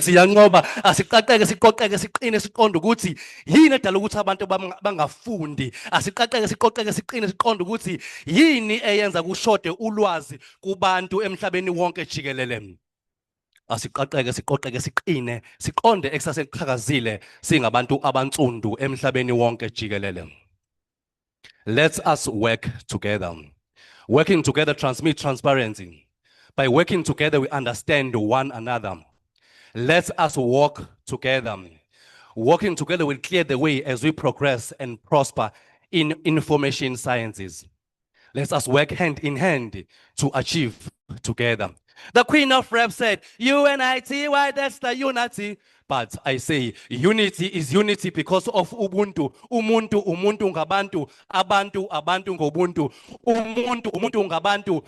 Siyanqoba asiqaqeke siqoqeke siqine siqonde ukuthi yini edala ukuthi abantu bangafundi asiqaqeke siqoqeke siqine siqonde ukuthi yini eyenza kushode ulwazi kubantu emhlabeni wonke jikelele asiqaqeke siqoqeke siqine siqonde ekusaseni kuqhakazile singabantu abantsundu emhlabeni wonke jikelele. Let us work together. Working together transmits transparency. By working together, we understand one another. Let us walk together. Working together will clear the way as we progress and prosper in information sciences. Let us work hand in hand to achieve together. The Queen of Rap said, UNITY, that's the unity. But I say, unity is unity because of Ubuntu. Umuntu ngabantu, abantu ngobuntu. Umuntu ngabantu,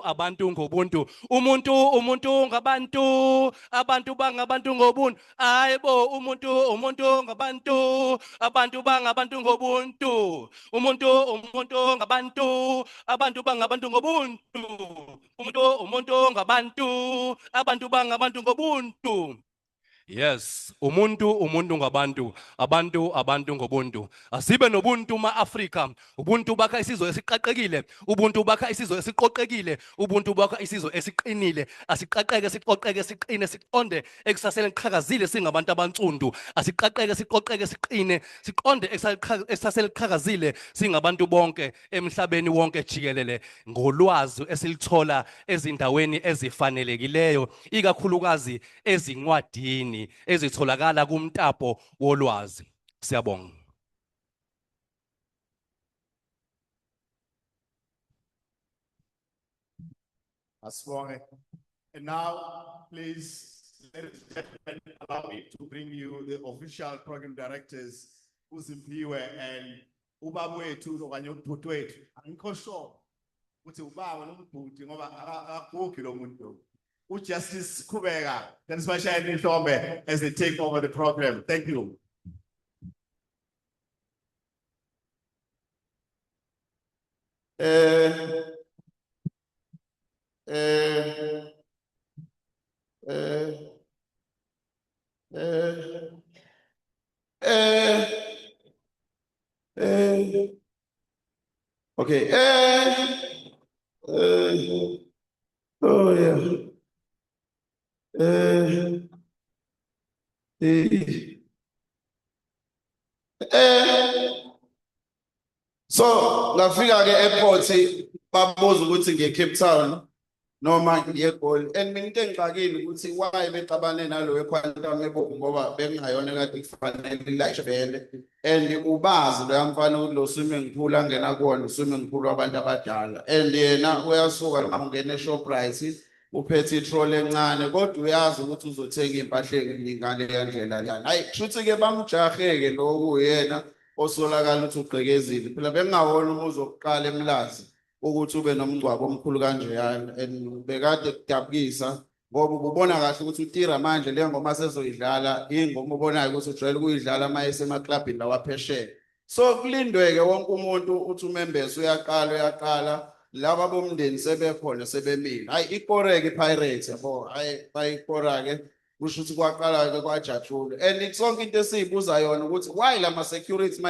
abantu ngobuntu. Umuntu ngabantu, abantu bangabantu ngobuntu. Aibo, umuntu ngabantu, abantu bangabantu ngobuntu. Umuntu ngabantu, abantu bangabantu ngobuntu. Umuntu ngabantu, abantu bangabantu ngobuntu. Yes, umuntu ngabantu, abantu ngobuntu. Asibe nobuntu ma-Afrika. Ubuntu bakha isizwe esiqaqekile, ubuntu bakha isizwe esiqoqekile, ubuntu bakha isizwe esiqinile. Asiqaqeke siqoqeke siqine siqonde ekusaseni kuqhakazile singabantu abantsundu. Asiqaqeke siqoqeke siqine siqonde ekusaseni kuqhakazile singabantu bonke emhlabeni wonke jikelele ngolwazi esilithola ezindaweni ezifanelekileyo, ikakhulukazi ezincwadini ezitholakala kumtapo wolwazi. Siyabonga. Asibonge. And now, please, ladies and gentlemen, allow me to bring you the official program directors, uZimpiwe and ubaba wethu okanye ubhuti wethu. Angikho sure ukuthi ubaba nombhuti ngoba akukho lo muntu. Justice Kubega, then especially Tombe as they take over the program. Thank you. Okay. Oh yeah. So ngafika ke airport babuza ukuthi ngiye Cape Town noma ngiye eGoli and mina into engixakile ukuthi why bexabane nalo eQuantum ebomvu ngoba bengayona kade kufanele lilahle vele and ubazi lo yamfana ukuthi lo swimming pool angena kuwona swimming pool wabantu abadala and yena uyasuka ungena eShoprite uphethe itrol encane kodwa uyazi ukuthi uzothenga impahla engingale yandlela yani hayi kushuthi ke bamjaheke lo kuyena osolakala ukuthi ugqekezile phela bengawona umuzi wokuqala eMlazi ukuthi ube nomgcwabo omkhulu kanjeyana and bekade kudabukisa ngoba ubona kahle ukuthi uTira manje le ngoma sezoyidlala ingoma ubonayo ukuthi ujwayele ukuyidlala maye semaclubini lawaphesheya so kulindweke wonke umuntu uthi umembers uyaqala laba bomndeni sebekhona sebemile hayi ikoreke iPirates yabo hayi bayikorake kusho ukuthi kwaqala ke kwajatshula and sonke into esiyibuza yona ukuthi why lama security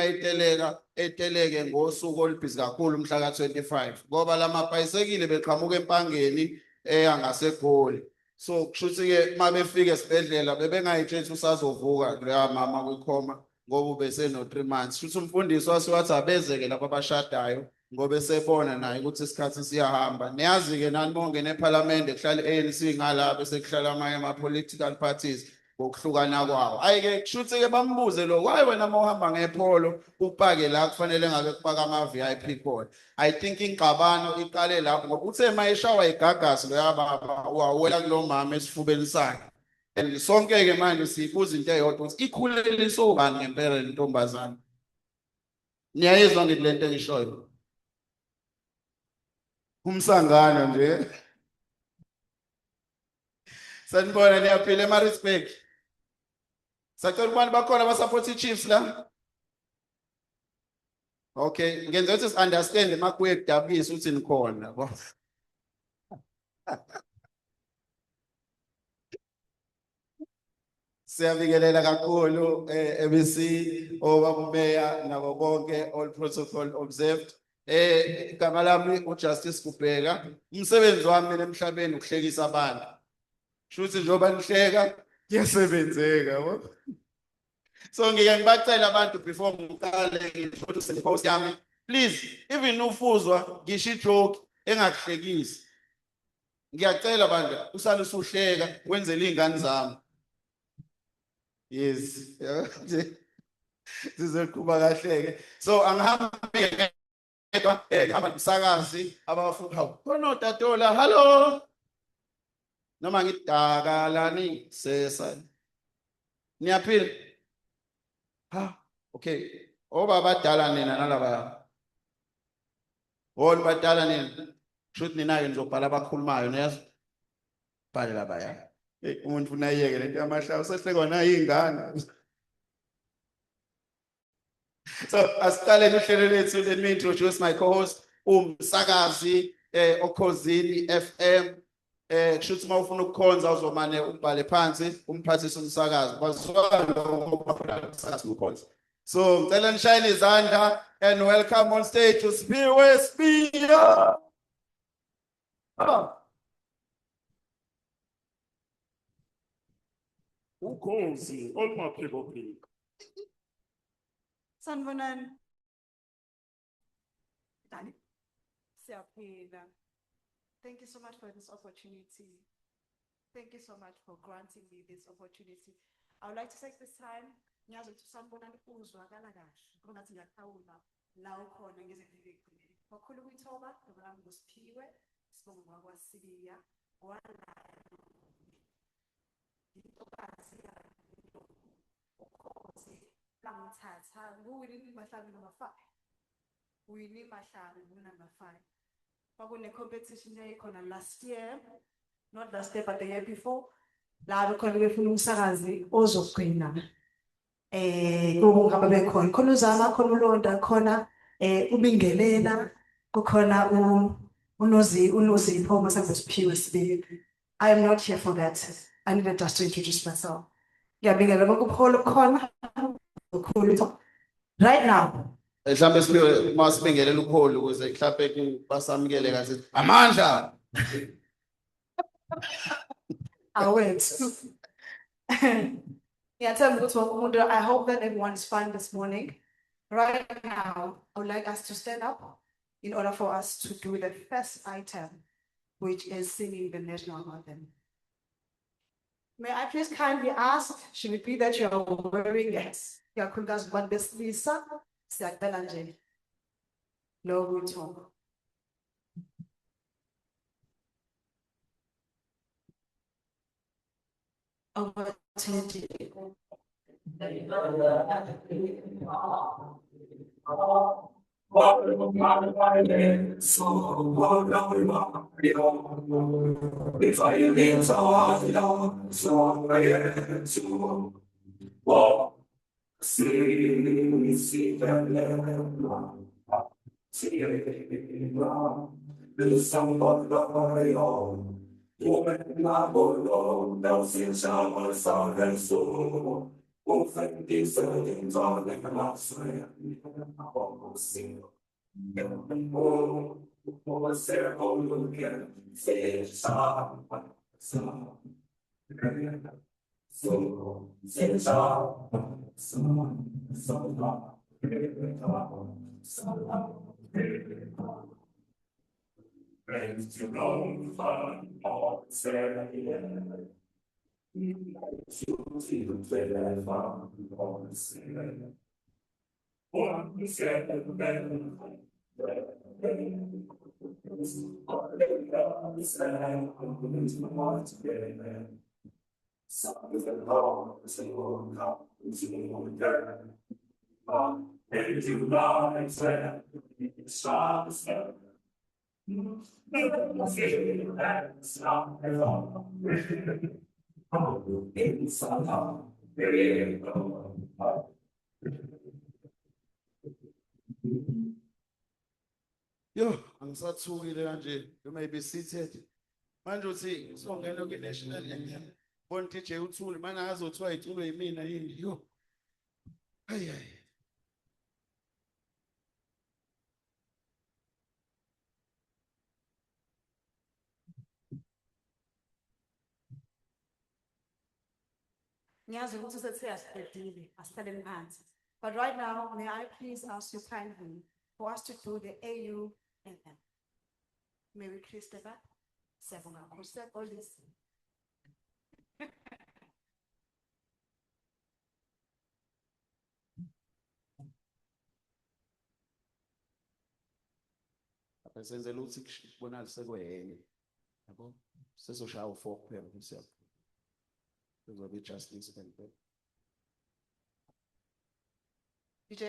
eteleke ngosuku olubhizi kakhulu mhla ka25 ngoba lama bhayisekile beqhamuka empangeni eyangaseGoli so kusho ukuthi ke mabefika esibedlela bebengayitshela usazovuka leya mama kwikhoma ngoba ubeseno 3 months kusho ukuthi umfundisi wasiwathi abezeke lapha abashadayo ngoba esebona naye ukuthi isikhathi siyahamba niyazi ke nani bongena eParliament kuhlala ANC ngala bese kuhlala ama political parties ngokuhlukana kwawo ayike kushuthi ke bambuze lo why wena mawuhamba ngepolo upake la kufanele ngabe kupaka ama VIP code I think ingqabano iqale lapho ngoba uthe mayishawa igagasi lo yababa wawela kulomama esifubeni sakhe and sonke ke manje sibuza into eyodwa ukuthi ikhuleliso ubani ngempela lentombazana niyayizwa ngithi lento engishoyo umsangano nje sanibona niyaphila eMaritzburg sacela ubani bakhona abasupport iChiefs la Okay, ngenza ukuthi si-understand makuye ekudabukisa ukuthi nikhona. Yabo. Siyabingelela kakhulu MEC obaba umeya nabo bonke all protocol observed. Igama lami uJustice Kubheka. Umsebenzi wami mina emhlabeni ukuhlekisa abantu. Shuthi njengoba nihleka kuyasebenzeka yabo. So ngike ngibacela abantu before ngiqale ngisho post yami. Please, even ufuzwa ngisho ijoke engakuhlekisi. Ngiyacela bandla usale usuhleka wenzele izingane zami. Yes. Sizoqhubeka kahle ke. So angihambi ngedwa abasakazi abafuna hawu. Khona Tatola, hello. Noma ngidakalani sesa. Niyaphila? Ha, okay. Obaba badala nina nalaba. Wol badala nina. Shoot nina ngizobhala abakhulumayo neyazi. Bhala laba ya. Umuntu ufuna yeke lento yamahlawu usehlekwa na izingane. So asiqale uhlelo lethu. Let me introduce my co-host umsakazi Okhosini FM. Kushuthi mawufuna ukukhonza uzomane ubhale phansi umphathise umsakazi. Bazwana umsakazi ukukhonza. So ngicela nishayele izandla and welcome on stage to Spiwe Spear. Ukhozi olumaphiko. Sanibonani. Dani. Siyaphila. Thank you so much for this opportunity. Thank you so much for granting me this opportunity. I would like to take this time ngiyazi ukuthi sanibonani uzwakala kahle. Ngoba ngiyakhawula la ukhona ngeziviki. Kakhulu kwithoba ngoba ngosiphiwe sibonga kwaSibiya wala intokazi ukhozi langithatha nguwini mahlanu number 5 wini mahlanu number 5 kwakune competition eyayikhona last year, not last year but the year before, la bekhona befuna umsakazi ozogcina kubungaba bekhona khona uzama khona ulonda khona ubingelela kukhona unozipho masangosiphiwe sibe. I am not here for that. I needed just to introduce myself. Ngiyabingelela bokukholo khona ukukhulu right now. Mhlambe siphiwe masibingelela ukholo ukuze mhlambe basamukele kahle. Amandla. Awethu. I hope that everyone is fine this morning. Right now, I would like us to stand up in order for us to do the first item, which is singing the national anthem. May I please kindly ask, should it be that you are wearing it? Your Kundas Bandeslisa, Siakbelanje. No good talk. Over to you. Yo, angisathukile kanje. You may be seated. Manje uthi songena kwi-national anthem. Bona DJ uthule manje akazothiwa itulo yimina yini. Yo. Hayi hayi. Ngiyazi ukuthi sethe asiqedile, asicele phansi. But right now, may I please ask you kindly for us to do the AU anthem. May we please step up? Siyabonga kakhulu. Step all this. Senzela ukuthi kubonakale sekuyena. Yabo? Sezoshaya u4 kuphela umsiyapho. Kuzobe justice kuphela. DJ?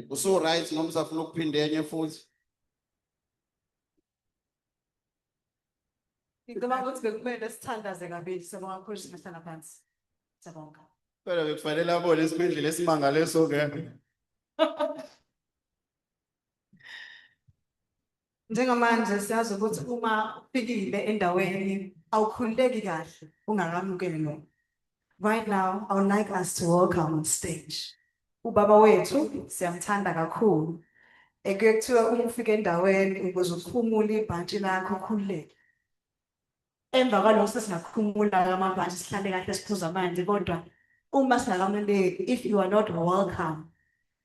Uso right noma usafuna ukuphinde enye futhi. Ngicabanga ukuthi bekumele sithandaze kabili. Siyabonga kakhulu sihlala phansi. Siyabonga. Phela bekufanele abone isibhedlela esimangaleso ke. Njengamanje siyazi ukuthi uma ufikile endaweni awukhululeki kahle ungakamukelwa. Right now, I would like us to welcome on stage. Ubaba wethu siyamthanda kakhulu. Ekuye kuthiwa uma ufika endaweni ukuze ukhumule ibhantshi lakho ukhululeke. Emva kwalokho sesingakhumula amabhantshi sihlale kahle siphuza amanzi kodwa uma singakamluleki, if you are not welcome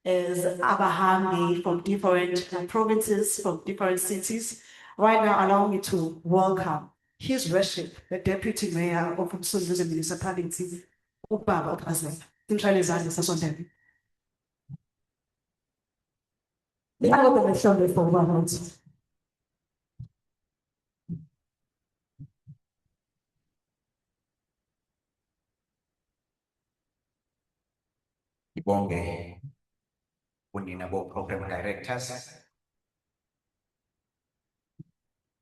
as abahambi from different provinces, from different cities, right now allow me to welcome His Worship, the Deputy Mayor of Umsunduzi Municipality, Ubaba uPhazela. Simshayele izandla sasondele. Ngiyabonga behlombe for ubaba wethu. Ngibonge unina program directors,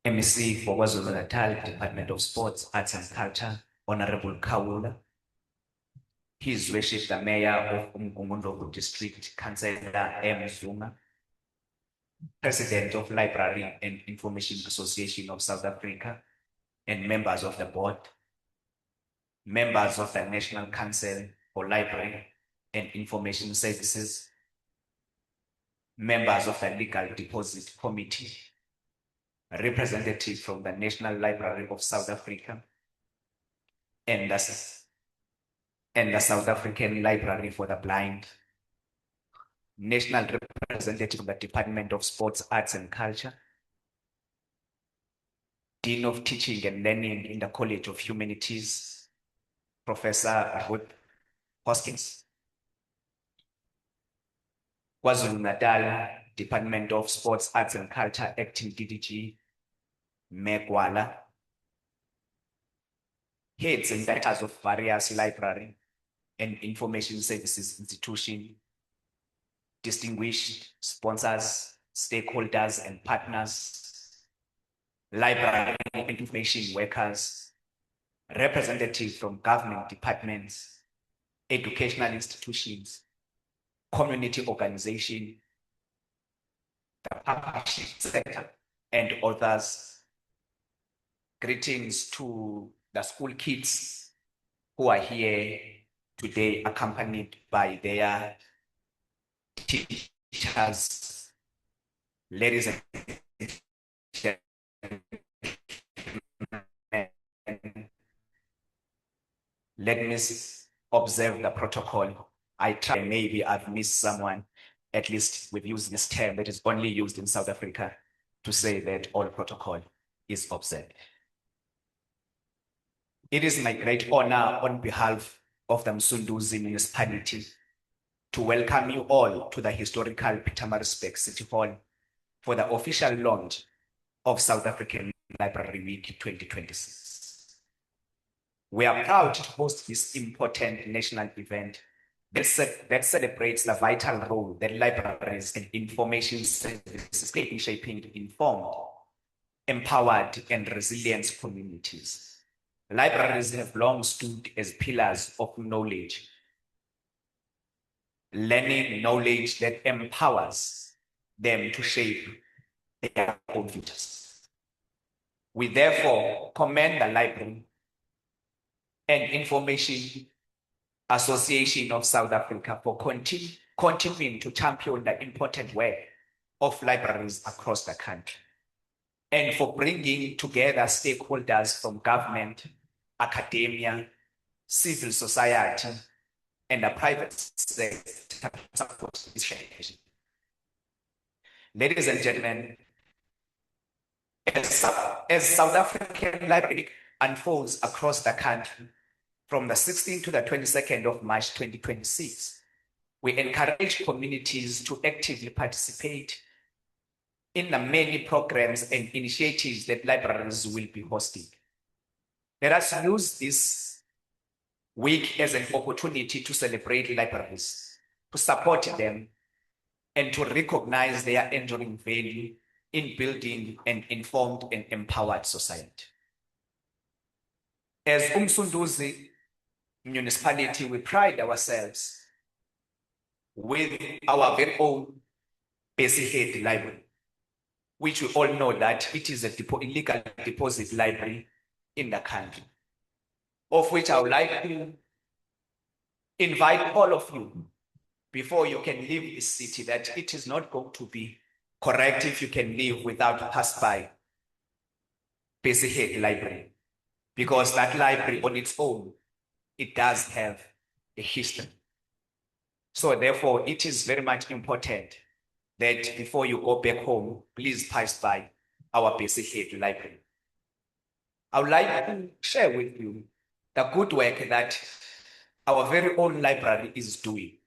MEC for KwaZulu-Natal Department of Sports, Arts and Culture, Honorable Kawula, His Worship the Mayor of Umgungundlovu District, Councillor M. Zuma, President of Library and Information Association of South Africa, and members of the board, members of the National Council for Library and Information Services, members of the Legal Deposit Committee, a representative from the National Library of South Africa, and the South African Library for the Blind, national representative of the Department of Sports, Arts and Culture, Dean of Teaching and Learning in the College of Humanities, Professor Ruth Hoskins, KwaZulu-Natal Department of Sports, Arts and Culture, Acting DDG, Megwala, heads and directors of various library and information services institutions, distinguished sponsors, stakeholders and partners, library and information workers, representatives from government departments, educational institutions, community organizations, the publishing sector, and others. Greetings to the school kids who are here today, accompanied by their teachers, ladies and gentlemen. Let me observe the protocol. I try, maybe I've missed someone. At least we've used this term that is only used in South Africa to say that all protocol is observed. It is my great honor on behalf of the Msunduzi municipality to welcome you all to the historical Pietermaritzburg City Hall for the official launch of South African Library Week 2026. We are proud to host this important national event that celebrates the vital role that libraries and information services play in shaping informed, empowered, and resilient communities. Libraries have long stood as pillars of knowledge, learning knowledge that empowers them to shape their own futures. We therefore commend the Library and Information Association of South Africa for continuing to champion the important work of libraries across the country, and for bringing together stakeholders from government, academia, civil society, and the private sector to support this initiative. Ladies and gentlemen, as South African Library unfolds across the country from the 16th to the 22nd of March 2026, we encourage communities to actively participate in the many programs and initiatives that libraries will be hosting. Let us use this week as an opportunity to celebrate libraries, to support them, and to recognize their enduring value in building an informed and empowered society. As Msunduzi municipality, we pride ourselves with our very own Basic Library, which we all know that it is a illegal deposit library in the country, of which I would like to invite all of you, before you can leave this city, that it is not going to be correct if you can leave without pass by Basic Library, because that library on its own, it does have a history. So therefore, it is very much important that before you go back home, please pass by our Basic Library. I would like to share with you the good work that our very own library is doing.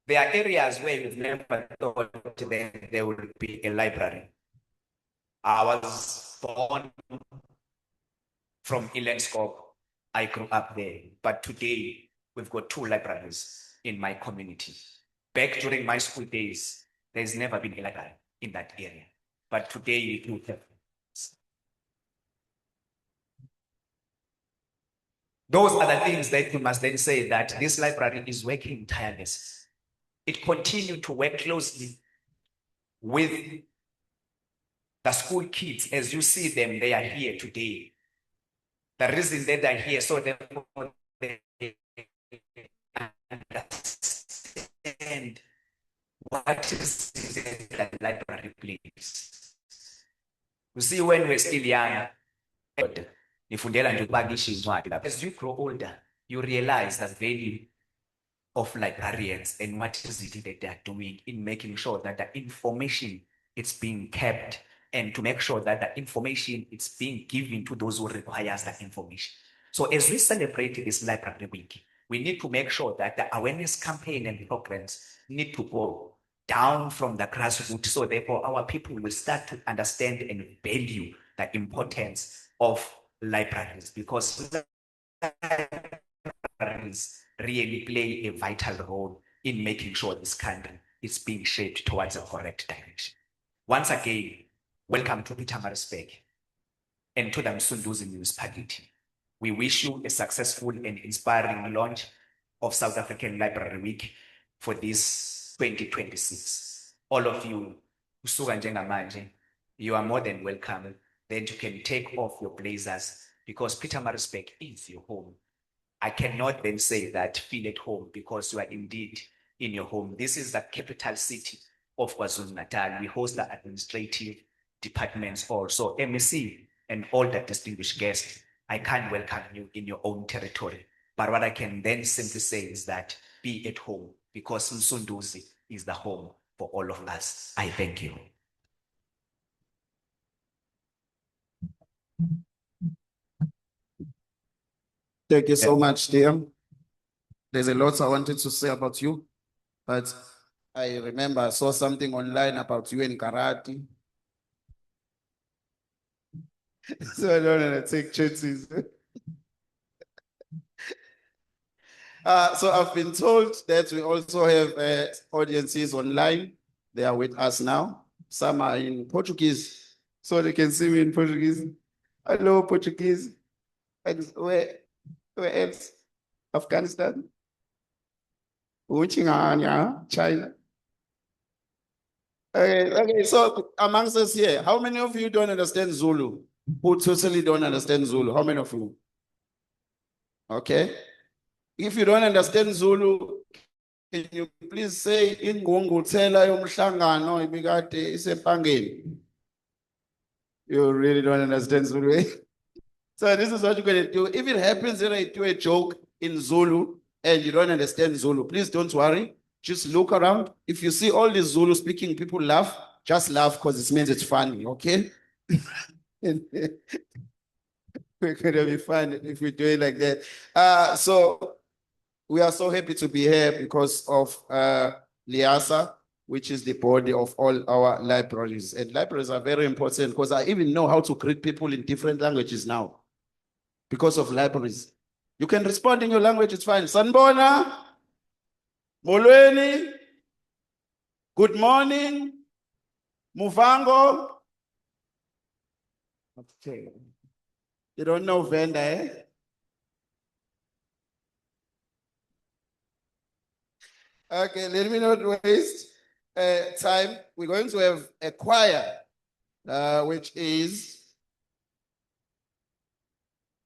There are areas where we've never thought that there would be a library. I was born from Elandskog. I grew up there, but today we've got 2 libraries in my community. Back during my school days, there's never been a library in that area, but today we do have. Those are the things that we must then say that this library is working tirelessly. It continues to work closely with the school kids. As you see them, they are here today. The reason that they're here, so they understand what is the library plays. You see, when we're still young, as you grow older, you realize the value of librarians and what is it that they are doing in making sure that the information is being kept, and to make sure that the information is being given to those who requires that information. So as we celebrate this library week, we need to make sure that the awareness campaign and programs need to go down from the grassroots. So therefore, our people will start to understand and value the importance of libraries, because libraries really play a vital role in making sure this country is being shaped towards a correct direction. Once again, welcome to Pietermaritzburg and to the Msunduzi municipality. We wish you a successful and inspiring launch of South African Library Week for this 2026. All of you, kusuka njengamanje, you are more than welcome. Then you can take off your blazers, because Pietermaritzburg is your home. I cannot then say that feel at home, because you are indeed in your home. This is the capital city of KwaZulu-Natal. We host the administrative departments also, MEC and all the distinguished guests. I can't welcome you in your own territory. But what I can then simply say is that be at home, because Msunduzi is the home for all of us. I thank you. Thank you so much, dear. There's a lot I wanted to say about you, but I remember I saw something online about you in karate. So I don't want to take chances. So I've been told that we also have audiences online. They are with us now. Some are in Portuguese, so they can see me in Portuguese. Hello, Portuguese. And where else? Afghanistan? China. Okay, so amongst us here, how many of you don't understand Zulu? Who totally don't understand Zulu? How many of you? Okay. If you don't understand Zulu, can you please say ingqungquthela yomhlangano ibikade isempangeni? You really don't understand Zulu. Eh? So this is what you're going to do. If it happens that I do a joke in Zulu and you don't understand Zulu, please don't worry. Just look around. If you see all these Zulu speaking people laugh, just laugh, because it means it's funny, okay? We're gonna be fun if we do it like that. So we are so happy to be here because of LIASA, which is the body of all our libraries. And libraries are very important, because I even know how to greet people in different languages now because of libraries. You can respond in your language, it's fine. Sanbona, Molweni, good morning, Muvango. Okay. You don't know Venda, eh? Okay, let me not waste time. We're going to have a choir, which is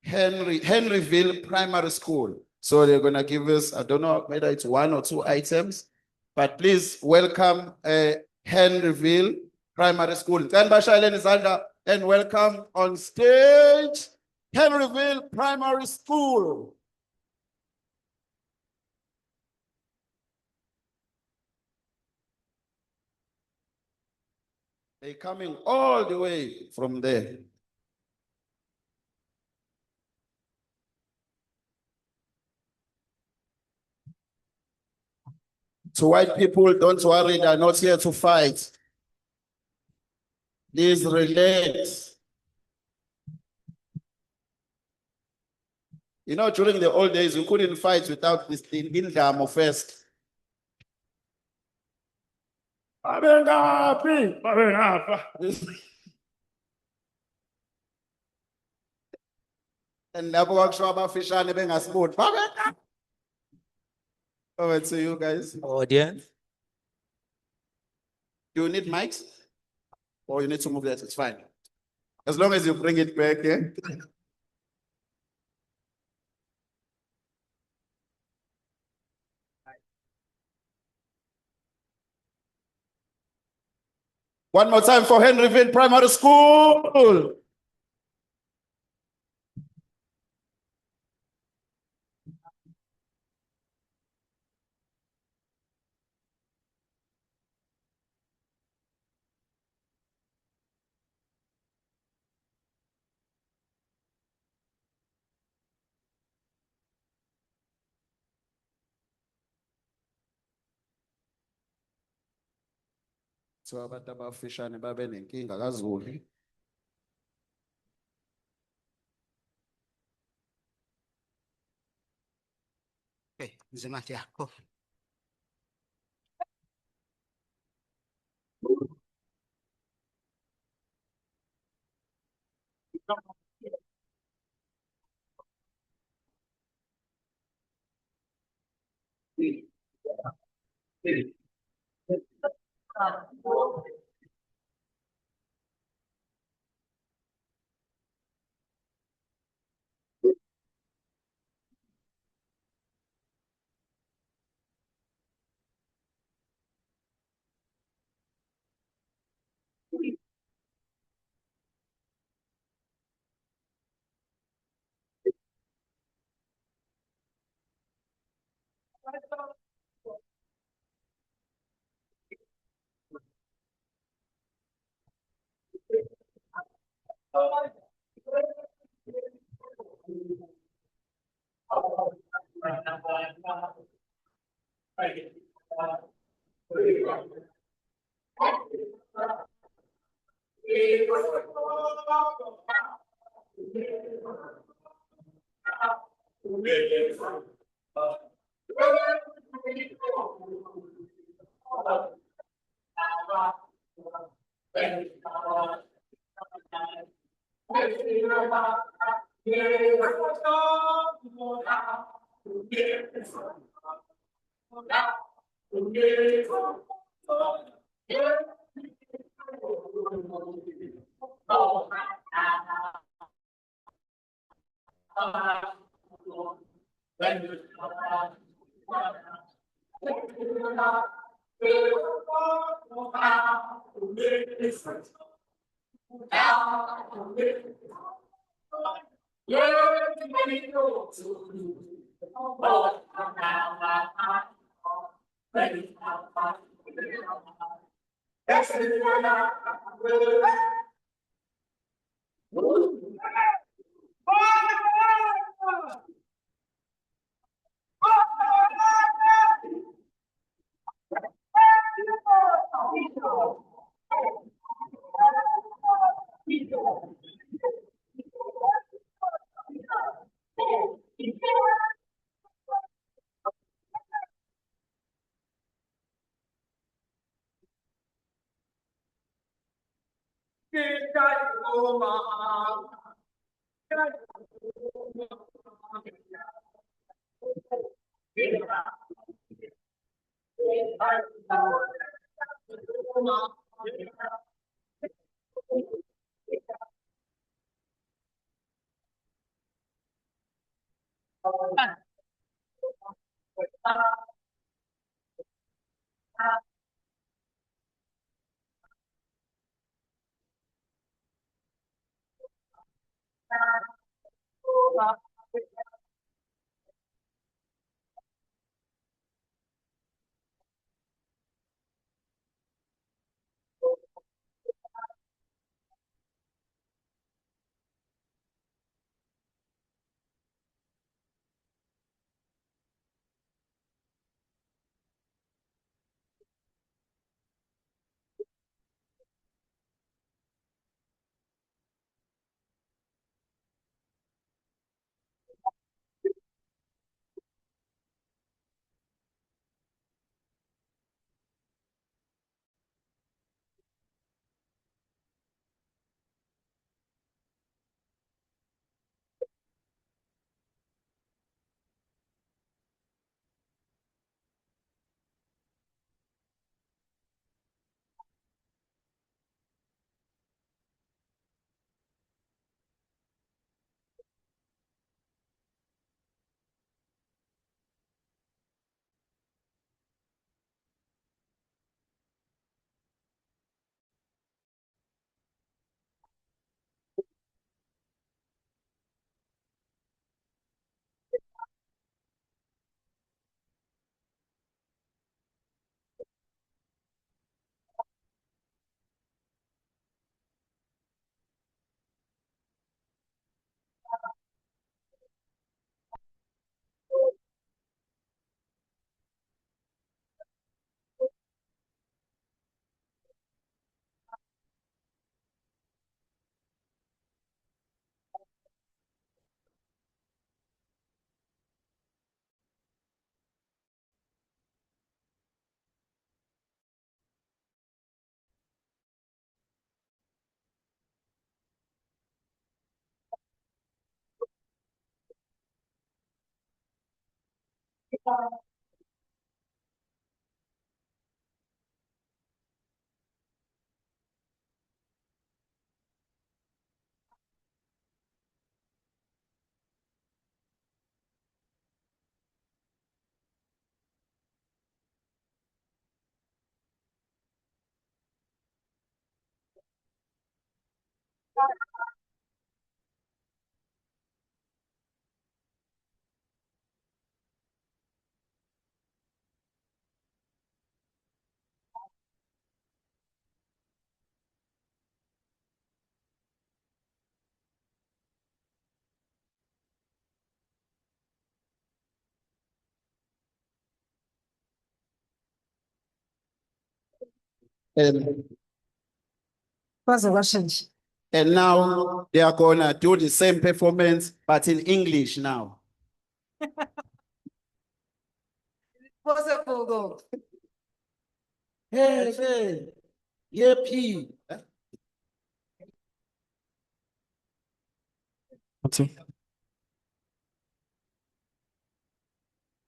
Henryville Primary School. So they're gonna give us, I don't know whether it's one or two items, but please welcome Henryville Primary School. And welcome on stage Henryville Primary School. They're coming all the way from there. To white people, don't worry, they're not here to fight. Please relax. You know, during the old days, we couldn't fight without this thing in Damo first. Babengaphi, babengapha. And lapho kwakushiwo abafishane bengasiboni. Babengaphi. Over to you guys. Audience, Do you need mics? Or you need to move that? It's fine. As long as you bring it back, yeah? One more time for Henryville Primary School. kuthiwa abantu abafishane babe nenkinga kaZulu. Okay, nzima yakho. And, Kwaze kwashintsha. and now they are gonna do the same performance, but in English now. Possible though. Hey, yippee.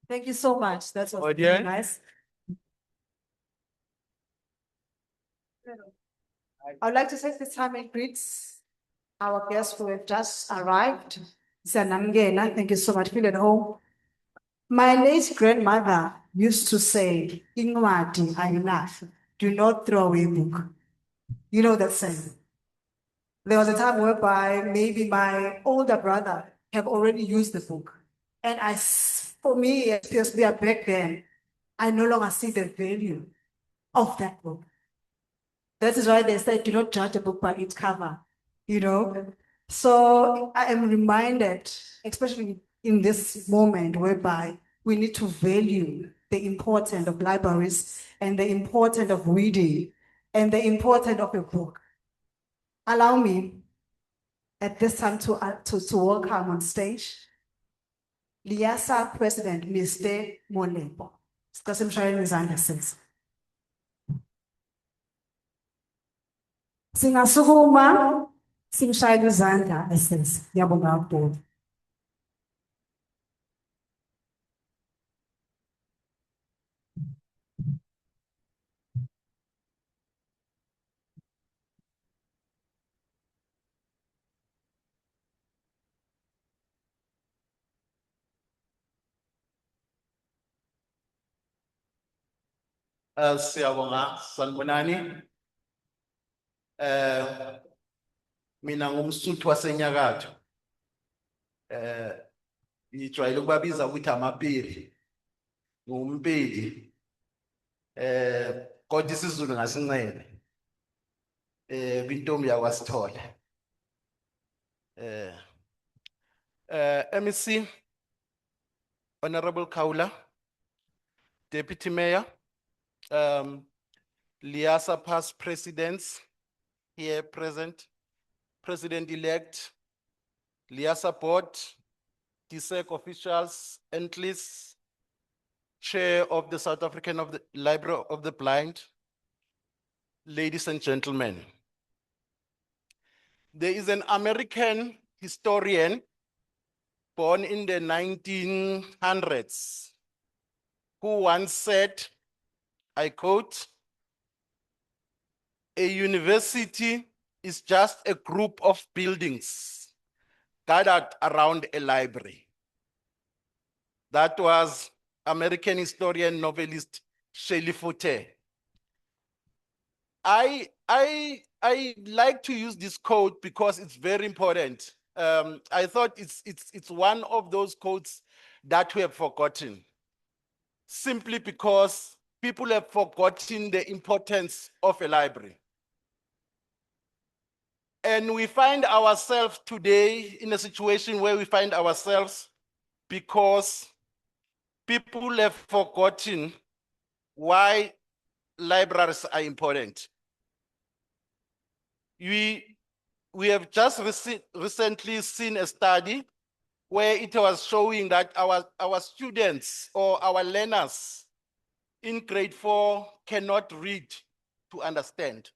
Thank you so much. That's was Audience? really nice. I'd like to take this time and greet our guests who have just arrived. Sanamgena, thank you so much. Feel at home. My late grandmother used to say, "Ingwadi ayinahle, do not throw away a book." You know that saying. There was a time whereby maybe my older brother have already used the book. And for me, especially back then, I no longer see the value of that book. That is why they said, do not judge a book by its cover, you know? So I am reminded, especially in this moment whereby we need to value the importance of libraries and the importance of reading and the importance of a book. Allow me at this time to welcome on stage Liasa President, Mr. Molepo. Sicela simshayele izandla sisi. Singasukuma simshayele izandla sisi. Ngiyabonga kakhulu. Siyabonga, sanibonani. Mina ngumSuthu waseNyakatho. Ngijwayele ukubabiza ukuthi amapiri. Ngumpili. Kodwa isiZulu ngasincele. Bintombi yakwaSithole. MEC, Honorable Kaula, Deputy Mayor, Liasa past presidents here present, President-elect, Liasa board, DSEC officials, Entlis, Chair of the South African Library of the Blind, ladies and gentlemen. There is an American historian born in the 1900s who once said, I quote, "A university is just a group of buildings gathered around a library." That was American historian novelist Shelley Foote. I like to use this quote because it's very important. I thought it's one of those quotes that we have forgotten, simply because people have forgotten the importance of a library. And we find ourselves today in a situation where we find ourselves because people have forgotten why libraries are important. We have just recently seen a study where it was showing that our students or our learners in grade 4 cannot read to understand.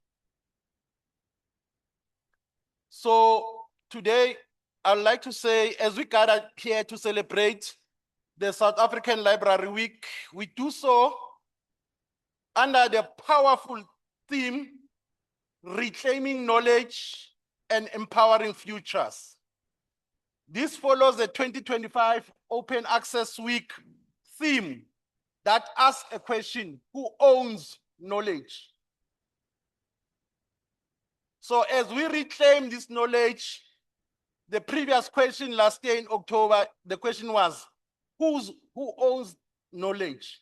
So today, I'd like to say, as we gather here to celebrate the South African Library Week, we do so under the powerful theme, Reclaiming Knowledge and Empowering Futures. This follows the 2025 Open Access Week theme that asks a question: who owns knowledge? So as we reclaim this knowledge, the previous question last year in October, the question was, who owns knowledge?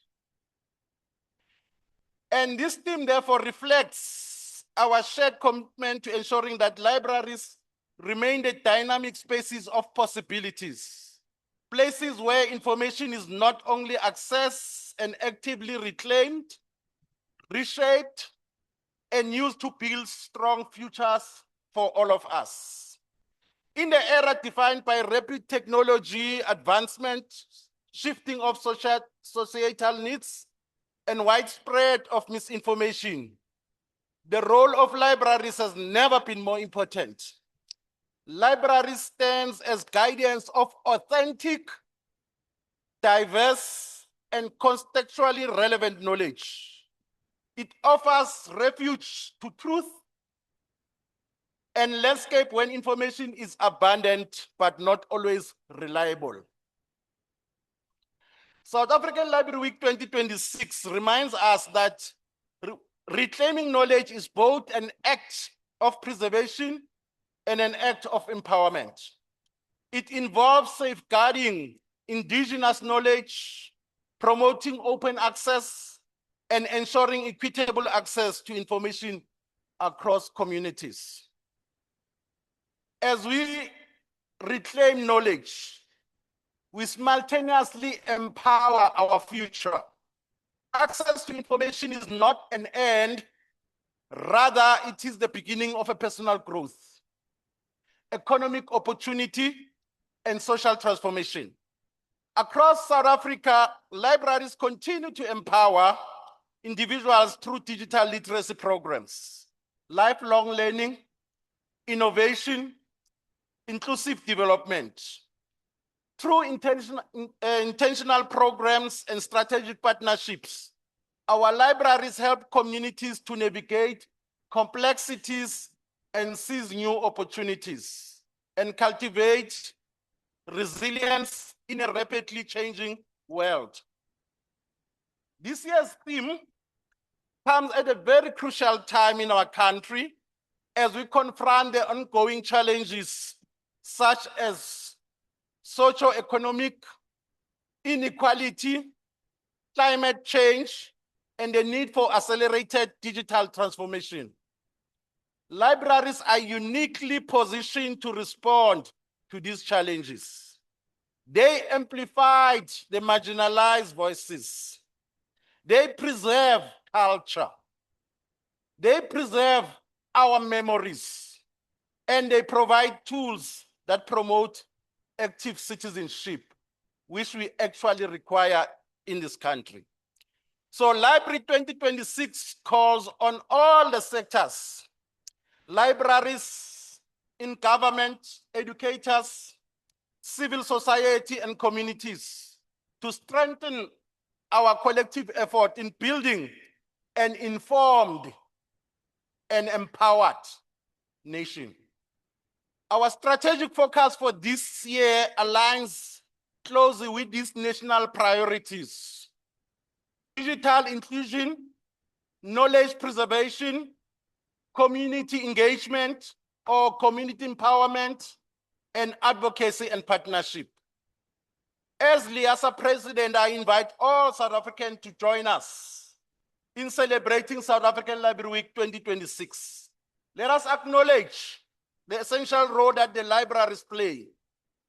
And this theme therefore reflects our shared commitment to ensuring that libraries remain the dynamic spaces of possibilities, places where information is not only accessed and actively reclaimed, reshaped, and used to build strong futures for all of us. In the era defined by rapid technology advancement, shifting of societal needs, and widespread of misinformation, the role of libraries has never been more important. Libraries stands as guardians of authentic, diverse, and contextually relevant knowledge. It offers refuge to truth and landscape when information is abundant but not always reliable. South African Library Week 2026 reminds us that reclaiming knowledge is both an act of preservation and an act of empowerment. It involves safeguarding indigenous knowledge, promoting open access, and ensuring equitable access to information across communities. As we reclaim knowledge, we simultaneously empower our future. Access to information is not an end, rather it is the beginning of a personal growth, economic opportunity, and social transformation. Across South Africa, libraries continue to empower individuals through digital literacy programs, lifelong learning, innovation, inclusive development. Through intentional programs and strategic partnerships, our libraries help communities to navigate complexities and seize new opportunities and cultivate resilience in a rapidly changing world. This year's theme comes at a very crucial time in our country as we confront the ongoing challenges such as socio-economic inequality, climate change, and the need for accelerated digital transformation. Libraries are uniquely positioned to respond to these challenges. They amplified the marginalized voices. They preserve culture. They preserve our memories, and they provide tools that promote active citizenship, which we actually require in this country. So Library 2026 calls on all the sectors, libraries in government, educators, civil society, and communities to strengthen our collective effort in building an informed and empowered nation. Our strategic focus for this year aligns closely with these national priorities: digital inclusion, knowledge preservation, community engagement or community empowerment, and advocacy and partnership. As LIASA President, I invite all South Africans to join us in celebrating South African Library Week 2026. Let us acknowledge the essential role that the libraries play,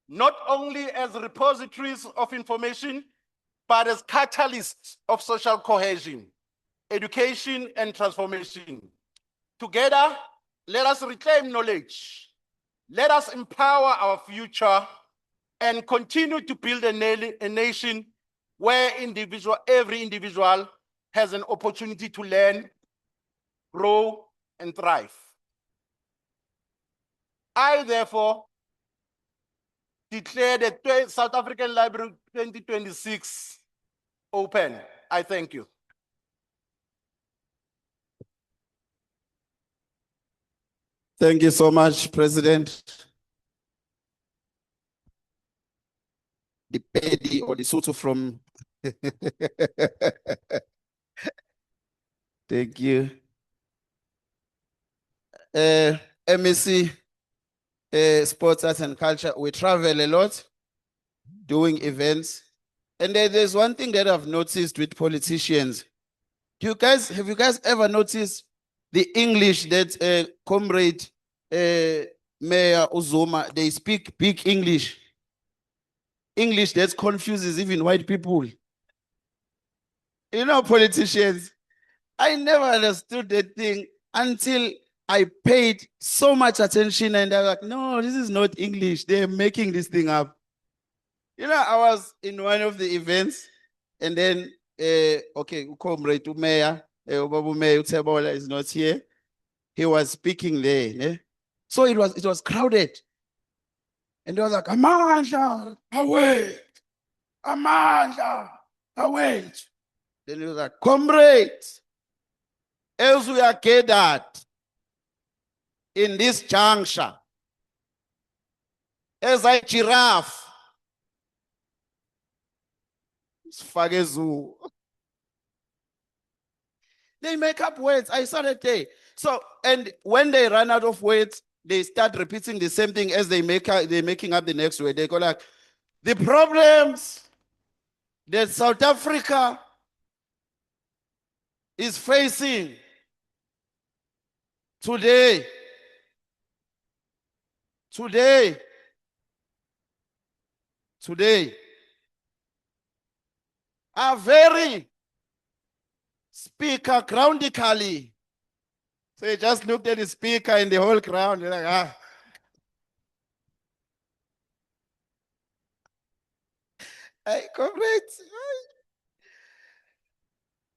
not only as repositories of information, but as catalysts of social cohesion, education, and transformation. Together, let us reclaim knowledge. Let us empower our future and continue to build a nation where every individual has an opportunity to learn, grow, and thrive. I therefore declare the South African Library 2026 open. I thank you. Thank you so much, President. The Pedi or the Soto from. Thank you. MEC, Sports, Arts and Culture, we travel a lot, doing events. And there's one thing that I've noticed with politicians. Have you guys ever noticed the English that comrade Mayor Uzoma, they speak big English. English that confuses even white people. You know, politicians, I never understood that thing until I paid so much attention and I was like, no, this is not English. They're making this thing up. You know, I was in one of the events and then, okay, comrade Mayor, Ubabu Mayor Utebola is not here. He was speaking there. Eh? So it was crowded. And they was like, Amanda, away. Amanda, away. Then he was like, comrade, as we are gathered in this juncture, as a giraffe, Fagezu. They make up words. I saw that day. So, and when they run out of words, they start repeating the same thing as they're making up the next word. They go like, the problems that South Africa is facing today are very speaker groundically. So he just looked at the speaker and the whole crowd. They're like, ah. Hey, comrade.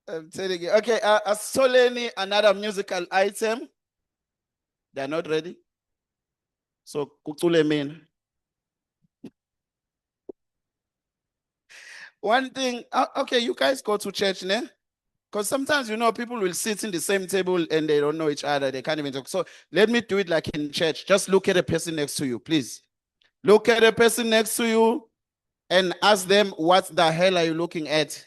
I'm telling you. Okay, Soleni, another musical item. They're not ready. So, Kutule mean. One thing, okay, you guys go to church, ne? Because sometimes, you know, people will sit in the same table and they don't know each other. They can't even talk. So let me do it like in church. Just look at the person next to you, please. Look at the person next to you and ask them, what the hell are you looking at?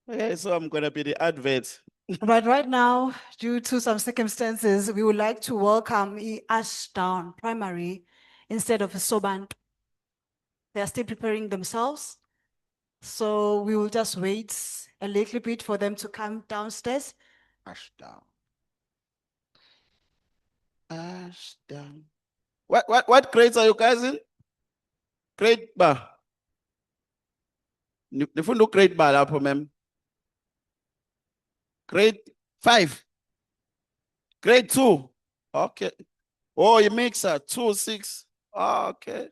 Okay, so I'm going to be the advert. But right now, due to some circumstances, we would like to welcome Ashdown Primary instead of Sobant. They are still preparing themselves. So we will just wait a little bit for them to come downstairs. Ashdown. Ashdown. What grades are you guys in? Grade bar. Nifundo grade bar lapho, ma'am. Grade 5. Grade 2. Okay. Oh, you mixer 2, 6. Okay.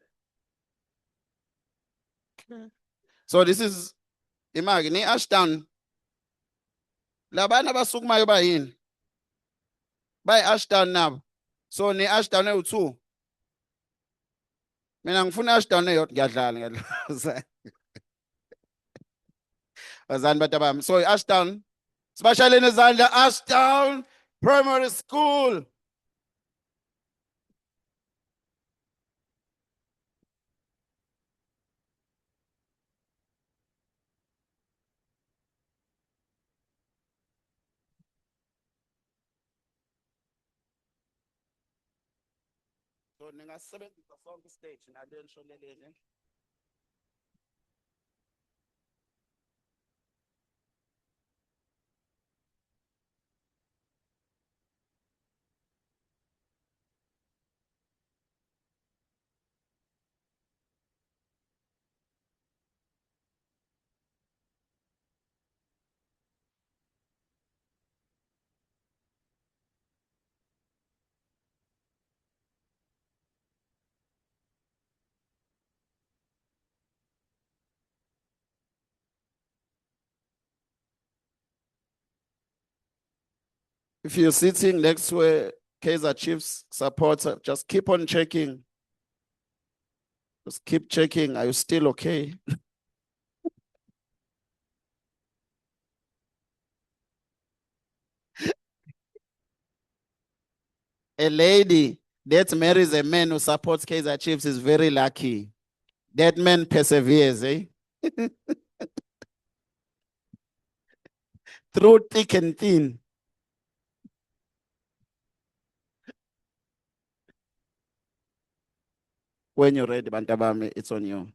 Okay. So this is imagi ni Ashdown. Labana basukumayo ba yini? By Ashdown now. So ni Ashdown u2. Mina ngifuna Ashdown eyodwa ngiyadlala. Azani batabami. So Ashdown, especially in Zanda, Ashdown Primary School. So ningasebenzisa sonke stage nale nshonelele. If you're sitting next to a Kaizer Chiefs supporter, just keep on checking. Just keep checking. Are you still okay? A lady that marries a man who supports Kaizer Chiefs is very lucky. That man perseveres, eh? Through thick and thin. When you're ready, Bantabame, it's on you.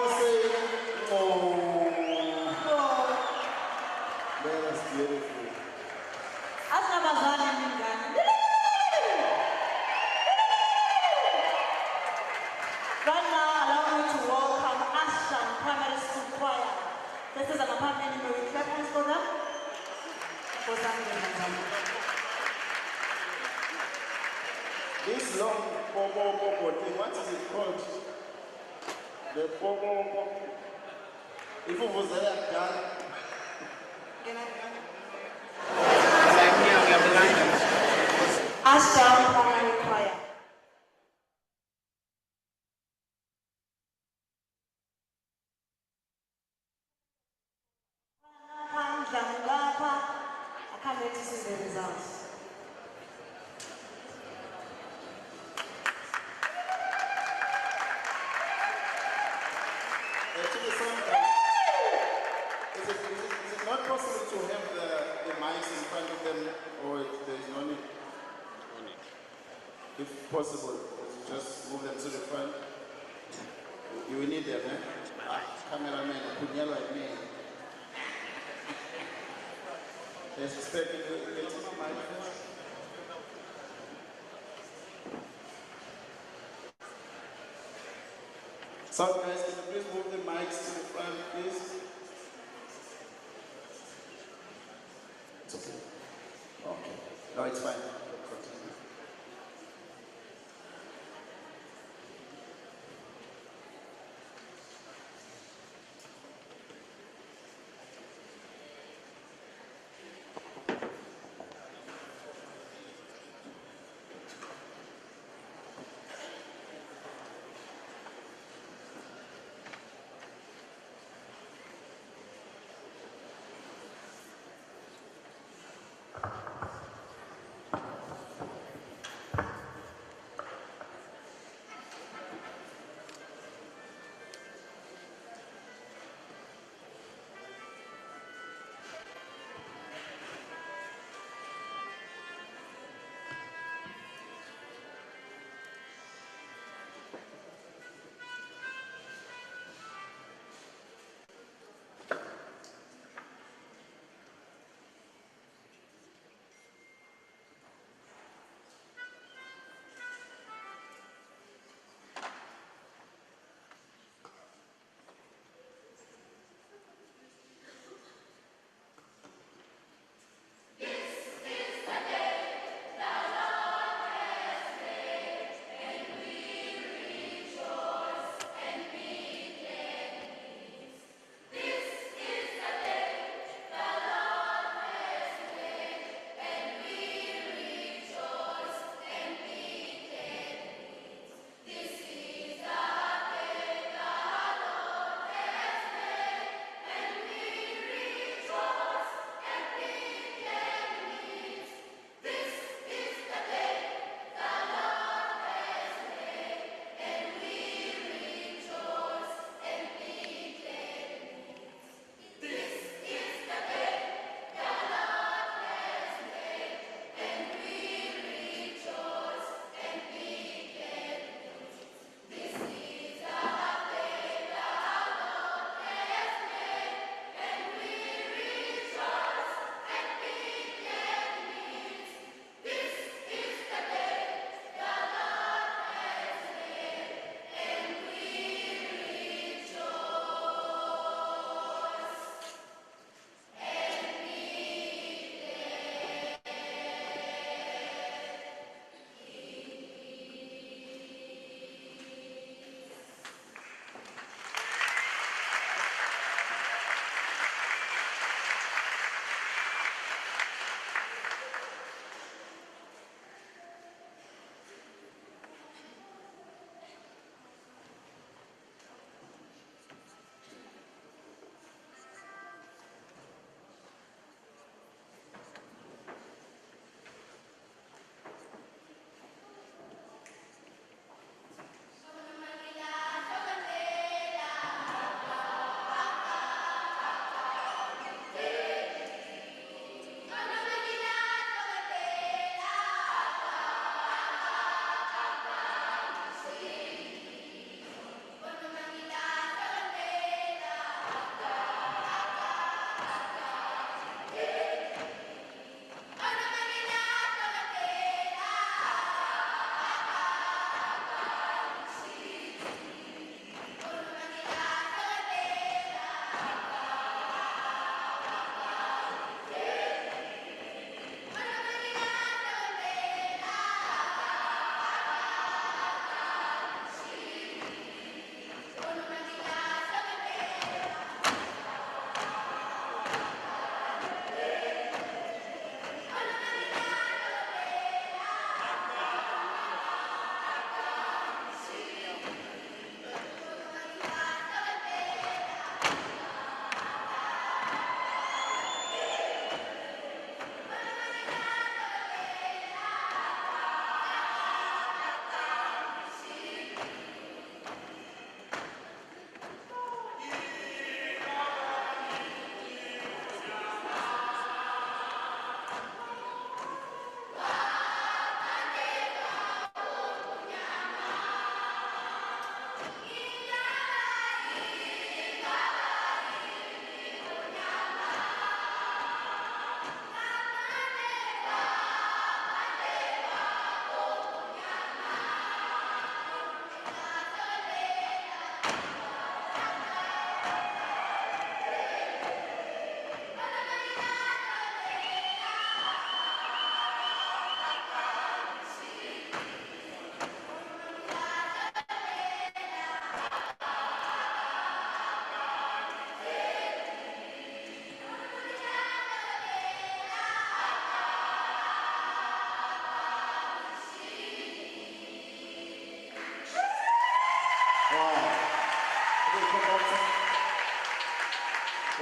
all say, oh. That's beautiful. Asingabazali mngani. Right now, allow me to welcome Ashton Primary School Choir. This is an apartment, you know, we clap hands for them. For some reason. This long bobo thing, what is it called? The bobo. If it was there, done. Ashton Primary Choir. I can't wait to see the results. Actually, sometimes, is it not possible to have the mics in front of them, or there is no need? If possible, just move them to the front. You will need them, eh? Cameraman, Punyalo and me. Let's expect you to get to the mic first. So guys, can you please move the mics to the front, please? It's okay. Okay. No, it's fine. Continue.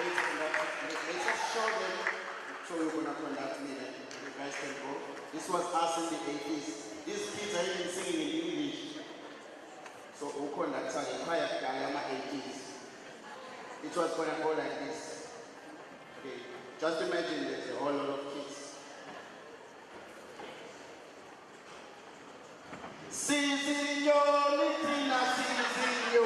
Let's just show them. So we're gonna conduct meeting. You guys can go. This was us in the 80s. These kids are even singing in English. So we conduct a choir in the 80s. It was gonna go like this. Okay. Just imagine there's a whole lot of kids. Sizinyo, Nitina, Sizinyo.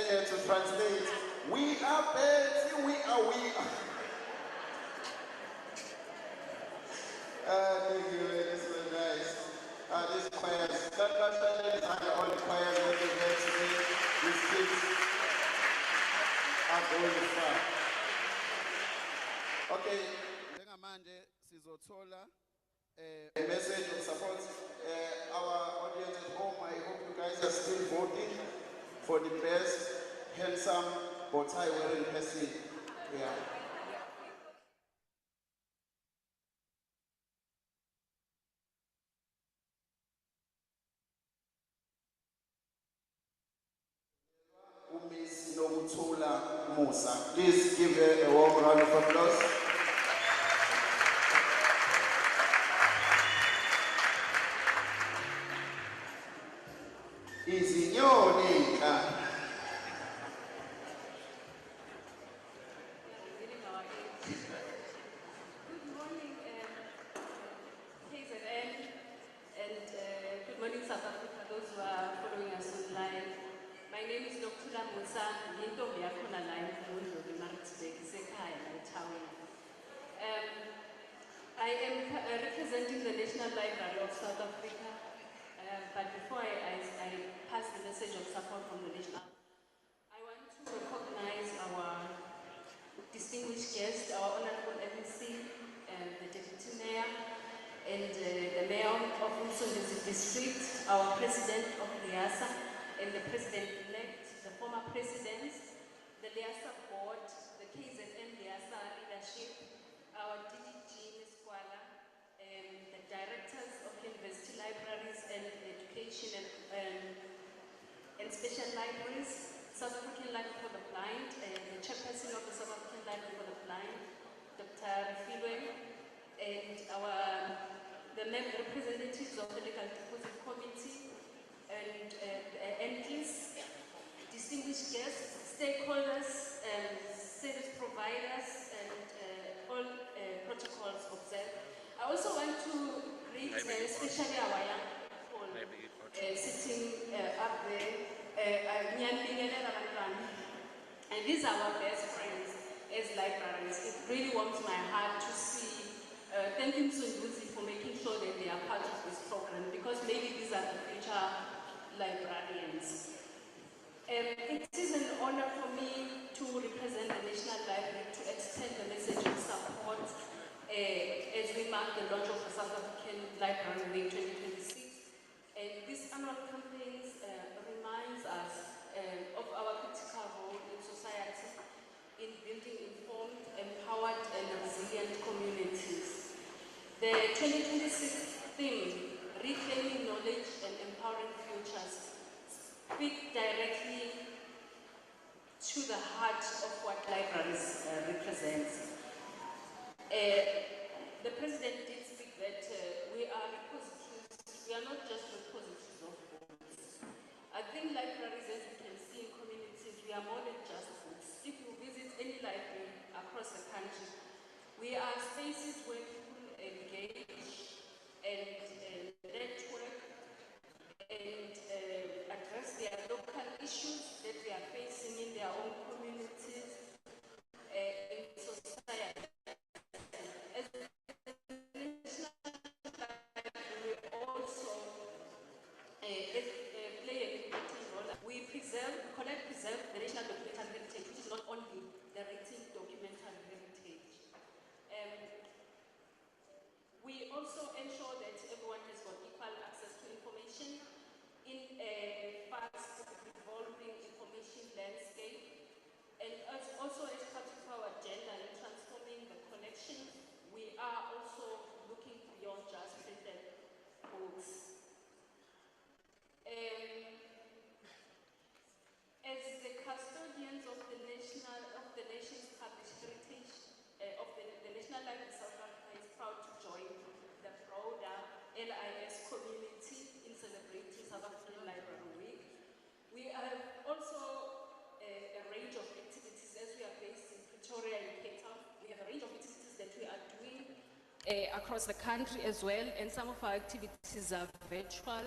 To translate, we are Betsy, we are. Thank you, ladies and guys. These choirs, congratulations on all the choirs that you get today. These kids are going far. Okay, njengamanje sizothola a message of support. Our audience at home, I hope you guys are still voting for the best handsome bow tie wearing person. Yeah. Miss Nomutola Musa. Please give her a warm round of applause. Izinyonika. Good morning, KZN, and good morning, South Africa, those who are following us online. My name is Dr. Musa, Yintombi yakhona la eMfundo eMaritzburg, isekhaya la eTown. I am representing the National Library of South Africa, but before I pass the message of support from the National, I want to recognize our distinguished guest, our Honorable MC, the Deputy Mayor, and the Mayor of Umsondezi District, our President of Liasa, and the President-elect, the former Presidents, the Liasa Board, the KZN Liasa leadership, our DDG Ms. Kwala, the Directors of University Libraries and Education and Special Libraries, South African Library for the Blind, the Chairperson of the South African Library for the Blind, Dr. Refilwe, and the representatives of the Legal Deposit Committee, and NGIS, distinguished guests, stakeholders, service providers, and all protocols observed. I also want to greet especially our young people sitting up there. And these are our best friends as librarians. It really warms my heart to see. Thank you, Msunduzi, for making sure that they are part of this program, because maybe these are the future librarians. It is an honor for me to represent the National Library to extend the message of support as we mark the launch of the South African Library Week 2026. And this annual campaign reminds us of our critical role in society in building informed, empowered, and resilient communities. The 2026 theme, Reclaiming Knowledge and Empowering Futures, speak directly to the heart of what libraries represent. The President did speak that we are repositories, we are not just repositories of books. I think libraries, as we can see in communities, we are more than just books. If you visit any library across the country, we are spaces where people engage and network and address their local issues that they are facing in their own communities, in society. As a national library, we also play an important role. We collect, preserve the national documentary heritage, which is not only the written documentary heritage. We also ensure that everyone has got equal access to information in a fast-evolving across the country as well, and some of our activities are virtual.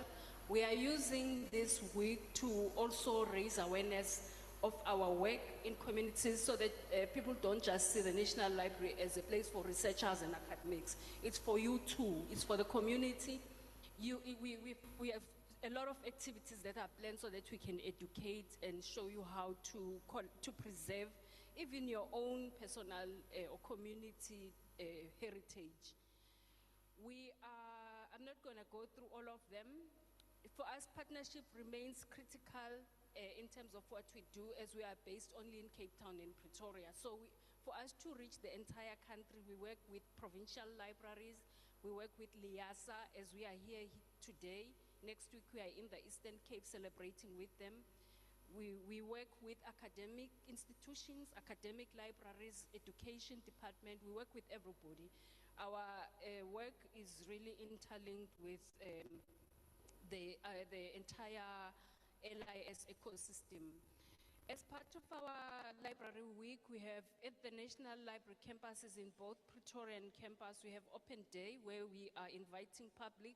We are using this week to also raise awareness of our work in communities so that people don't just see the National Library as a place for researchers and academics. It's for you too, it's for the community. We have a lot of activities that are planned so that we can educate and show you how to preserve even your own personal or community heritage. I'm not going to go through all of them. For us, partnership remains critical in terms of what we do, as we are based only in Cape Town and Pretoria. So for us to reach the entire country, we work with provincial libraries, we work with LIASA, as we are here today. Next week, we are in the Eastern Cape celebrating with them. We work with academic institutions, academic libraries, education department. We work with everybody. Our work is really interlinked with the entire LIS ecosystem. As part of our library week, we have at the National Library campuses in both Pretoria and campus, we have open day where we are inviting public.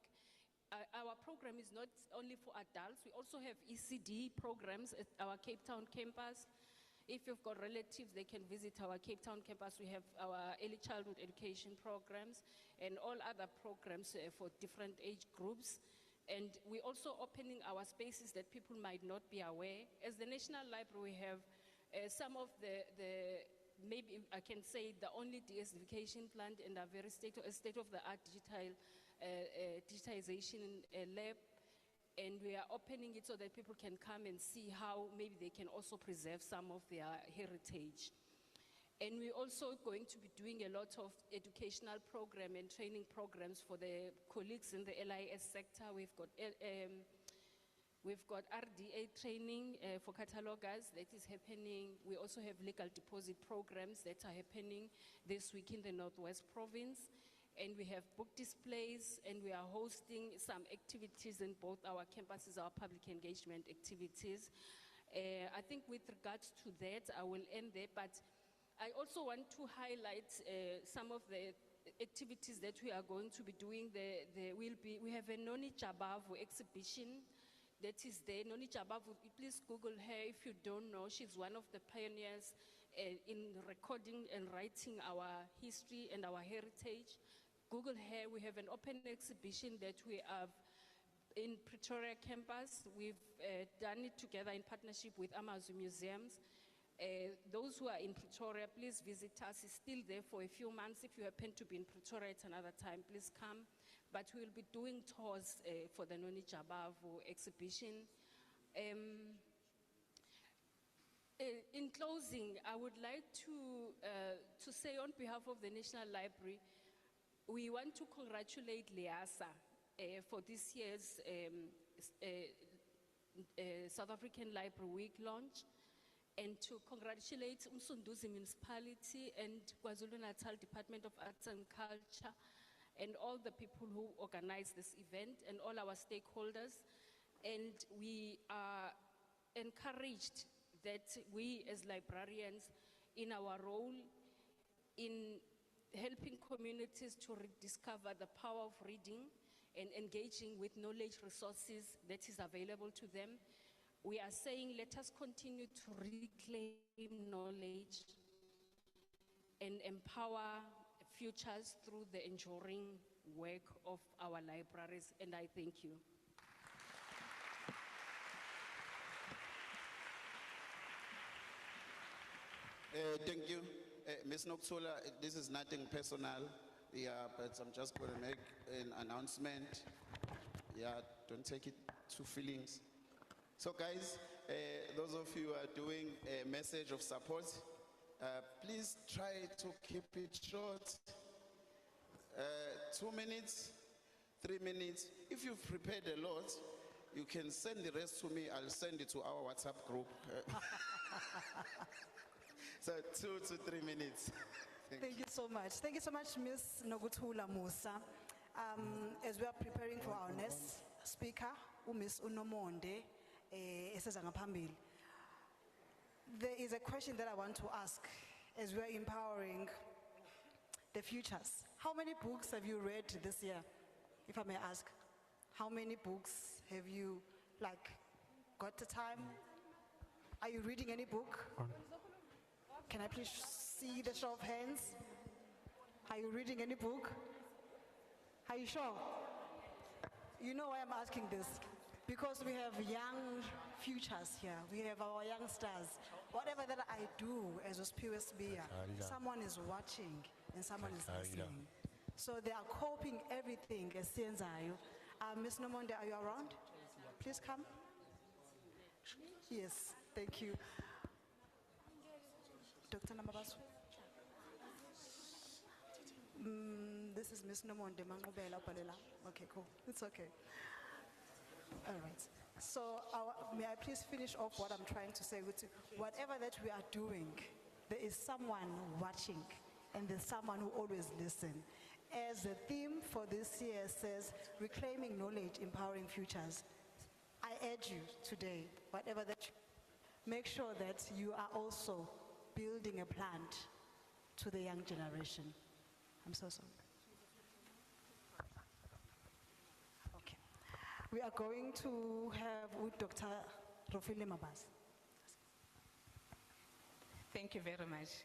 Our program is not only for adults, we also have ECD programs at our Cape Town campus. If you've got relatives, they can visit our Cape Town campus. We have our early childhood education programs and all other programs for different age groups. And we're also opening our spaces that people might not be aware. As the National Library, we have some of maybe I can say the only deacidification plant and a very state-of-the-art digitization lab. And we are opening it so that people can come and see how maybe they can also preserve some of their heritage. And we're also going to be doing a lot of educational program and training programs for the colleagues in the LIS sector. We've got RDA training for catalogers that is happening. We also have legal deposit programs that are happening this week in the Northwest Province. And we have book displays, and we are hosting some activities in both our campuses, our public engagement activities. I think with regards to that, I will end there, but I also want to highlight some of the activities that we are going to be doing. We have a Noni Jabavu exhibition that is there. Noni Jabavu, please Google her if you don't know. She's one of the pioneers in recording and writing our history and our heritage. Google her. We have an open exhibition that we have in Pretoria campus. We've done it together in partnership with Amazon Museums. Those who are in Pretoria, please visit us. It's still there for a few months. If you happen to be in Pretoria at another time, please come. But we'll be doing tours for the Noni Jabavu exhibition. In closing, I would like to say on behalf of the National Library, we want to congratulate LIASA for this year's South African Library Week launch, and to congratulate Umsunduzi Municipality and KwaZulu-Natal Department of Arts and Culture and all the people who organized this event and all our stakeholders. And we are encouraged that we as librarians, in our role in helping communities to rediscover the power of reading and engaging with knowledge resources that is available to them, we are saying let us continue to reclaim knowledge and empower futures through the enduring work of our libraries. And I thank you. Thank you. Ms. Nokuthula, this is nothing personal, yeah, but I'm just going to make an announcement. Yeah, don't take it to feelings. So guys, those of you who are doing a message of support, please try to keep it short. 2 minutes, 3 minutes. If you've prepared a lot, you can send the rest to me. I'll send it to our WhatsApp group. So 2 to 3 minutes. Thank you so much. Thank you so much, Ms. Nokuthula Musa. As we are preparing for our next speaker, Ms. Unomonde, eseza ngaphambili. There is a question that I want to ask as we are empowering the futures. How many books have you read this year, if I may ask? How many books have you, got the time? Are you reading any book? Can I please see the show of hands? Are you reading any book? Are you sure? You know why I'm asking this? Because we have young futures here. We have our youngsters. Whatever that I do as a PSB, someone is watching and someone is listening. So they are copying everything as Sienzayo. Ms. Nomonde, are you around? Please come. Yes, thank you. Dr. Namabasu. This is Ms. Nomonde Mangobela Palela. Okay, cool. It's okay. All right. So may I please finish off what I'm trying to say with you? Whatever that we are doing, there is someone watching and there's someone who always listens. As the theme for this year says, reclaiming knowledge, empowering futures, I urge you today, whatever that, make sure that you are also building a plant to the young generation. I'm so sorry. Okay. We are going to have with Dr. Rofile Mabas. Thank you very much.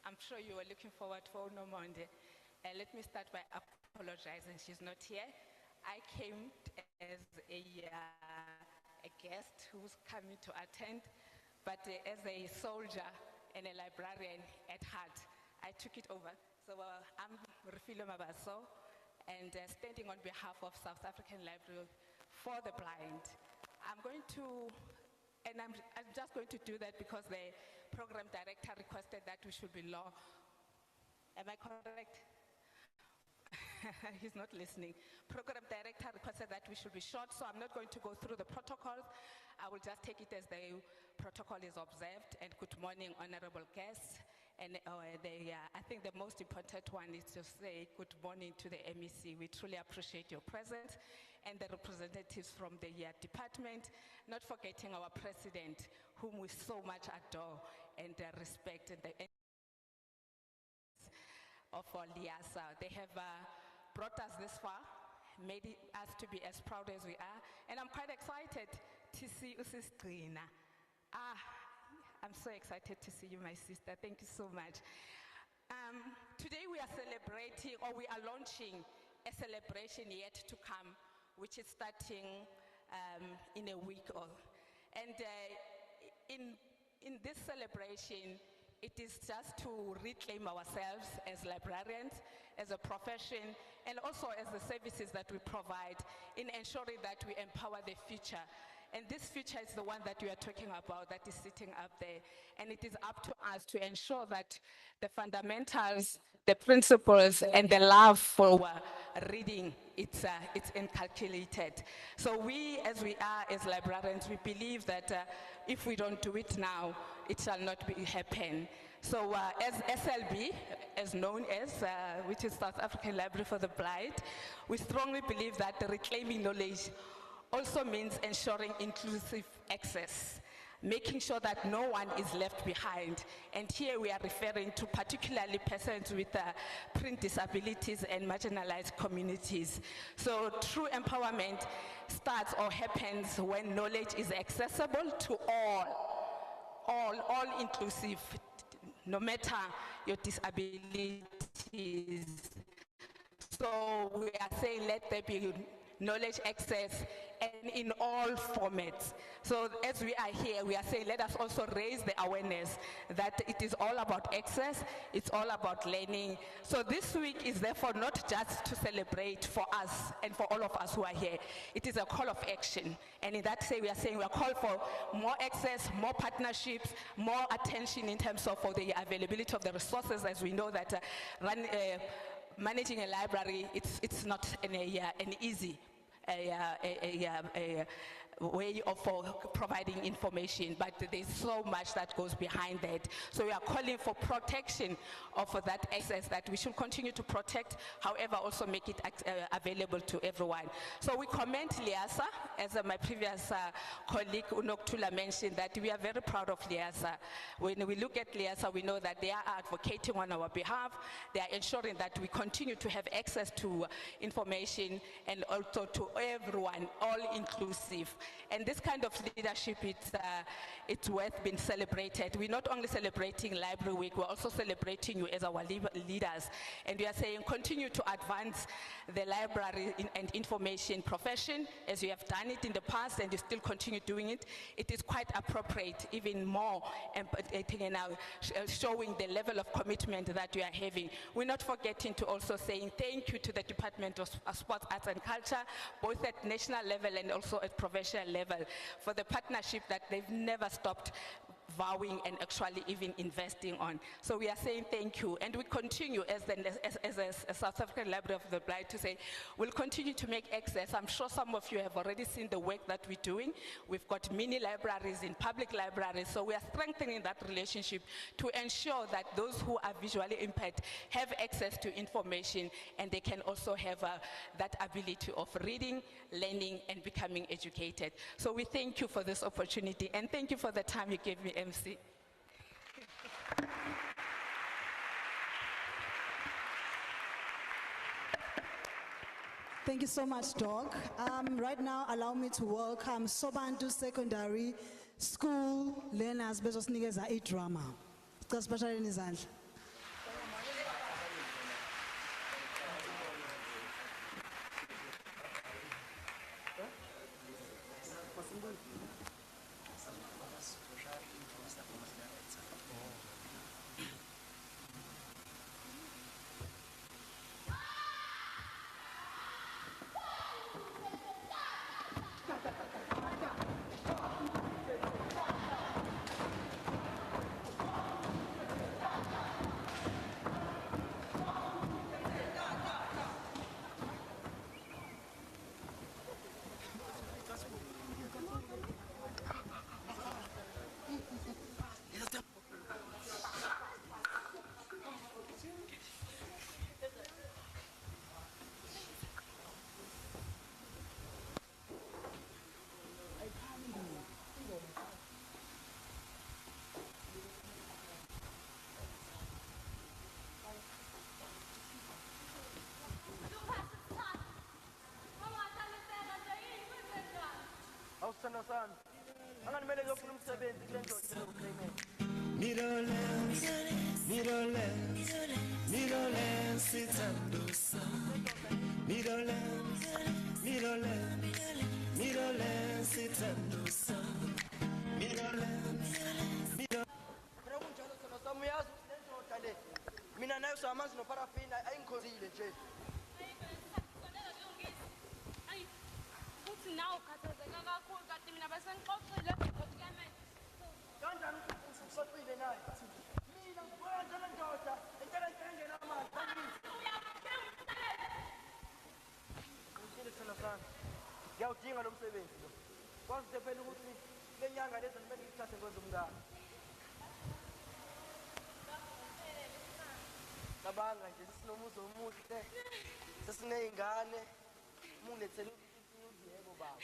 I'm sure you were looking forward for Nomonde. Let me start by apologizing, she's not here. I came as a guest who's coming to attend, but as a soldier and a librarian at heart, I took it over. So I'm Rofile Mabaso, and standing on behalf of South African Library for the Blind. I'm just going to do that because the program director requested that we should be law. Am I correct? He's not listening. Program director requested that we should be short, so I'm not going to go through the protocols. I will just take it as the protocol is observed. And good morning, honorable guests. And I think the most important one is to say good morning to the MEC. We truly appreciate your presence and the representatives from the department, not forgetting our president, whom we so much adore and respect, and the of all Liasa. They have brought us this far, made us to be as proud as we are, and I'm quite excited to see Usistrina. I'm so excited to see you, my sister. Thank you so much. Today we are celebrating, or we are launching a celebration yet to come, which is starting in a week or. And in this celebration, it is just to reclaim ourselves as librarians, as a profession, and also as the services that we provide in ensuring that we empower the future. And this future is the one that we are talking about, that is sitting up there. And it is up to us to ensure that the fundamentals, the principles, and the love for reading, it's inculcated. So we, as we are as librarians, we believe that if we don't do it now, it shall not happen. So as SLB, as known as, which is South African Library for the Blind, we strongly believe that the reclaiming knowledge also means ensuring inclusive access, making sure that no one is left behind. And here we are referring to particularly persons with print disabilities and marginalized communities. So true empowerment starts or happens when knowledge is accessible to all inclusive, no matter your disabilities. So we are saying let there be knowledge access and in all formats. So as we are here, we are saying let us also raise the awareness that it is all about access, it's all about learning. So this week is therefore not just to celebrate for us and for all of us who are here. It is a call of action. And in that way, we are saying we are called for more access, more partnerships, more attention in terms of for the availability of the resources, as we know that managing a library, it's not an easy way of providing information, but there's so much that goes behind that. So we are calling for protection of that access, that we should continue to protect, however, also make it available to everyone. So we commend LIASA, as my previous colleague Unoktula mentioned, that we are very proud of LIASA. When we look at LIASA, we know that they are advocating on our behalf. They are ensuring that we continue to have access to information and also to everyone, all inclusive. And this kind of leadership, it's worth being celebrated. We're not only celebrating Library Week, we're also celebrating you as our leaders. And we are saying continue to advance the library and information profession as you have done it in the past and you still continue doing it. It is quite appropriate, even more, showing the level of commitment that you are having. We're not forgetting to also saying thank you to the Department of Sports, Arts and Culture, both at national level and also at professional level, for the partnership that they've never stopped vowing and actually even investing on. So we are saying thank you, and we continue as a South African Library of the Blind to say we'll continue to make access. I'm sure some of you have already seen the work that we're doing. We've got mini libraries in public libraries, so we are strengthening that relationship to ensure that those who are visually impaired have access to information, and they can also have that ability of reading, learning, and becoming educated. So we thank you for this opportunity, and thank you for the time you gave me, MC. Thank you so much, Doc. Right now, allow me to welcome Sobantu Secondary School learners bezosinikeza idrama. Sicela izandla. Awusithanda sami. Anganimele ngiyofuna umsebenzi kule ndoda uclaimate. Mirole, sithando sami. Mirole, sithando sami. Mirole. Mina kunjalo sithanda sami, uyazi ukuthi le ndoda le. Mina nayo samazi noparafina ayingikhozile nje. Now, ukhathazeka kakhulu kanti mina bese ngixoxile ngokuyamen. Kanjani usixoxile naye? Mina ngibona njalo ndoda entela engena amanzi bangisi. Ngicela sithanda sami. Ngiyawudinga lo msebenzi lo. Kwazi nje phela ukuthi le nyanga lezi ngimele ngithathe ngwenze umngane. Cabanga nje sinomuzi omuhle. Sesineyingane. Mungilethele yebo baba.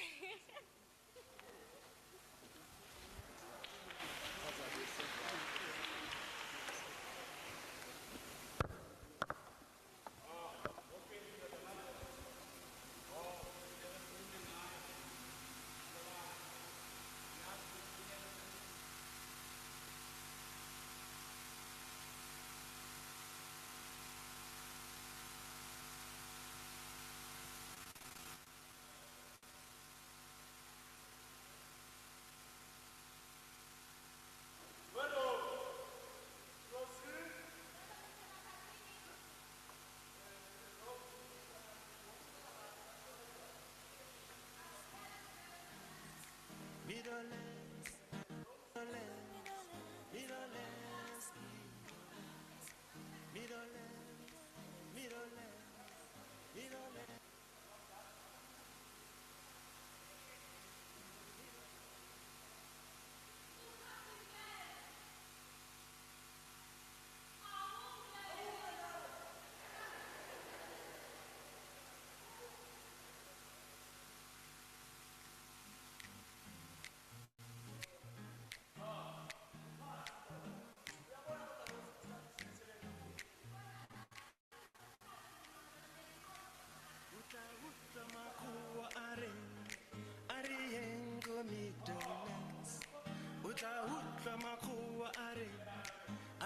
utla makhuwa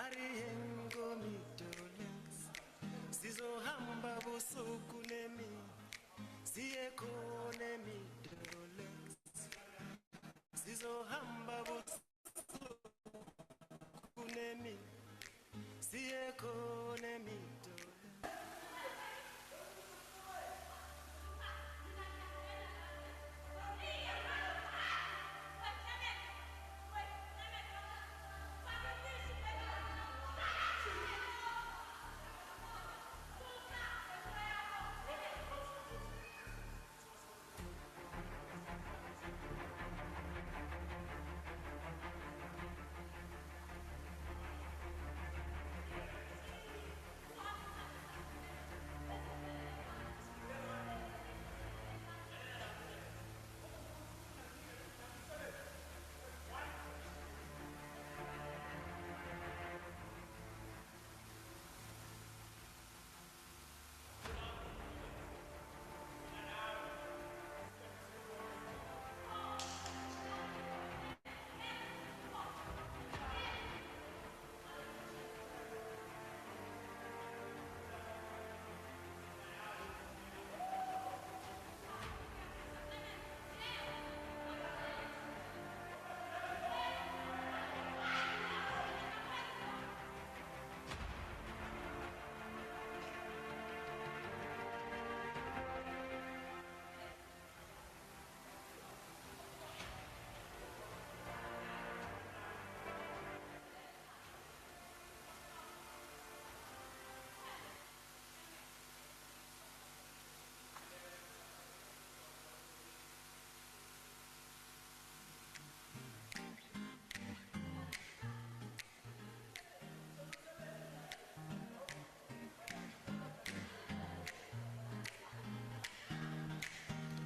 ari engomidolens sizohamba busuku nemini siye khona emidolens sizohamba busuku nemini siye khona emidolens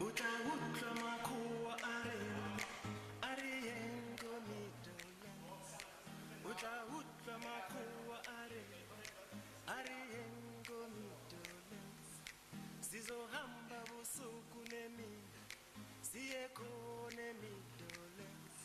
utla makhuwa ari engomidolens utla makhuwa ari engomidolens sizohamba busuku nemini siye khona emidolens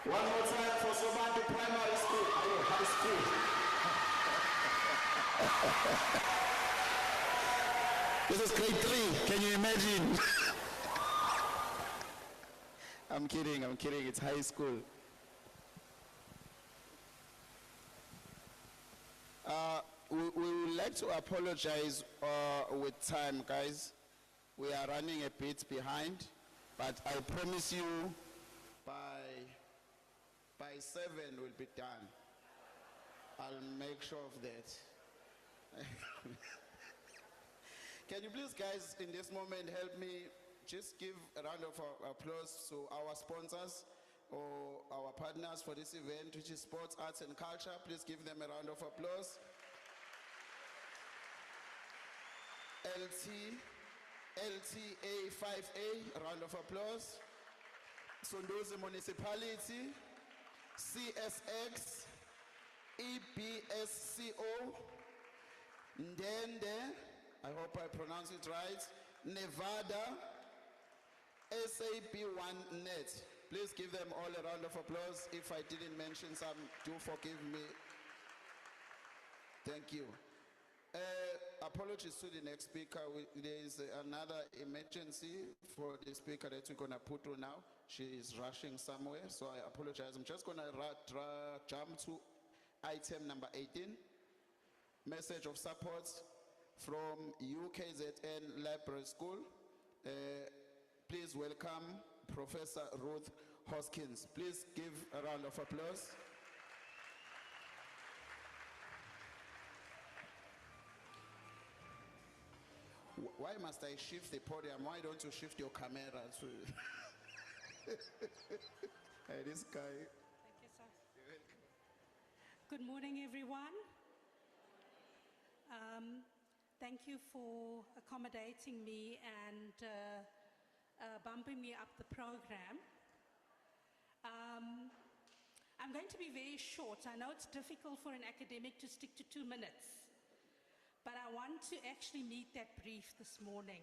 One more time for Sobantu Primary School, high school. This is grade 3, can you imagine? I'm kidding, it's high school. We would like to apologize with time, guys. We are running a bit behind, but I promise you by 7 we'll be done. I'll make sure of that. Can you please, guys, in this moment, help me just give a round of applause to our sponsors or our partners for this event, which is Sports, Arts and Culture. Please give them a round of applause. LTA 5A, a round of applause. Sondozi Municipality, CSX, EBSCO, Ndende, I hope I pronounce it right, Nevada, SAB1 Net. Please give them all a round of applause. If I didn't mention some, do forgive me. Thank you. Apologies to the next speaker. There is another emergency for the speaker that we're going to put through now. She is rushing somewhere, so I apologize. I'm just going to jump to item number 18. Message of support from UKZN Library School. Please welcome Professor Ruth Hoskins. Please give a round of applause. Why must I shift the podium? Why don't you shift your camera to hey, this guy. Thank you, sir. Good morning, everyone. Thank you for accommodating me and bumping me up the program. I'm going to be very short. I know it's difficult for an academic to stick to 2 minutes. But I want to actually meet that brief this morning.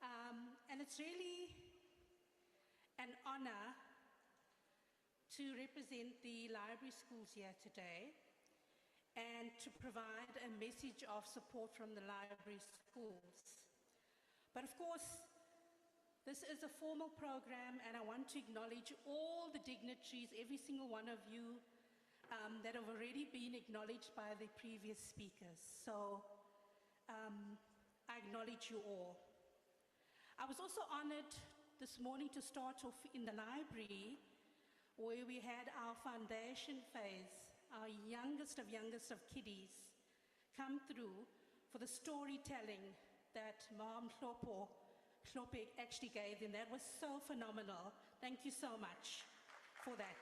And it's really an honor to represent the library schools here today and to provide a message of support from the library schools. But of course, this is a formal program and I want to acknowledge all the dignitaries, every single one of you that have already been acknowledged by the previous speakers. So I acknowledge you all. I was also honored this morning to start off in the library where we had our foundation phase, our youngest of kiddies come through for the storytelling that Mom Hlope actually gave them. That was so phenomenal. Thank you so much for that.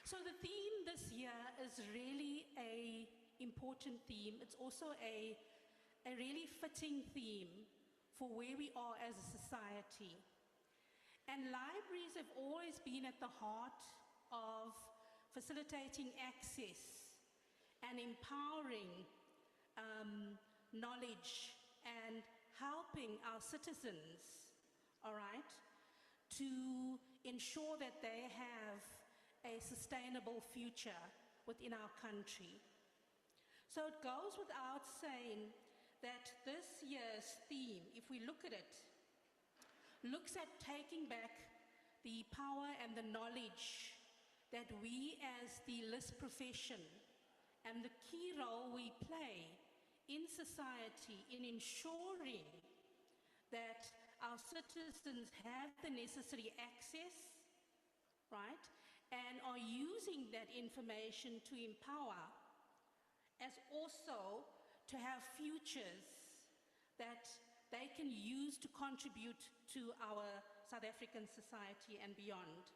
So the theme this year is really an important theme. It's also a really fitting theme for where we are as a society. And libraries have always been at the heart of facilitating access and empowering knowledge and helping our citizens, all right, to ensure that they have a sustainable future within our country. So it goes without saying that this year's theme, if we look at it, looks at taking back the power and the knowledge that we as the LIS profession and the key role we play in society in ensuring that our citizens have the necessary access, right, and are using that information to empower, as also to have futures that they can use to contribute to our South African society and beyond.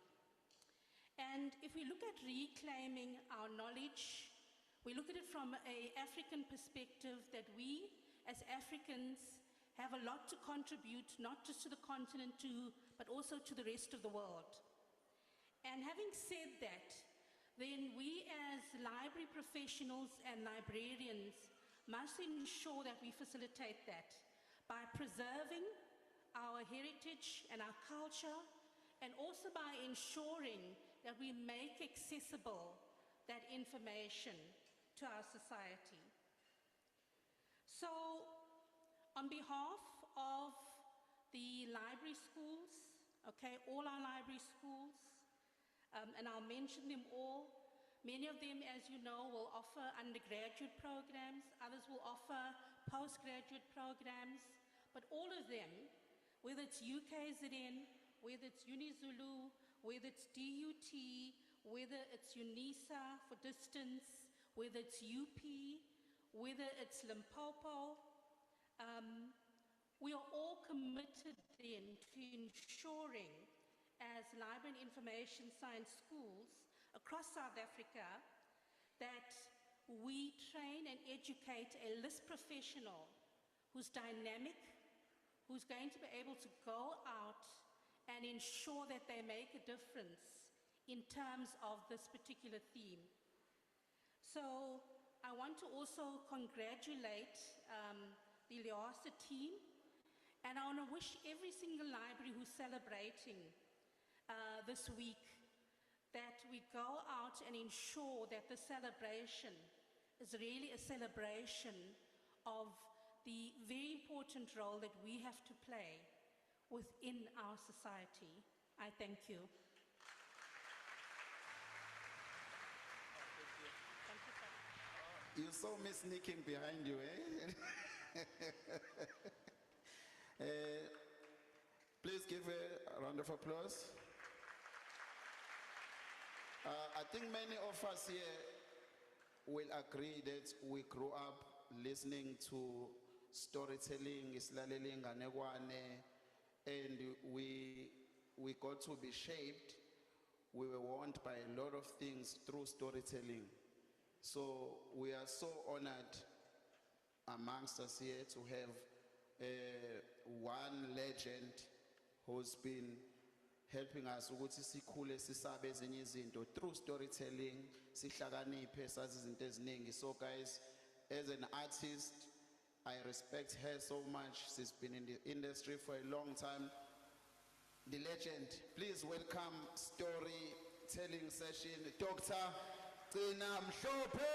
And if we look at reclaiming our knowledge, we look at it from an African perspective that we as Africans have a lot to contribute, not just to the continent, but also to the rest of the world. And having said that, then we as library professionals and librarians must ensure that we facilitate that by preserving our heritage and our culture, and also by ensuring that we make accessible that information to our society. So, on behalf of the library schools, okay, all our library schools, and I'll mention them all. Many of them, as you know, will offer undergraduate programs, others will offer postgraduate programs, but all of them, whether it's UKZN, whether it's UniZulu, whether it's DUT, whether it's UNISA for distance, whether it's UP, whether it's Limpopo, we are all committed then to ensuring, as library and information science schools across South Africa, that we train and educate a LIST professional who's dynamic, who's going to be able to go out and ensure that they make a difference in terms of this particular theme. So I want to also congratulate the LIASA team, and I want to wish every single library who's celebrating this week that we go out and ensure that the celebration is really a celebration of the very important role that we have to play within our society. I thank you. You saw me sneaking behind you, eh? Please give a round of applause. I think many of us here will agree that we grew up listening to storytelling, isilaleli inganekwane, and we got to be shaped. We were warned by a lot of things through storytelling. So we are so honored amongst us here to have one legend who's been helping us ukuthi sikhule sisabe ezinye izinto through storytelling, sihlakaniphe sazi izinto eziningi. So guys, as an artist, I respect her so much. She's been in the industry for a long time. The legend, please welcome storytelling session, Dr. Tina Mhlophe.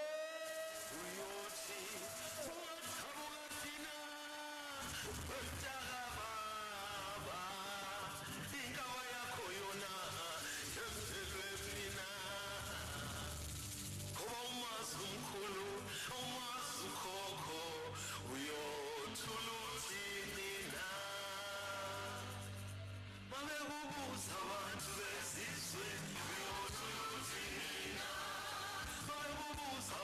Abantu bezizwe uyothuthina babuza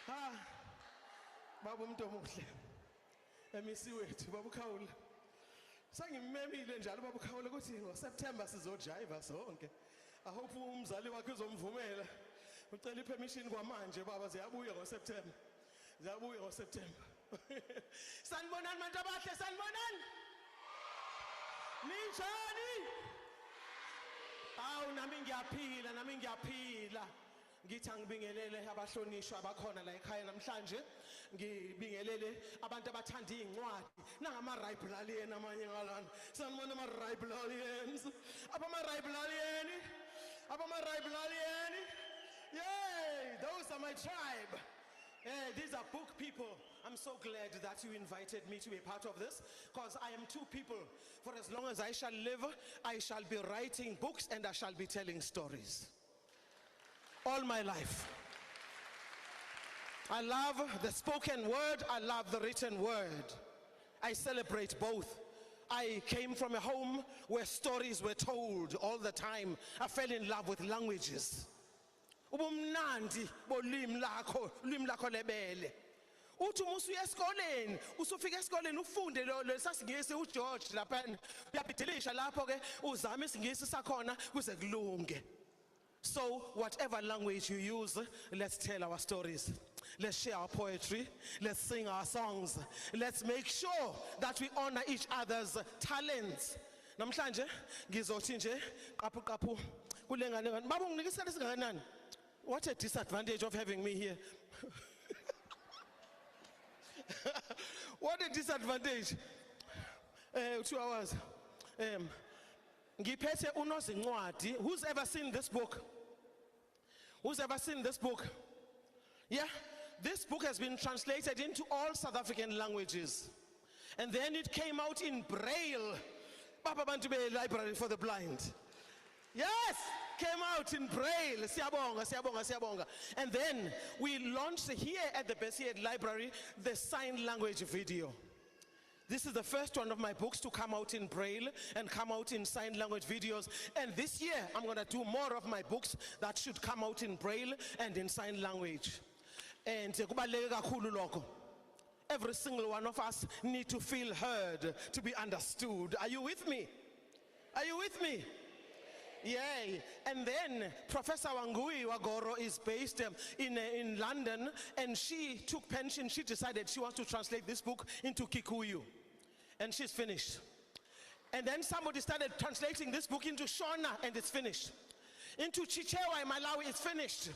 Ha. Baba umuntu omuhle. Emisi wethu baba ukhawula. Sangimemile njalo baba ukhawula ukuthi ngoSeptember sizojiva sonke. I hope umzali wakhe uzomvumela. Ucela ipermission kwamanje baba ziyabuya ngoSeptember. Ziyabuya ngoSeptember. Sanibonani bantu abahle, sanibonani. Ninjani? Awu nami ngiyaphila. Ngithi angibingelele abahlonishwa abakhona la ekhaya namhlanje. Ngibingelele abantu abathanda incwadi nangama librarian amanye ngalana. Sanibona ama librarians. Abama librarian. Yay, those are my tribe. These are book people. I'm so glad that you invited me to be a part of this, because I am two people. For as long as I shall live, I shall be writing books and I shall be telling stories. All my life. I love the spoken word, I love the written word. I celebrate both. I came from a home where stories were told all the time. I fell in love with languages. Ubumnandi bolimi lakho lebele. Uthi umusuya esikoleni, usufika esikoleni ufunde lo sasingisi uGeorge lapha. Uyabhidilisha lapho ke uzama isingisi sakhona kuze kulunge. So whatever language you use, let's tell our stories. Let's share our poetry. Let's sing our songs. Let's make sure that we honor each other's talents. Namhlanje ngizothi nje qaphu kulengane baba unginike isikhathi singakanani? What a disadvantage of having me here. What a disadvantage. 2 hours. Ngiphethe unozincwadi. Who's ever seen this book? Who's ever seen this book? Yeah, this book has been translated into all South African languages. And then it came out in Braille. Baba Bantu Bay Library for the Blind. Yes, came out in Braille. Siyabonga. And then we launched here at the Bessier Library the sign language video. This is the first one of my books to come out in Braille and come out in sign language videos. And this year, I'm going to do more of my books that should come out in Braille and in sign language. And kubaluleke kakhulu lokho. Every single one of us need to feel heard, to be understood. Are you with me? Are you with me? Yay. And then Professor Wangui Wagoro is based in London, and she took pension. She decided she wants to translate this book into Kikuyu, and she's finished. And then somebody started translating this book into Shona, and it's finished. Into Chichewa in Malawi, it's finished.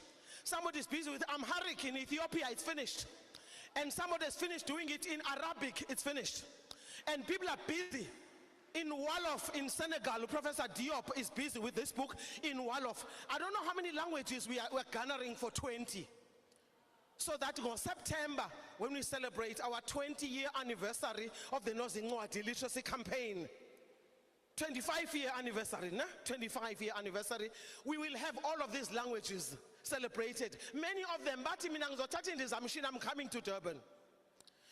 Somebody's busy with Amharic in Ethiopia, it's finished. And somebody's finished doing it in Arabic, it's finished. And people are busy. In Wolof in Senegal, Professor Diop is busy with this book in Wolof. I don't know how many languages we're garnering for 20. So that in September, when we celebrate our 20-year anniversary of the Nozincwadi Literacy Campaign, 25-year anniversary, 25-year anniversary, we will have all of these languages celebrated. Many of them, I'm coming to Durban.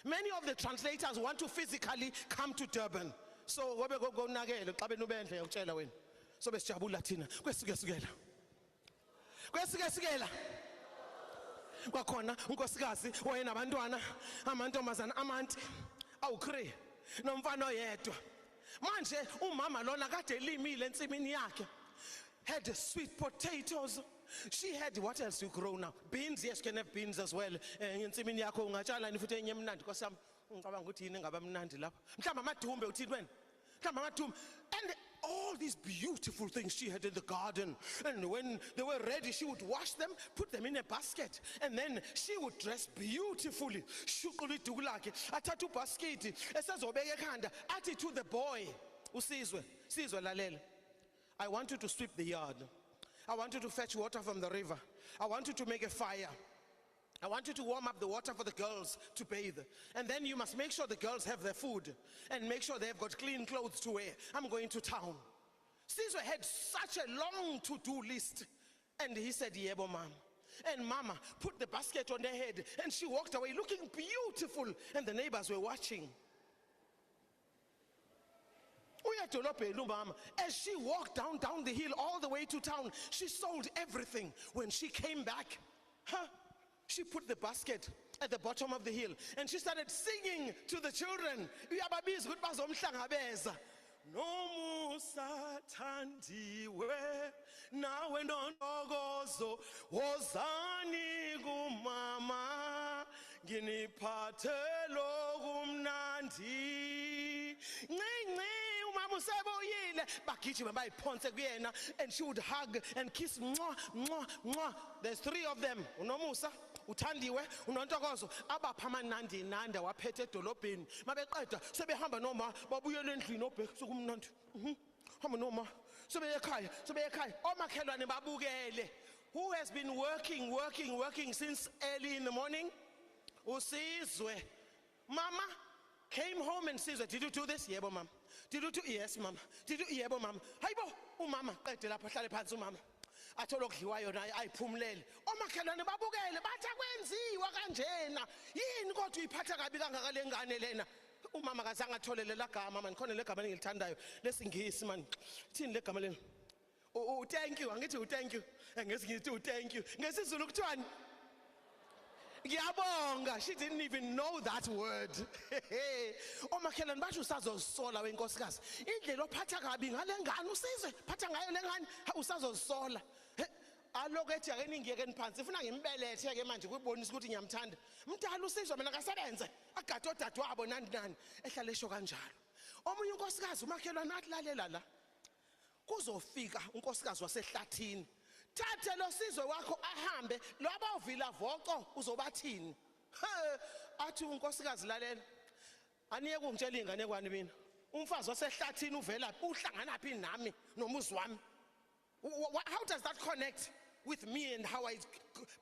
Many of the translators want to physically come to Durban. So wabe konakele xa benubendle utshela wena. So besijabula thina. Kwesikesikela. Kwakhona unkosikazi wayenabantwana amantombazana amanti awukhre nomfana oyedwa. Manje umama lona kade elimile entsimini yakhe. Had sweet potatoes. She had, what else you grow now? Beans, yes, you can have beans as well. Entsimini yakho ungatshala ni futhi enye emnandi kwasam. Ngicabanga ukuthi yini ngaba mnandi lapha. Mhlamba amadumbe uthini wena? Mhlamba amadumbe. And all these beautiful things she had in the garden. And when they were ready, she would wash them, put them in a basket. And then she would dress beautifully. Shuqula iduku lakhe, athatha ubasket, esazobeka ekhanda, athi to the boy, usizwe lalela. I want you to sweep the yard. I want you to fetch water from the river. I want you to make a fire. I want you to warm up the water for the girls to bathe. And then you must make sure the girls have their food and make sure they've got clean clothes to wear. I'm going to town. Caesar had such a long to-do list. And he said, Yebo, mom. And mama put the basket on her head and she walked away looking beautiful. And the neighbors were watching. Uya edolobheni umama. As she walked down the hill all the way to town, she sold everything. When she came back, she put the basket at the bottom of the hill and she started singing to the children. Uyababiza ukuthi bazomhlangabeza. Nomusa thandiwe nawe nontokozo wozani kumama nginiphathelo kumnandi ncinci umama useboyile bagijima bayiphonse kuyena and she would hug and kiss mwah mwah mwah. There's 3 of them, uNomusa, uThandiwe, uNontokozo, abapha amanandi nanda waphethe edolobheni. Mabeqeda sebehamba noma babuyele endlini obheki sokumnandi. Hamba noma sebeye ekhaya omakhelwane babukele. Who has been working since early in the morning? Usizwe. Mama came home and says, did you do this? Yebo mama. Did you do? Yes mama. Did you? Yebo mama. Hayibo umama qede lapha hlale phansi umama. Athola okudliwayo naye ayiphumulele. Omakhelwane babukele bathi akwenziwa kanjena. Yini kodwa uyiphatha kabi kangaka lengane lena? Umama kazange atholele la gama man, khona le gama engilithandayo lesingisi man. Thini le gama lena? Thank you, angithi thank you. Ngesingithi thank you. Ngesizulu kuthiwani? Ngiyabonga. She didn't even know that word. Omakhelwane basho usazozisola wenkosikazi. Indlela ophatha kabi ngale ngane usizwe phatha ngayo lengane usazozisola. Alokethi ake ningiyeke niphansi ufuna ngimbelethe ke manje ukubonisa ukuthi ngiyamthanda. Mdala usizwe mina akasebenze agade odadewabo nani ehlale esho kanjalo. Omunye unkosikazi umakhelwane athi lalela la. Kuzofika unkosikazi wasehlathini. Thathe lo sizwe wakho ahambe lo abavila voco uzobathini. Athi unkosikazi lalela. Aniye kungitshela ingane kwani mina. Umfazi wasehlathini uvela uhlangana phi nami nomuzi wami. How does that connect with me and how I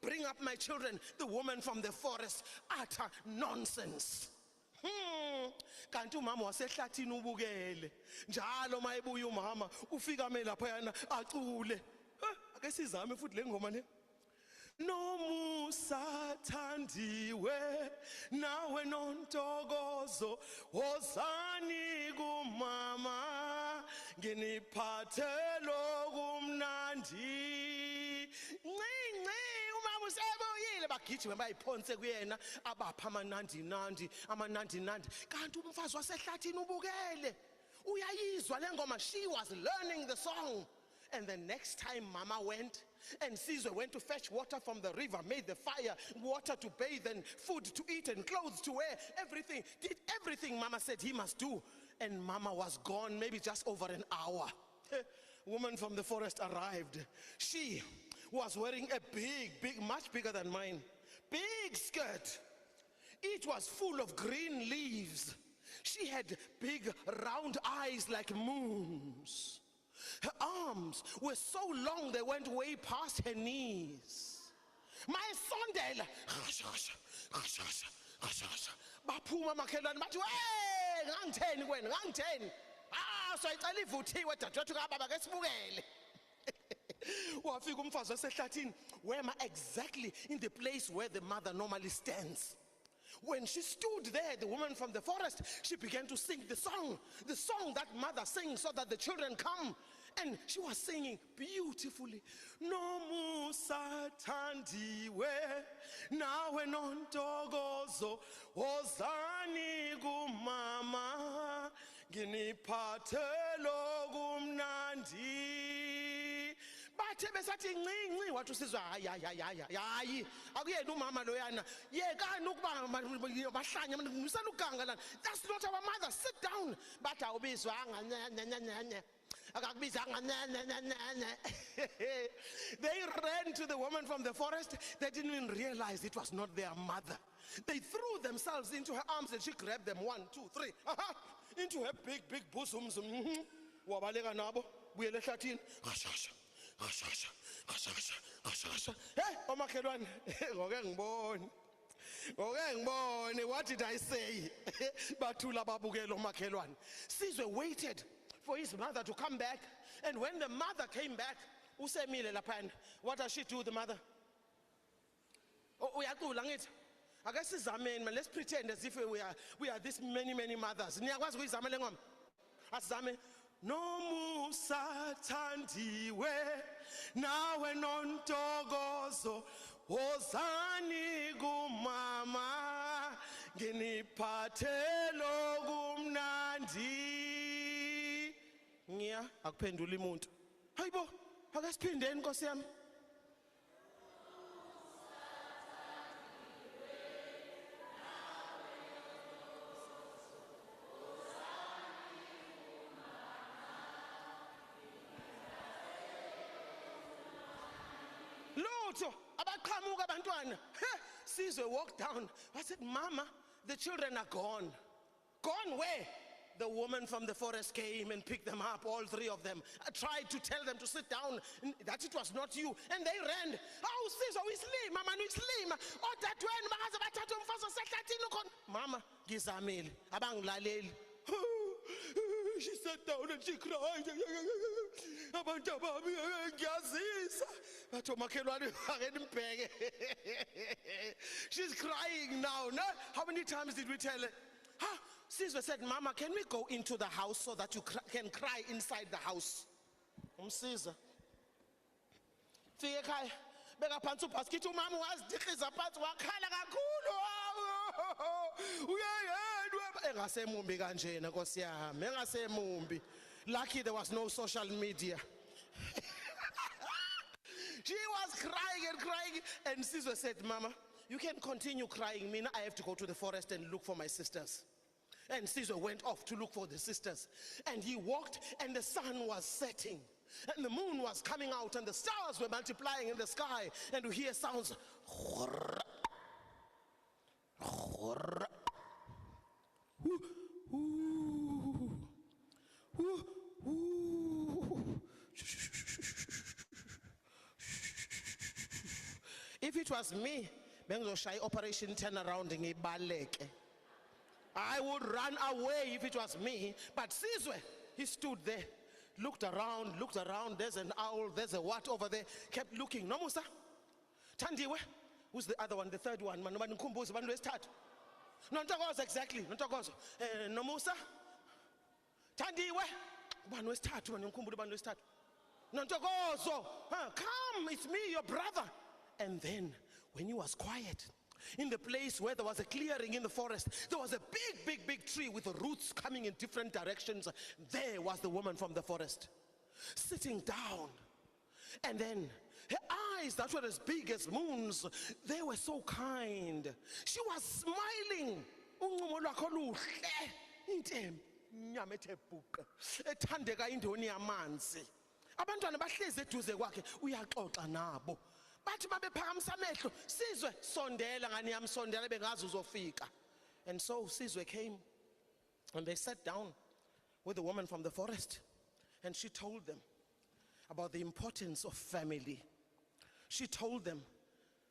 bring up my children? The woman from the forest, utter nonsense. Kanti umama wasehlathini ubukele njalo mayebuya umama ufika me lapha yana acule. Ake sizame futhi le ngoma le. Nomusa thandiwe nawe nontokozo wozani kumama nginiphathelo kumnandi ncinci umama useboyile bagijima bayiphonse kuyena abapha amanandi kanti umfazi wasehlathini ubukele uyayizwa le ngoma. She was learning the song. And the next time mama went and Sizwe went to fetch water from the river, made the fire, water to bathe and food to eat and clothes to wear, everything, did everything mama said he must do. And mama was gone maybe just over an hour. Woman from the forest arrived. She was wearing a big, much bigger than mine, big skirt. It was full of green leaves. She had big round eyes like moons. Her arms were so long they went way past her knees. My sondela. Baphuma makhelwane bathi hey ngangitheni kwena ngangitheni. So ayicela ivuthiwe dadewethu kababa ke sibukele. Wafika umfazi wasehlathini wema exactly in the place where the mother normally stands. When she stood there, the woman from the forest, she began to sing the song that mother sings so that the children come. And she was singing beautifully. Nomusa thandiwe nawe nontokozo wozani kumama nginiphathelo kumnandi. Bathe besathi ncinci wathi usizwa hayi akuyena umama loyana yekani ukuba bahlanye ngisana ukuganga lana. That's not our mother. Sit down. Bathi awubizwa nganyanyanya. They ran to the woman from the forest. They didn't even realize it was not their mother. They threw themselves into her arms and she grabbed them 1, 2, 3 into her big bosoms. Wabaleka nabo buyele ehlathini. Hey omakhelwane ngoke ngibone. What did I say? Bathula babukela omakhelwane. Sizwe waited for his mother to come back, and when the mother came back, usemile lapha. What does she do, the mother? Uyacula ngithi ake sizameni man, let's pretend as if we are this many mothers. Niyakwazi ukuyizama le ngoma? Asizame. Nomusa Thandiwe, nawe nontokozo, wozani kumama, nginiphathelo kumnandi. Ngiya akuphendula umuntu. Hayibo, akasiphindeni Nkosi yami. Lutho abaqhamuka abantwana. Sizwe walked down. I said, Mama, the children are gone. Gone where? The woman from the forest came and picked them up, all three of them. I tried to tell them to sit down, that it was not you. And they ran. Oh, Sizwe, we sleep, Mama, we sleep. Oh, that when Mama, gizamile, abangilaleli. She sat down and she cried. Abantu bami ngiyazisa. Batho makhelwane akenibheke. She's crying now. No? How many times did we tell her? Sizwe said, Mama, can we go into the house so that you can cry inside the house? Umsiza. Fike ekhaya. Beka phansi ubasket umama wazidikhiza phansi wakhala kakhulu. Uyayedwa engasemumbi kanjena Nkosi yami, engasemumbi. Lucky there was no social media. She was crying and crying, and Sizwe said, Mama, you can continue crying. Mina, I have to go to the forest and look for my sisters. And Sizwe went off to look for the sisters. And he walked, and the sun was setting. And the moon was coming out, and the stars were multiplying in the sky. And you hear sounds. If it was me, bengizoshaya operation turnaround ngibaleke. I would run away if it was me. But Sizwe, he stood there, looked around. There's an owl, there's a what over there. Kept looking. Nomusa Thandiwe. Who's the other one? The third one. Nontokozo, exactly. Nontokozo. Nomusa Thandiwe. Nontokozo. Come, it's me, your brother. And then, when he was quiet, in the place where there was a clearing in the forest, there was a big tree with roots coming in different directions. There was the woman from the forest, sitting down. And then, her eyes that were as big as moons, they were so kind. She was smiling. Abantwana bahlezi eduze kwakhe uyaxoxa nabo. Bathi babephakamisa amehlo, Sizwe sondela ngani yamsondela bengazi uzofika. And so Sizwe came and they sat down with the woman from the forest, and she told them about the importance of family. She told them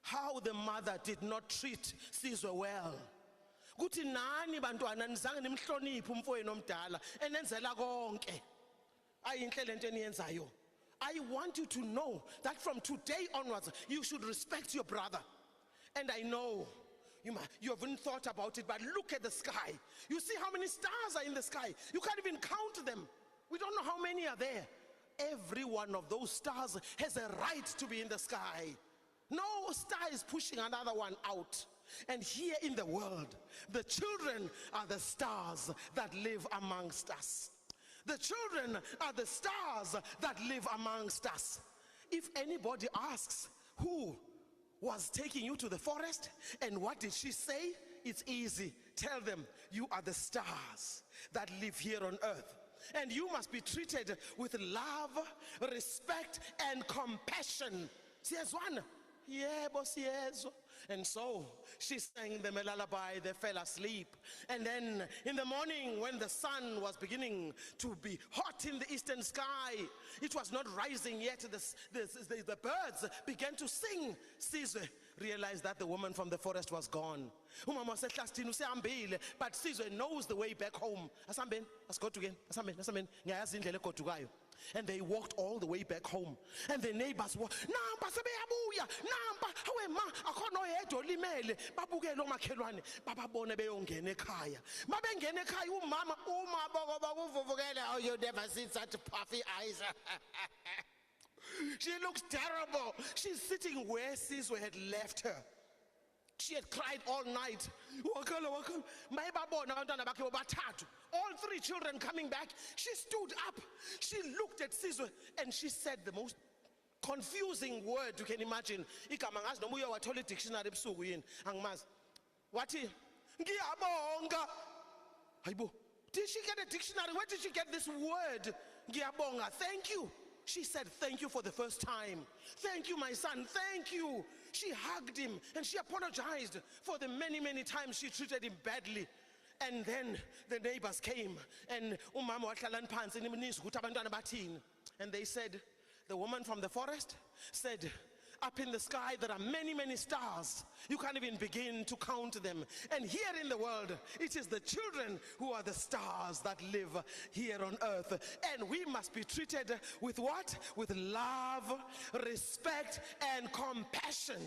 how the mother did not treat Sizwe well. Kuthi nani bantwana nizange nimhloniphe umfowenu omdala enenzela konke. Ayinhle lento eniyenzayo. I want you to know that from today onwards, you should respect your brother. And I know you haven't thought about it, but look at the sky. You see how many stars are in the sky. You can't even count them. We don't know how many are there. Every one of those stars has a right to be in the sky. No star is pushing another one out. And here in the world, the children are the stars that live amongst us. The children are the stars that live amongst us. If anybody asks who was taking you to the forest and what did she say, it's easy. Tell them you are the stars that live here on earth. And you must be treated with love, respect, and compassion. Siyezwana? Yebo siyezwa. And so she sang them a lullaby, they fell asleep. And then in the morning, when the sun was beginning to be hot in the eastern sky, it was not rising yet, the birds began to sing. Sizwe realized that the woman from the forest was gone. Umama wasehlastini usehambile, but Sizwe knows the way back home. Asambeni, asigode again, asambeni, ngiyayazi indlela egodukayo. and they walked all the way back home. And the neighbors were, Namba sebeyabuya, Namba, hawe ma, akhono yedwa olimele, babukele omakhelwane, bababone beyongena ekhaya. Mabengena ekhaya umama bakuvuvukele, oh, you never seen such puffy eyes. She looks terrible. She's sitting where Sizwe had left her. She had cried all night. All three children coming back. She stood up. She looked at Sizwe and she said the most confusing word you can imagine. Igama ngazi noma uye wathola i-dictionary ebusuku yini angimazi. Wathi ngiyabonga. Hayibo. Did she get a dictionary? Where did she get this word? Ngiyabonga. Thank you. She said, thank you for the first time. Thank you, my son. Thank you. She hugged him and she apologized for the many, many times she treated him badly. And then the neighbors came and umama wahlala phansi nimnisa ukuthi abantwana bathini. And they said, the woman from the forest said, up in the sky there are many, many stars. You can't even begin to count them. And here in the world, it is the children who are the stars that live here on earth. And we must be treated with what? With love, respect, and compassion.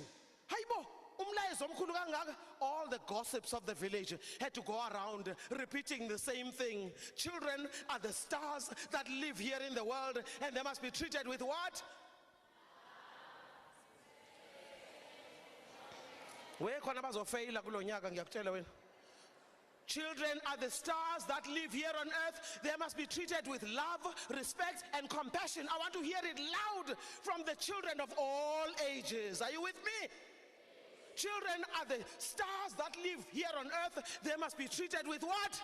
Hayibo. Umlayezo omkhulu kangaka, all the gossips of the village had to go around repeating the same thing. Children are the stars that live here in the world, and they must be treated with what? Children are the stars that live here on earth. They must be treated with love, respect, and compassion. I want to hear it loud from the children of all ages. Are you with me? Children are the stars that live here on earth. They must be treated with what?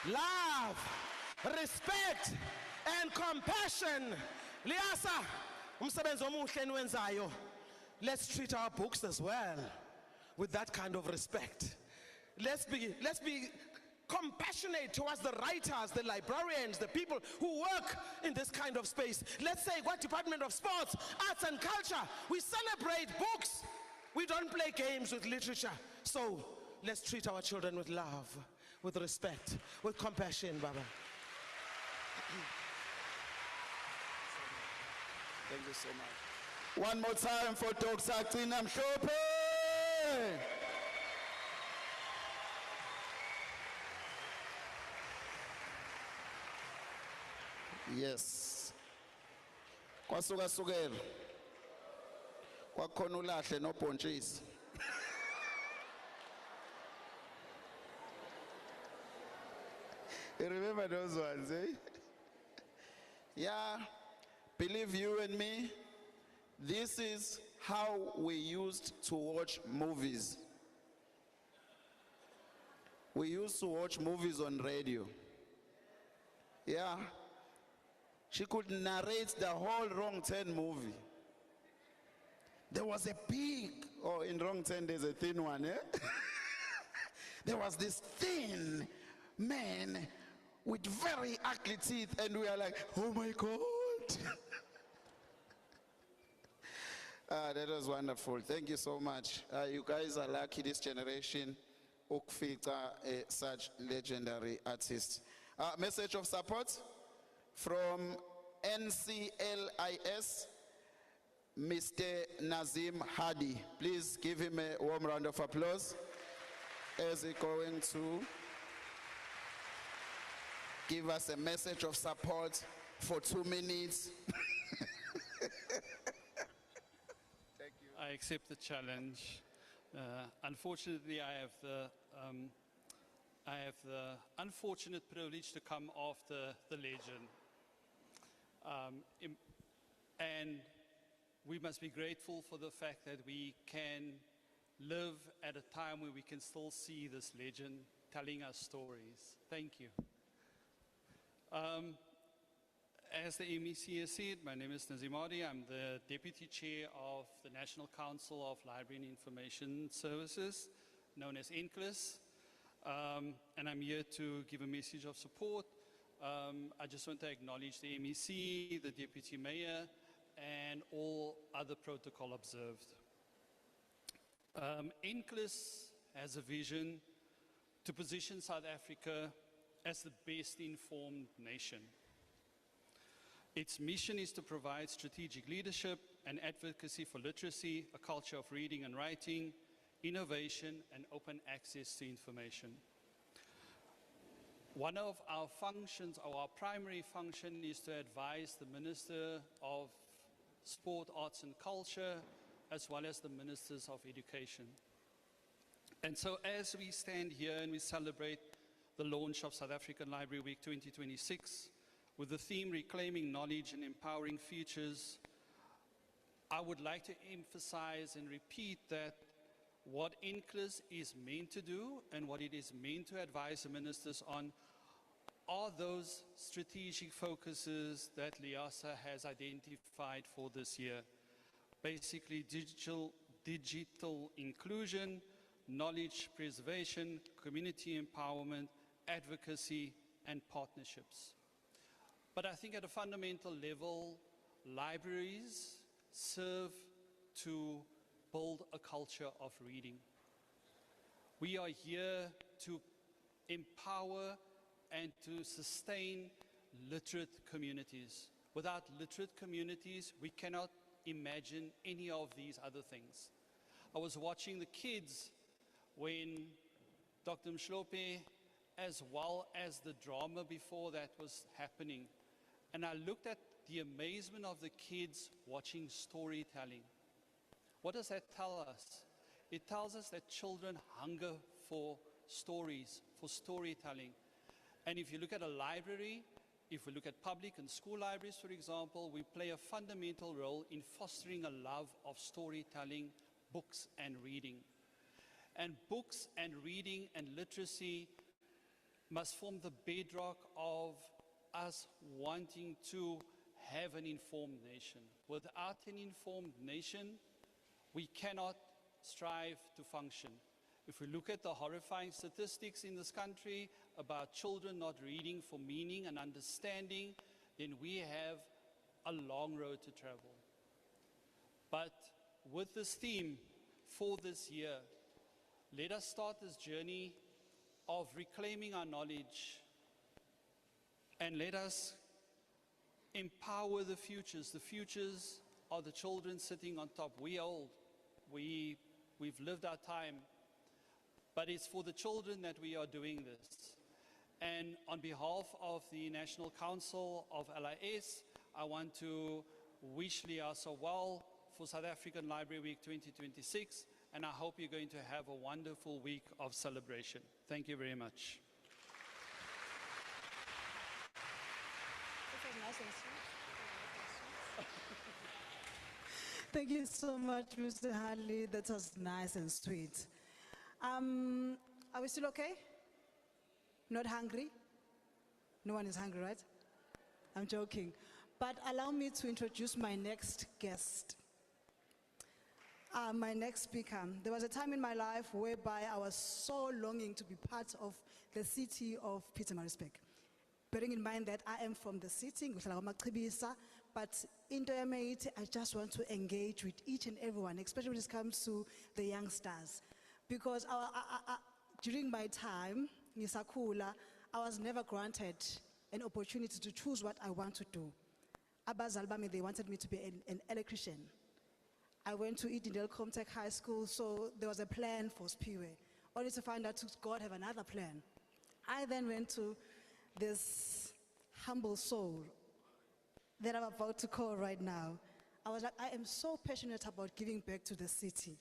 Love, respect, and compassion. Liasa, umsebenzi omuhle eniwenzayo. Let's treat our books as well with that kind of respect. Let's be compassionate towards the writers, the librarians, the people who work in this kind of space. Let's say, what Department of Sports, Arts and Culture, we celebrate books. We don't play games with literature. So let's treat our children with love, with respect, with compassion, Baba. Thank you so much. One more time for Dr. Agcina Mhlophe. Yes. Kwasuka sukela. Kwakhona ulahle nobhontshisi. You remember those ones, eh? Yeah. Believe you and me, this is how we used to watch movies. We used to watch movies on radio. Yeah. She could narrate the whole Wrong Turn movie. There was a big, in Wrong Turn there's a thin one, eh? There was this thin man with very ugly teeth, and we are like, oh my God. That was wonderful. Thank you so much. You guys are lucky, this generation, ukufika such legendary artists. Message of support from NCLIS, Mr. Nazim Hadi. Please give him a warm round of applause as he's going to give us a message of support for 2 minutes. I accept the challenge. Unfortunately, I have the unfortunate privilege to come after the legend. And we must be grateful for the fact that we can live at a time where we can still see this legend telling us stories. Thank you. As the MEC has said, my name is Nazim Hadi. I'm the Deputy Chair of the National Council of Library and Information Services, known as NCLIS. And I'm here to give a message of support. I just want to acknowledge the MEC, the Deputy Mayor, and all other protocol observed. NCLIS has a vision to position South Africa as the best informed nation. Its mission is to provide strategic leadership and advocacy for literacy, a culture of reading and writing, innovation, and open access to information. One of our functions, our primary function, is to advise the Minister of Sport, Arts and Culture, as well as the Ministers of Education. And so as we stand here and we celebrate the launch of South African Library Week 2026, with the theme Reclaiming Knowledge and Empowering Futures, I would like to emphasize and repeat that what NCLIS is meant to do and what it is meant to advise the ministers on are those strategic focuses that LIASA has identified for this year. Basically, digital inclusion, knowledge preservation, community empowerment, advocacy, and partnerships. But I think at a fundamental level, libraries serve to build a culture of reading. We are here to empower and to sustain literate communities. Without literate communities, we cannot imagine any of these other things. I was watching the kids when Dr. Mshlope, as well as the drama before that was happening. And I looked at the amazement of the kids watching storytelling. What does that tell us? It tells us that children hunger for stories, for storytelling. And if you look at a library, if we look at public and school libraries, for example, we play a fundamental role in fostering a love of storytelling, books and reading. And books and reading and literacy must form the bedrock of us wanting to have an informed nation. Without an informed nation, we cannot strive to function. If we look at the horrifying statistics in this country about children not reading for meaning and understanding, then we have a long road to travel. But with this theme for this year, let us start this journey of reclaiming our knowledge, and let us empower the futures. The futures are the children sitting on top. We are old. We've lived our time. But it's for the children that we are doing this. And on behalf of the National Council of LIS, I want to wish LIASA well for South African Library Week 2026, and I hope you're going to have a wonderful week of celebration. Thank you very much. Thank you so much, Mr. Hadley. That was nice and sweet. Are we still okay? Not hungry? No one is hungry, right? I'm joking. But allow me to introduce my next guest. My next speaker. There was a time in my life whereby I was so longing to be part of the city of Pietermaritzburg. Bearing in mind that I am from the city, but in Doyamate, I just want to engage with each and everyone, especially when it comes to the youngsters. Because during my time, Nisakula, I was never granted an opportunity to choose what I want to do. Abazali bami, they wanted me to be an electrician. I went to Edendale Comtech High School, so there was a plan for Spiwe. Only to find out God have another plan. I then went to this humble soul that I'm about to call right now. I was like, I am so passionate about giving back to the city.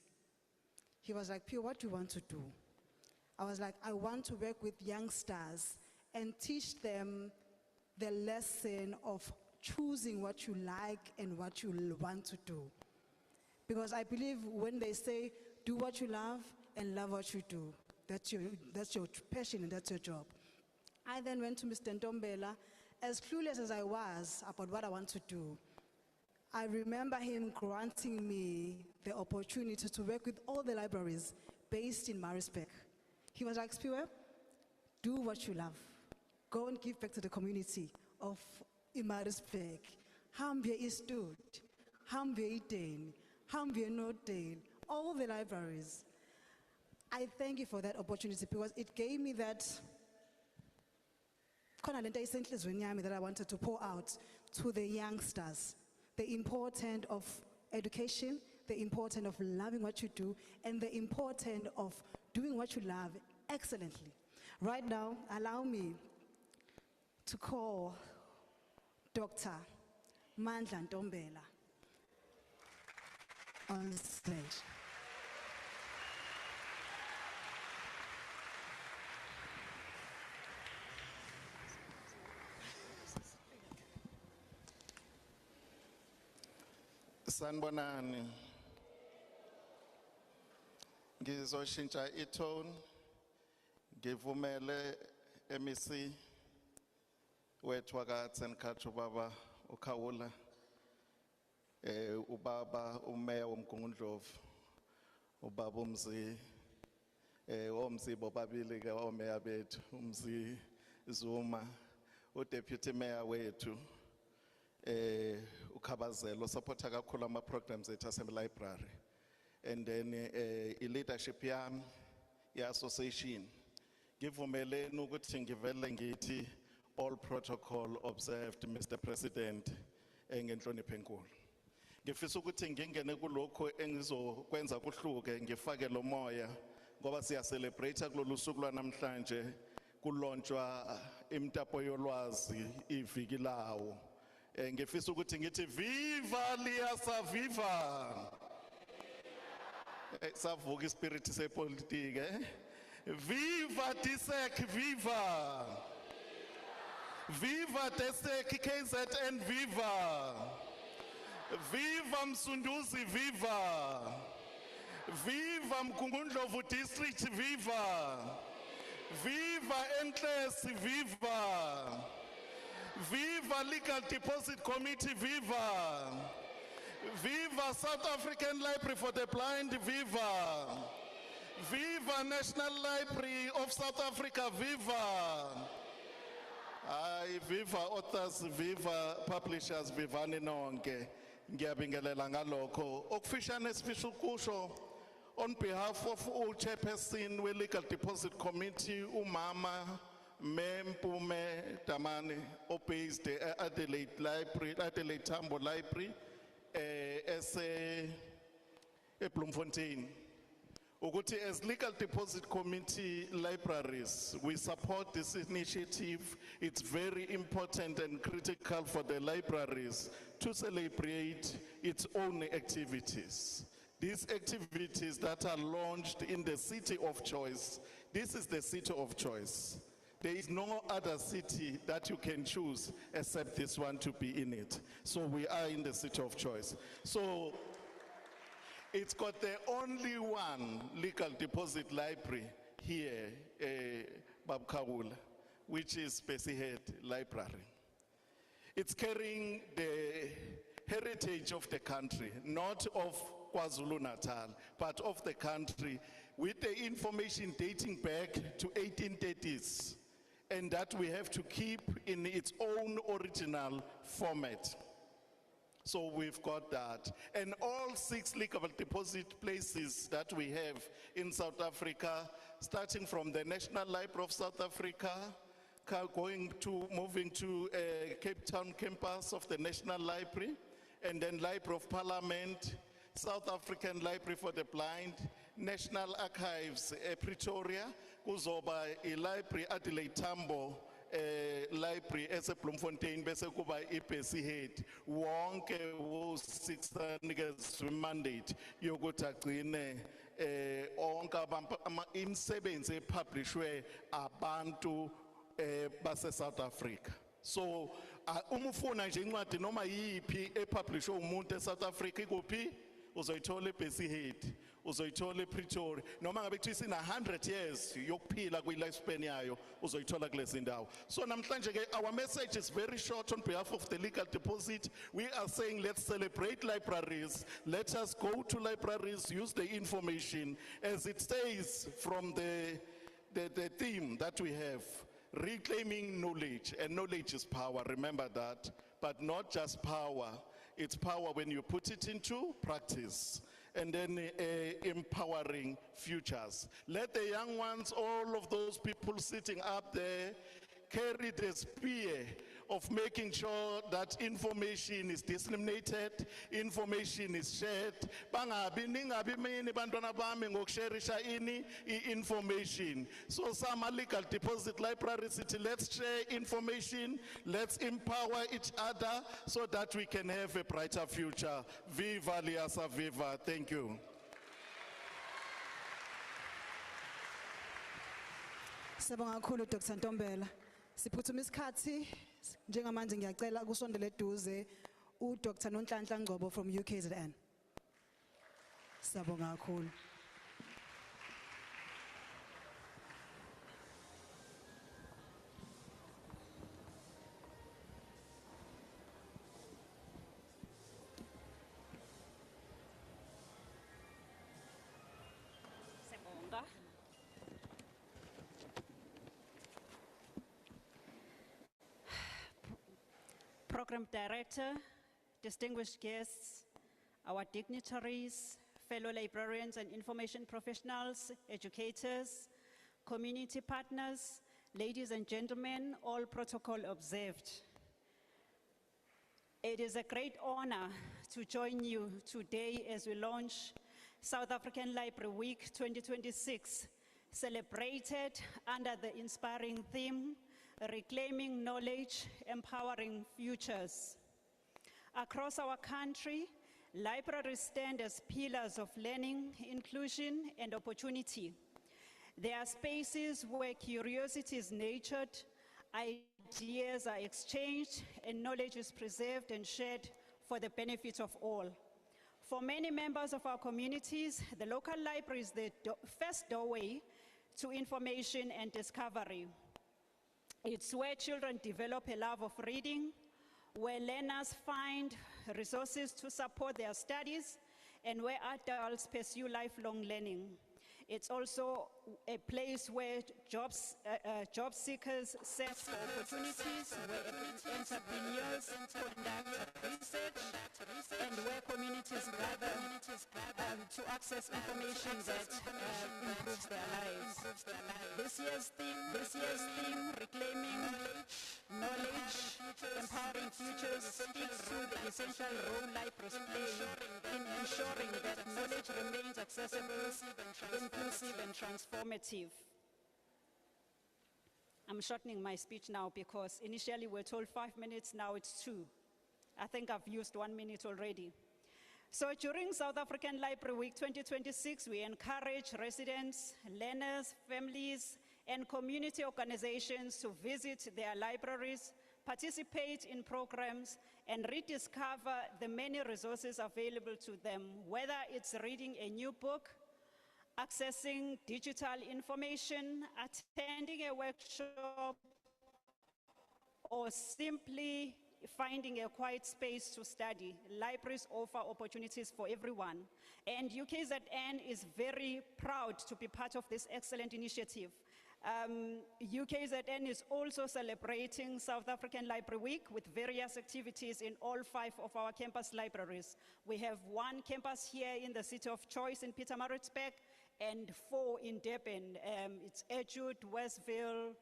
He was like, Pio, what do you want to do? I was like, I want to work with youngsters and teach them the lesson of choosing what you like and what you want to do. Because I believe when they say, do what you love and love what you do, that's your passion and that's your job. I then went to Mr. Ntombela, as clueless as I was about what I want to do. I remember him granting me the opportunity to work with all the libraries based in Maritzburg. He was like, Spiwe, do what you love. Go and give back to the community of Maritzburg. Hambia is stood, Hambia Eden, Hambia Nordale, all the libraries. I thank you for that opportunity because it gave me that khona lento eyisenhlizweni yami that I wanted to pour out to the youngsters. The importance of education, the importance of loving what you do, and the importance of doing what you love excellently. Right now, allow me to call Dr. Mandla Ntombela on stage. Sanibonani. Ngizoshintsha itone. Ngivumele MEC wethu wakatsi enkhathi ubaba uKhawula ubaba umeya womgungundlovu ubaba umzi omzi bobabili ke omeya bethu umzi Zuma udeputy mayor wethu uKhabazelo supporta kakhulu ama programs ethu ase library and then I leadership yami ye association ngivumeleni ukuthi ngivele ngithi all protocol observed Mr President ngenhlonipho enkulu ngifisa ukuthi ngingene kulokho engizokwenza kuhluke ngifake lo moya ngoba siya celebrate kulolu suku lwanamhlanje kulonjwa imtapo yolwazi iviki lawo ngifisa ukuthi ngithi viva liasa viva savuka ispirit sepolitike viva DSEC viva viva DSEC KZN viva viva Msunduzi viva viva Mgungundlovu district viva viva Entlesi viva viva Legal Deposit Committee viva viva South African Library for the Blind viva viva National Library of South Africa viva ay viva authors viva publishers vivani nonke ngiyabingelela ngalokho okufishane sifisa ukusho on behalf of chairperson we Legal Deposit Committee umama Mempume Damani based Adelaide Library Adelaide Tambo Library Bloemfontein ukuthi as Legal Deposit Committee libraries we support this initiative. It's very important and critical for the libraries to celebrate its own activities. These activities that are launched in the city of choice. This is the city of choice. There is no other city that you can choose except this one to be in it. So we are in the city of choice. So it's got the only one legal deposit library here, Babkawula, which is Besihead Library. It's carrying the heritage of the country, not of KwaZulu-Natal, but of the country, with the information dating back to 1830s, and that we have to keep in its own original format. So we've got that. And all 6 legal deposit places that we have in South Africa, starting from the National Library of South Africa, moving to Cape Town campus of the National Library, and then Library of Parliament, South African Library for the Blind, National Archives Pretoria, kuzoba library Adelaide Tambo, library Bloemfontein bese kuba iBesihead wonke wo6 nikezwe mandate yokuthi agcine onke imisebenzi epublishwe abantu base South Africa. So uma ufuna nje incwadi noma yipi epublishwe umuntu eSouth Africa ikuphi uzoyithola eBesihead uzoyithola ePretoria noma ngabe kuthi ina 100 years yokuphila kwi-lifespan yayo uzoyithola kulezi ndawo. So namhlanje ke our message is very short on behalf of the Legal Deposit. We are saying let's celebrate libraries. Let us go to libraries, use the information as it stays from the theme that we have, reclaiming knowledge, and knowledge is power, remember that, but not just power. It's power when you put it into practice. and then empowering futures. Let the young ones, all of those people sitting up there, carry the spear of making sure that information is disseminated, information is shared. Bangabi ningabi mini bantwana bami ngokusharisha ini information. So some legal deposit library city, let's share information, let's empower each other so that we can have a brighter future. Viva Liasa, viva. Thank you. Siyabonga kakhulu Dr. Ntombela. Siphuthuma isikhathi njengamanje ngiyacela kusondele eduze uDr. Nonhlanhla Ngcobo from UKZN. Siyabonga kakhulu. Siyabonga. Program Director, distinguished guests, our dignitaries, fellow librarians and information professionals, educators, community partners, ladies and gentlemen, all protocol observed. It is a great honor to join you today as we launch South African Library Week 2026, celebrated under the inspiring theme, Reclaiming Knowledge, Empowering Futures. Across our country, libraries stand as pillars of learning, inclusion, and opportunity. They are spaces where curiosity is nurtured, ideas are exchanged, and knowledge is preserved and shared for the benefit of all. For many members of our communities, the local library is the first doorway to information and discovery. It's where children develop a love of reading, where learners find resources to support their studies, and where adults pursue lifelong learning. It's also a place where job seekers search for opportunities, where entrepreneurs conduct research, and where communities gather to access information that improves their lives. This year's theme, Reclaiming Knowledge, Empowering Futures, speaks to the essential role libraries play in ensuring that knowledge remains accessible, inclusive, and transformative. I'm shortening my speech now because initially we're told 5 minutes, now it's 2. I think I've used 1 minute already. So during South African Library Week 2026, we encourage residents, learners, families, and community organizations to visit their libraries, participate in programs, and rediscover the many resources available to them, whether it's reading a new book, accessing digital information, attending a workshop, or simply finding a quiet space to study. Libraries offer opportunities for everyone. And UKZN is very proud to be part of this excellent initiative. UKZN is also celebrating South African Library Week with various activities in all 5 of our campus libraries. We have 1 campus here in the city of Choice in Pietermaritzburg and 4 in Durban. It's Edgewood, Westville,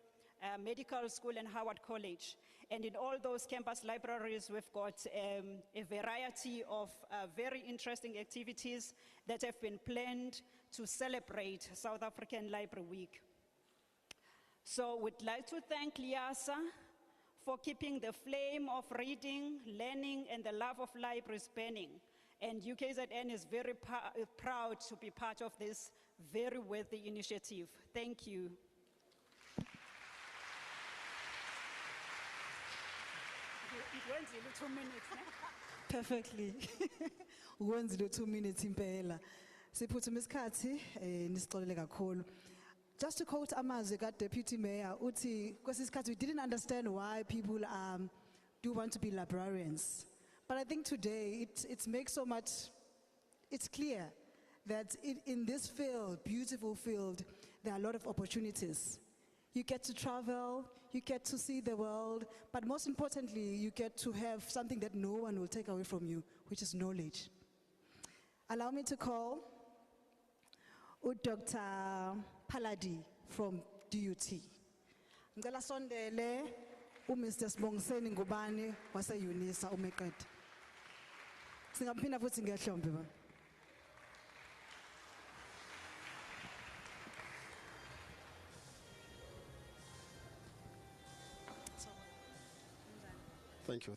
Medical School, and Howard College. And in all those campus libraries, we've got a variety of very interesting activities that have been planned to celebrate South African Library Week. So we'd like to thank Liasa for keeping the flame of reading, learning, and the love of libraries burning. And UKZN is very proud to be part of this very worthy initiative. Thank you. It went in 2 minutes. Perfectly. Ukwenzile 2 minutes impela. Siphuthuma isikhathi nisixolele kakhulu. Just to quote amazwi ka-Deputy Mayor, uthi kwesi sikhathi we didn't understand why people do want to be librarians. But I think today it makes so much, it's clear that in this field, beautiful field, there are a lot of opportunities. You get to travel, you get to see the world, but most importantly, you get to have something that no one will take away from you, which is knowledge. Allow me to call Dr. Paladi from DUT. Ngicela sondele uMr. Sibongiseni Ngubane wase-UNISA umeqede. Singamphinda futhi ngehlombe ba. Thank you.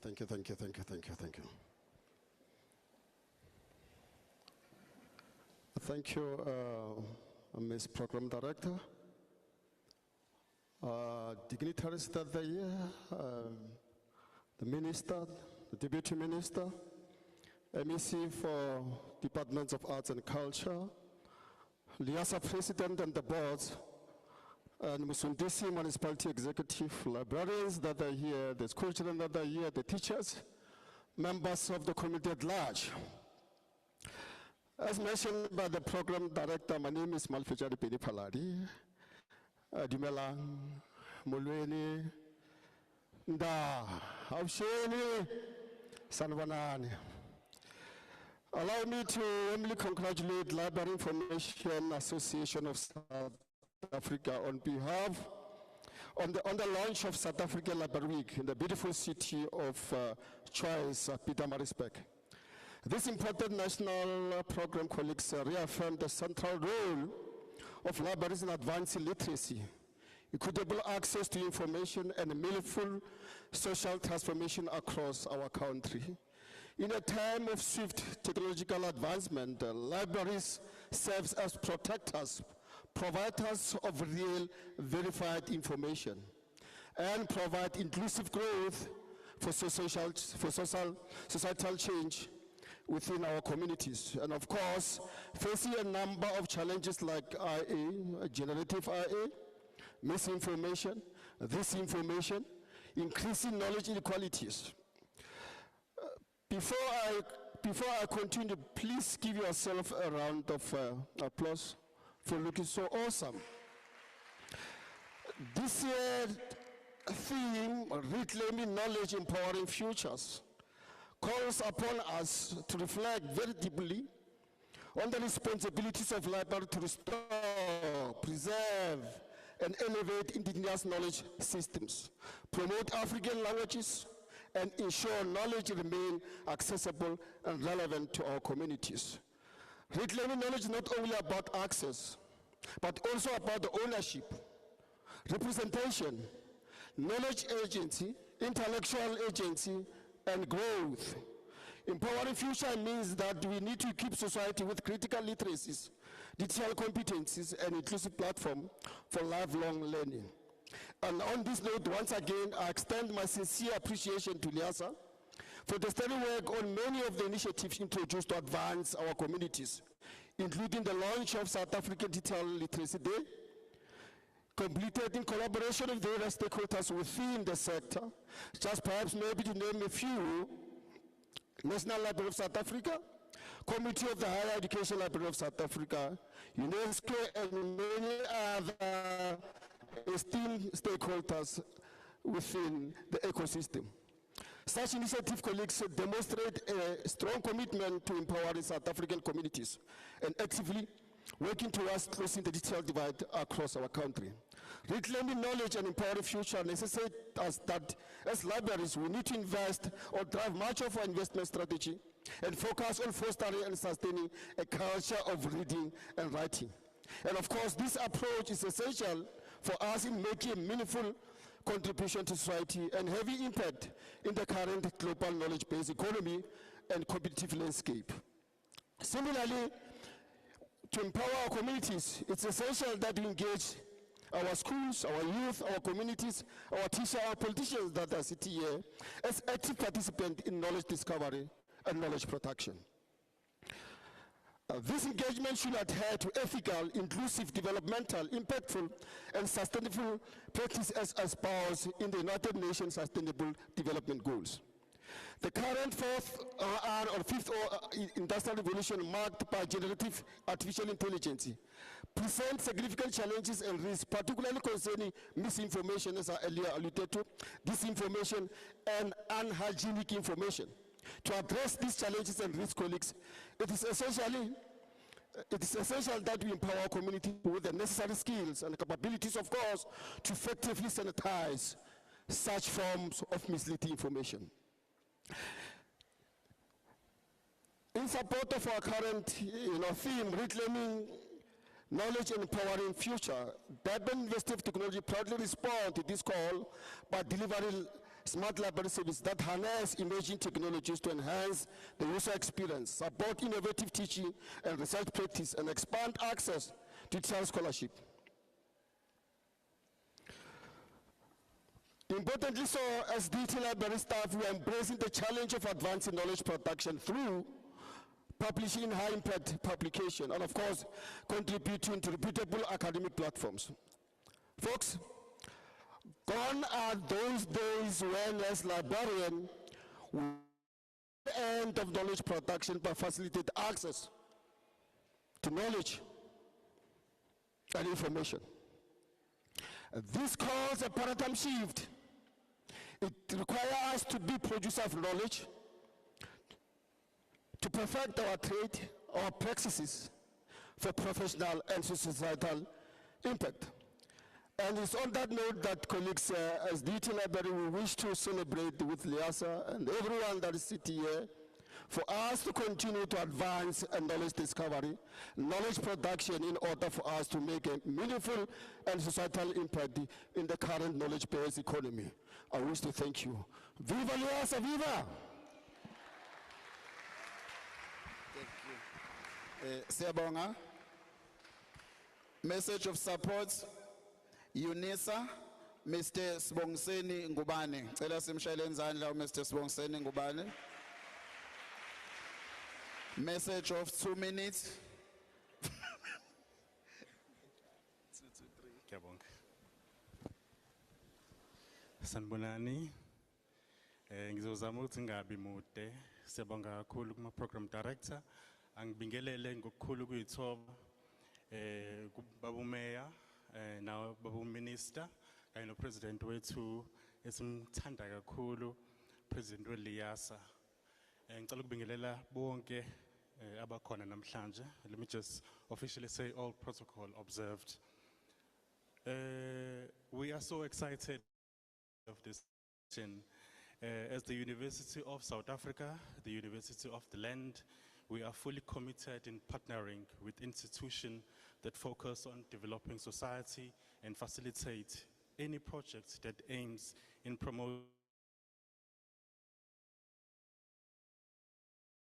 Thank you, Ms. Program Director, dignitaries that are here, the Minister, the Deputy Minister, MEC for Departments of Arts and Culture, Liasa President and the boards, and Musundisi Municipality Executive, librarians that are here, the school children that are here, the teachers, members of the community at large. As mentioned by the program director, my name is Malfijari Pedi Paladi. Dumelang, Mulweni, Nda, Hausheni, Sanwanani. Allow me to warmly congratulate Library Information Association of South Africa on behalf on the launch of South African Library Week in the beautiful city of choice, Pietermaritzburg. This important national program, colleagues, reaffirmed the central role of libraries in advancing literacy, equitable access to information, and meaningful social transformation across our country. In a time of swift technological advancement, libraries serve as protectors, providers of real, verified information, and provide inclusive growth for societal change within our communities. And of course, facing a number of challenges like IA, generative IA, misinformation, disinformation, increasing knowledge inequalities. Before I continue, please give yourself a round of applause for looking so awesome. This year's theme, Reclaiming Knowledge, Empowering Futures, calls upon us to reflect very deeply on the responsibilities of library to restore, preserve, and elevate indigenous knowledge systems, promote African languages, and ensure knowledge remain accessible and relevant to our communities. Reclaiming knowledge is not only about access, but also about the ownership, representation, knowledge agency, intellectual agency, and growth. Empowering future means that we need to equip society with critical literacies, digital competencies, and inclusive platform for lifelong learning. And on this note, once again, I extend my sincere appreciation to Liasa for the steady work on many of the initiatives introduced to advance our communities, including the launch of South African Digital Literacy Day, completed in collaboration with various stakeholders within the sector, just perhaps maybe to name a few: National Library of South Africa, Committee of the Higher Education Library of South Africa, UNESCO, and many other esteemed stakeholders within the ecosystem. Such initiative, colleagues, demonstrate a strong commitment to empowering South African communities and actively working towards closing the digital divide across our country. Reclaiming knowledge and empowering future necessitate us that as libraries we need to invest or drive much of our investment strategy and focus on fostering and sustaining a culture of reading and writing. And of course, this approach is essential for us in making a meaningful contribution to society and heavy impact in the current global knowledge-based economy and competitive landscape. Similarly, to empower our communities, it's essential that we engage our schools, our youth, our communities, our teachers, our politicians that are sitting here as active participants in knowledge discovery and knowledge production. This engagement should adhere to ethical, inclusive, developmental, impactful, and sustainable practice as espoused in the United Nations Sustainable Development Goals. The current fourth or fifth industrial revolution, marked by generative artificial intelligence, presents significant challenges and risks, particularly concerning misinformation, as I earlier alluded to, disinformation, and unhygienic information. To address these challenges and risk, colleagues, it is essential that we empower our community with the necessary skills and capabilities, of course, to effectively sanitize such forms of misleading information. In support of our current theme, reclaiming knowledge and empowering future, Durban University of Technology proudly responds to this call by delivering smart library services that harness emerging technologies to enhance the user experience, support innovative teaching and research practice, and expand access to digital scholarship. Importantly so, as DT library staff, we are embracing the challenge of advancing knowledge production through publishing high-impact publication, and of course, contributing to reputable academic platforms. Folks, gone are those days when, as librarian, we end of knowledge production by facilitating access to knowledge and information. This calls a paradigm shift. It requires us to be producers of knowledge, to perfect our trade, our practices for professional and societal impact. And it's on that note that, colleagues, as DT Library, we wish to celebrate with Liasa and everyone that is sitting here for us to continue to advance knowledge discovery, knowledge production, in order for us to make a meaningful and societal impact in the current knowledge-based economy. I wish to thank you. Viva Liasa, viva! Siyabonga. Message of support, UNISA, Mr. Sibongiseni Ngubane. Cela simshayele izandla Mr. Sibongiseni Ngubane. Message of 2 minutes. Ngiyabonga. Sanibonani. Ngizozama ukuthi ngingabi mude. Siyabonga kakhulu kuma program director. Angibingelele ngokukhulu kuyithoba kuBaba Mayor na Baba Minister kanye noPresident wethu esimthanda kakhulu President weLiasa. Ngicela ukubingelela bonke abakhona namhlanje. Let me just officially say all protocol observed. We are so excited of this session. As the University of South Africa, the University of the Land, we are fully committed in partnering with institutions that focus on developing society and facilitate any project that aims in promoting.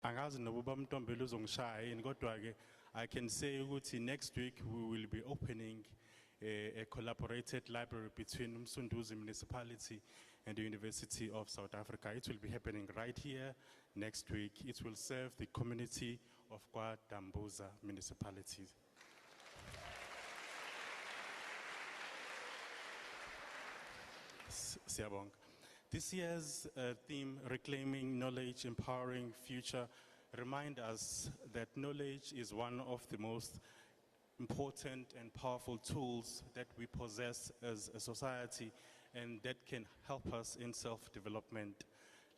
Angazi nokuba Mtombela uzongishaya yini kodwa ke I can say ukuthi next week we will be opening a collaborated library between Umsunduzi Municipality and the University of South Africa. It will be happening right here next week. It will serve the community of KwaDambuza Municipality. Siyabonga. This year's theme, Reclaiming Knowledge, Empowering Future, remind us that knowledge is one of the most important and powerful tools that we possess as a society and that can help us in self-development.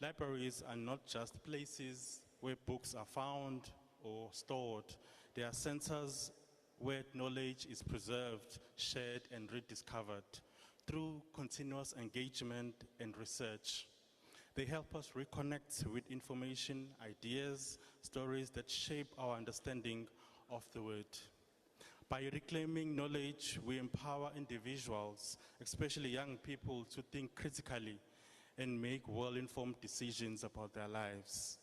Libraries are not just places where books are found or stored. They are centers where knowledge is preserved, shared, and rediscovered through continuous engagement and research. They help us reconnect with information, ideas, stories that shape our understanding of the world. By reclaiming knowledge, we empower individuals, especially young people, to think critically and make well-informed decisions about their lives.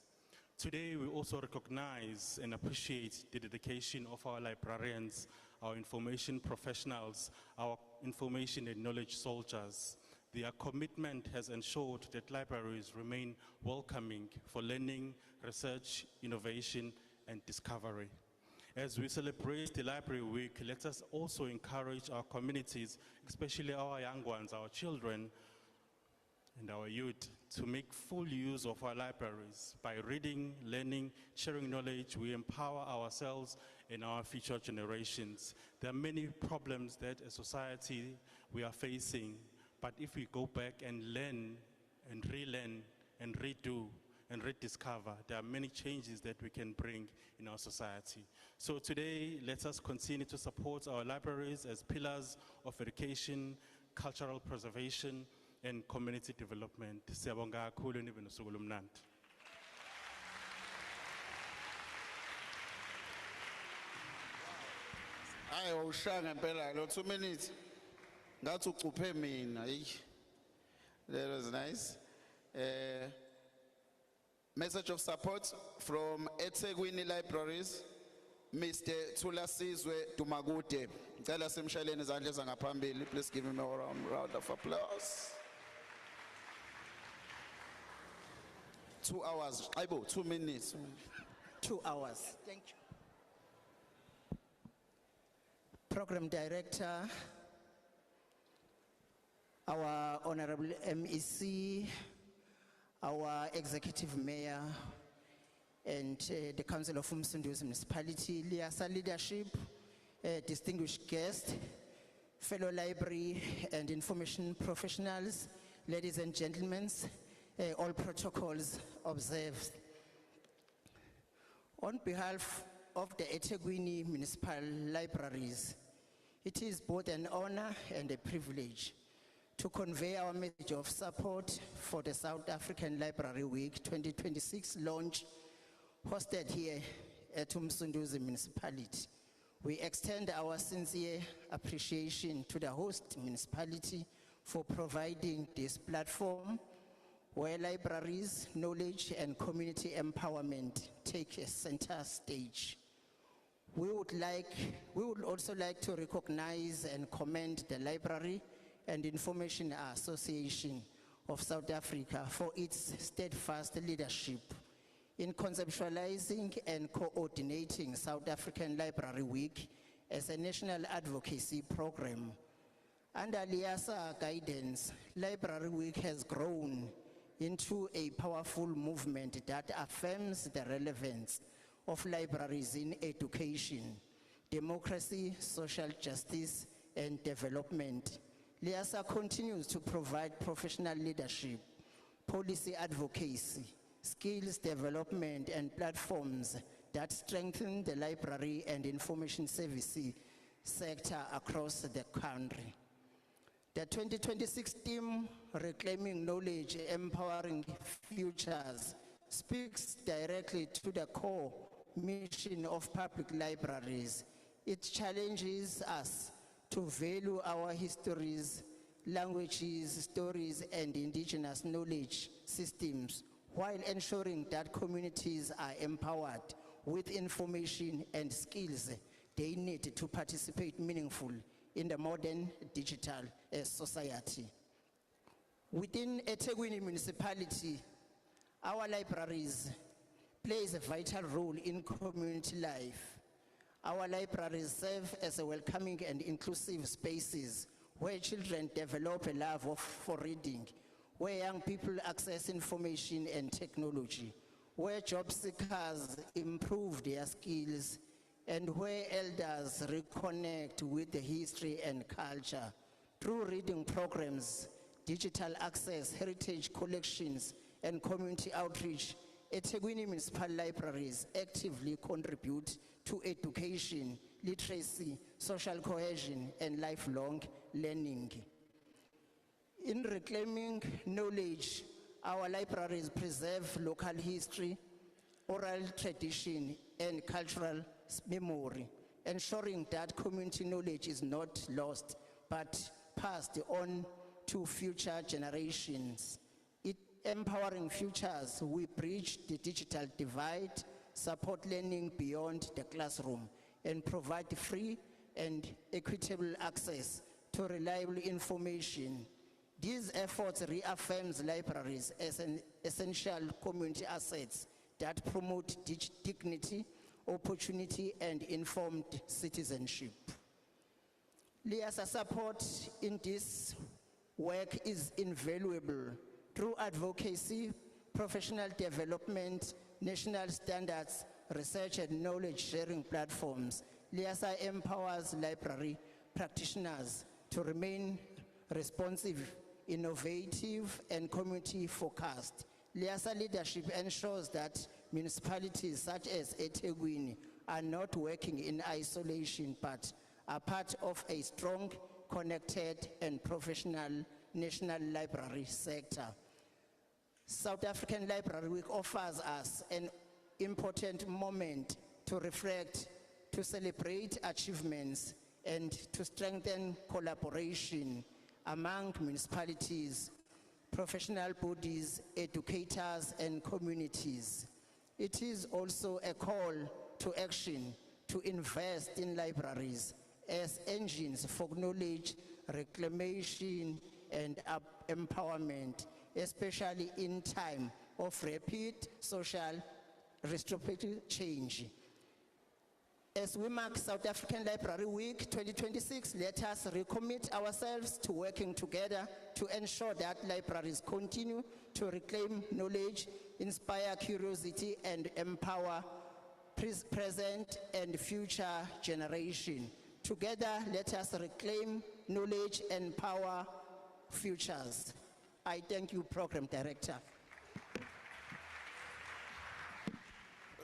Today, we also recognize and appreciate the dedication of our librarians, our information professionals, our information and knowledge soldiers. Their commitment has ensured that libraries remain welcoming for learning, research, innovation, and discovery. As we celebrate the Library Week, let us also encourage our communities, especially our young ones, our children, and our youth, to make full use of our libraries. By reading, learning, sharing knowledge, we empower ourselves and our future generations. There are many problems that as a society we are facing, but if we go back and learn and relearn and redo and rediscover. There are many changes that we can bring in our society. So today, let us continue to support our libraries as pillars of education, cultural preservation, and community development. Siyabonga kakhulu nibe nosuku olumnandi. Hayi ushanga impela lo 2 minutes. Ngathi ucuphe mina. That was nice. Message of support from eThekwini Libraries, Mr. Thulasizwe Dumagude. Ngicela simshaleni izandla ezangaphambili. Please give him a round of applause. 2 hours. Aibo, 2 minutes. 2 hours. Thank you. Program Director, our Honorable MEC, our Executive Mayor, and the Council of Umsunduzi Municipality, Liasa leadership, distinguished guests, fellow library and information professionals, ladies and gentlemen, all protocols observed. On behalf of the eThekwini Municipal Libraries, it is both an honor and a privilege to convey our message of support for the South African Library Week 2026 launch hosted here at Umsunduzi Municipality. We extend our sincere appreciation to the host municipality for providing this platform where libraries, knowledge, and community empowerment take a center stage. We would also like to recognize and commend the Library and Information Association of South Africa for its steadfast leadership in conceptualizing and coordinating South African Library Week as a national advocacy program. Under Liasa guidance, Library Week has grown into a powerful movement that affirms the relevance of libraries in education, democracy, social justice, and development. Liasa continues to provide professional leadership, policy advocacy, skills development, and platforms that strengthen the library and information services sector across the country. The 2026 theme, Reclaiming Knowledge, Empowering Futures, speaks directly to the core mission of public libraries. It challenges us to value our histories, languages, stories, and indigenous knowledge systems while ensuring that communities are empowered with information and skills they need to participate meaningfully in the modern digital society. Within eThekwini Municipality, our libraries plays a vital role in community life. Our libraries serve as a welcoming and inclusive spaces where children develop a love for reading, where young people access information and technology, where job seekers improve their skills, and where elders reconnect with the history and culture. Through reading programs, digital access, heritage collections, and community outreach, eThekwini Municipal Libraries actively contribute to education, literacy, social cohesion, and lifelong learning. In reclaiming knowledge, our libraries preserve local history, oral tradition, and cultural memory, ensuring that community knowledge is not lost, but passed on to future generations. Empowering futures, we bridge the digital divide, support learning beyond the classroom, and provide free and equitable access to reliable information. These efforts reaffirms libraries as an essential community assets that promote dignity, opportunity, and informed citizenship. Liasa support in this work is invaluable. Through advocacy, professional development, national standards, research and knowledge sharing platforms, Liasa empowers library practitioners to remain responsive, innovative, and community focused, Liasa leadership ensures that municipalities such as eThekwini are not working in isolation but are part of a strong, connected and professional national library sector. South African Library Week offers us an important moment to reflect, to celebrate achievements and to strengthen collaboration among municipalities, professional bodies, educators and communities. It is also a call to action to invest in libraries as engines for knowledge, reclamation and empowerment, especially in time of rapid social restorative change. As we mark South African Library Week 2026, let us recommit ourselves to working together to ensure that libraries continue to reclaim knowledge, inspire curiosity, and empower present and future generation. Together, let us reclaim knowledge and power futures. I thank you, Program Director.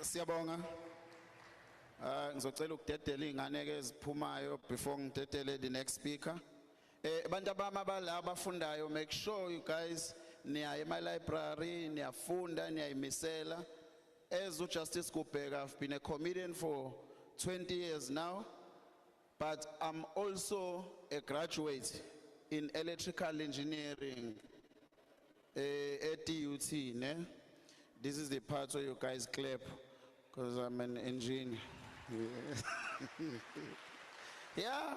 Siyabonga. Ngizocela ukudedela ingane ke eziphumayo before ngidedele the next speaker. Bantu abami abala abafundayo, make sure you guys niya ema library, niyafunda, niyayimisela. As uJustice Kubheka, I've been a comedian for 20 years now, but I'm also a graduate in electrical engineering at DUT. Ne? This is the part where you guys clap, because I'm an engineer. Yeah,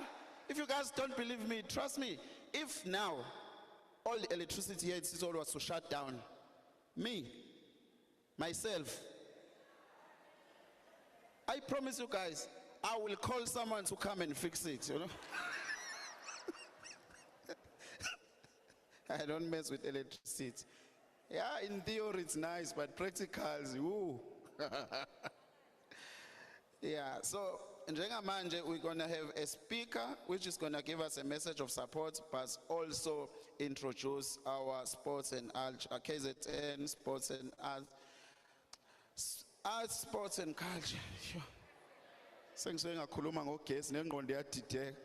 if you guys don't believe me, trust me, if now all the electricity here in Sisolo was to shut down, me, myself, I promise you guys, I will call someone to come and fix it, you know. I don't mess with electricity. Yeah, in theory it's nice, but practicals, woo. Yeah, so njengamanje we're gonna have a speaker which is gonna give us a message of support, but also introduce our sports and art, KZN sports and art, sports and culture. Sure. Sengisuke ngakhuluma ngogesi nengqondo yadideka.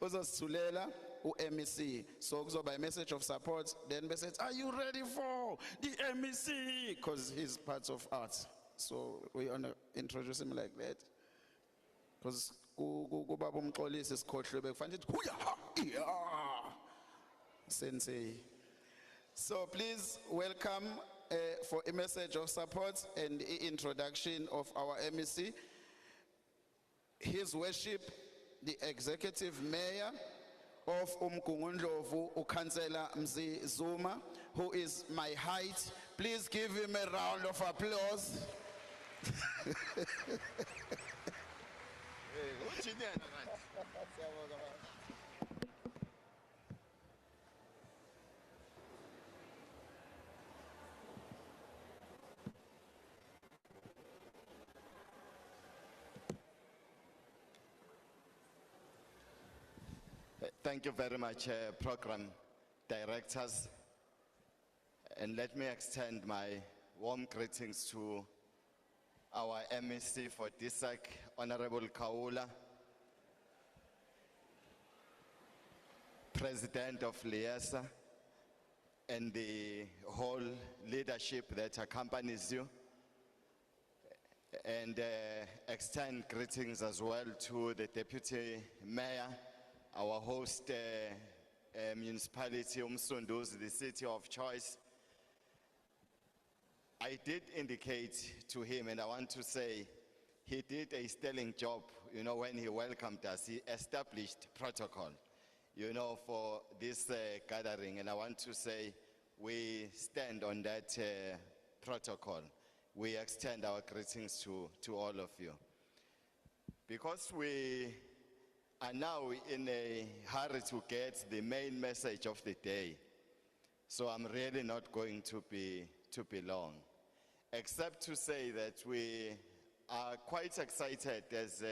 Uzosithulela uMEC. So kuzoba a message of support. Then message, are you ready for the MEC? Because he's part of art. So we want to introduce him like that. Because kubaba umxolisi isikhohlwe bekufanele ukuthi huya sensei. So please welcome for a message of support and introduction of our MEC, His Worship the Executive Mayor of Umgungundlovu, uKhansela Mzi Zuma, who is my height. Please give him a round of applause. Thank you very much, program directors. And let me extend my warm greetings to our MEC for DISAC, Honorable Kaula, President of Liesa, and the whole leadership that accompanies you. And extend greetings as well to the Deputy Mayor, our host municipality, Umsunduzi, the city of choice. I did indicate to him, and I want to say, he did a sterling job, you know, when he welcomed us. He established protocol, you know, for this gathering. And I want to say, we stand on that protocol. We extend our greetings to all of you. Because we are now in a hurry to get the main message of the day, so I'm really not going to be long, except to say that we are quite excited as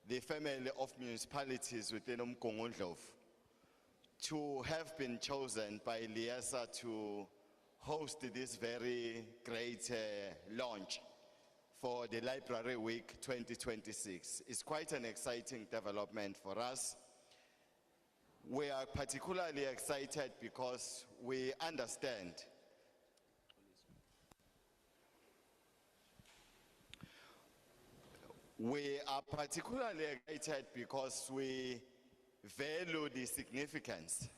the family of municipalities within Umgungundlovu to have been chosen by Liesa to host this very great launch for the Library Week 2026. It's quite an exciting development for us. We are particularly excited because we understand we are particularly excited because we value the significance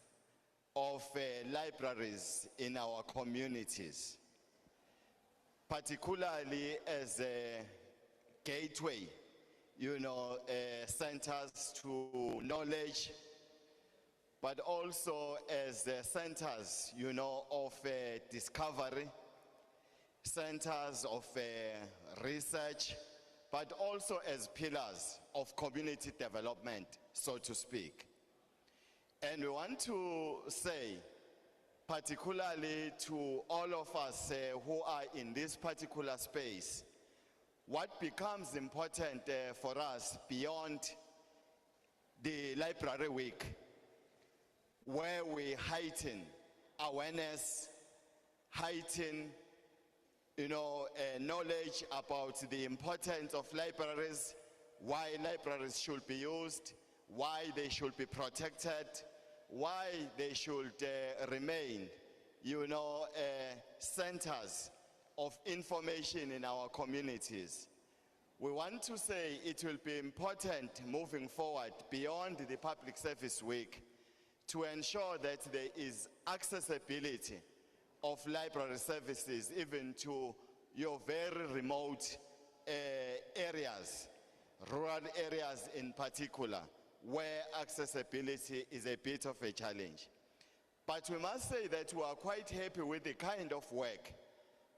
of libraries in our communities, particularly as a gateway, centers to knowledge, but also as centers, of discovery, centers of research, but also as pillars of community development, so to speak. And we want to say, particularly to all of us who are in this particular space, what becomes important for us beyond the Library Week, where we heighten awareness, heighten knowledge about the importance of libraries, why libraries should be used, why they should be protected, why they should remain, centers of information in our communities. We want to say it will be important moving forward beyond the Public Service Week to ensure that there is accessibility of library services even to your very remote areas, rural areas in particular, where accessibility is a bit of a challenge. But we must say that we are quite happy with the kind of work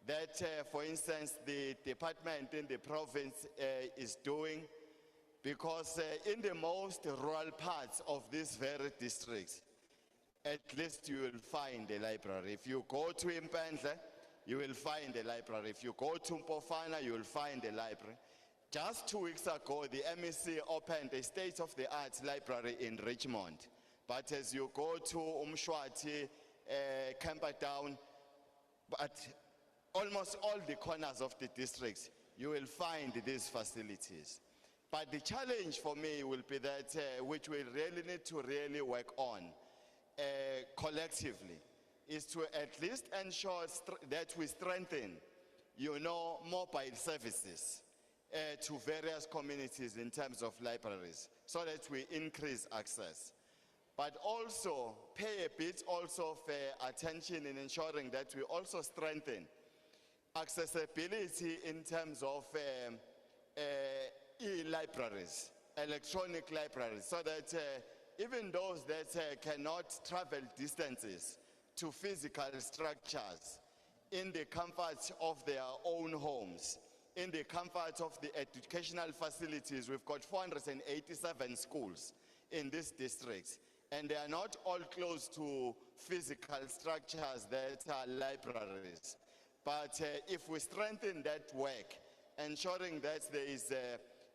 that, for instance, the department in the province is doing, because in the most rural parts of these very districts, at least you will find a library. If you go to Impendle, you will find a library. If you go to Mpofana, you will find a library. Just 2 weeks ago, the MEC opened a state-of-the-art library in Richmond. But as you go to Umshwati, Camperdown, but almost all the corners of the districts, you will find these facilities. But the challenge for me will be that, which we really need to really work on collectively, is to at least ensure that we strengthen, mobile services to various communities in terms of libraries, so that we increase access. But also pay a bit also of attention in ensuring that we also strengthen accessibility in terms of e-libraries, electronic libraries, so that even those that cannot travel distances to physical structures in the comfort of their own homes, in the comfort of the educational facilities. We've got 487 schools in this district, and they are not all close to physical structures that are libraries. But if we strengthen that work, ensuring that there is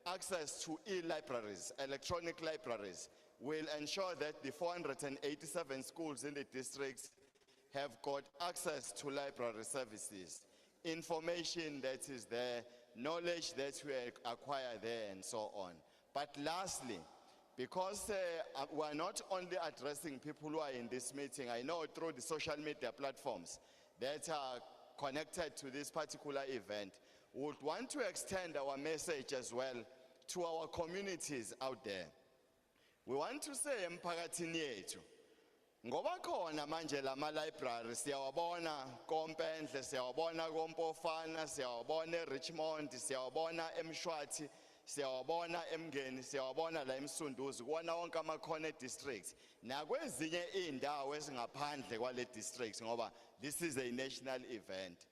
access to e-libraries, electronic libraries, will ensure that the 487 schools in the districts have got access to library services, information that is there, knowledge that we acquire there, and so on. But lastly, because we are not only addressing people who are in this meeting, I know through the social media platforms that are connected to this particular event, we would want to extend our message as well to our communities out there. We want to say emphakathini yethu, ngoba khona manje lama library siyawabona koMpendle, siyawabona koMpofana, siyawabona eRichmond, siyawabona eMshwathi, siyawabona eMngeni, siyawabona la eMsunduzi, kuwona wonke ama-corner districts, nakwezinye iy'ndawo ezingaphandle kwale districts, ngoba this is a national event.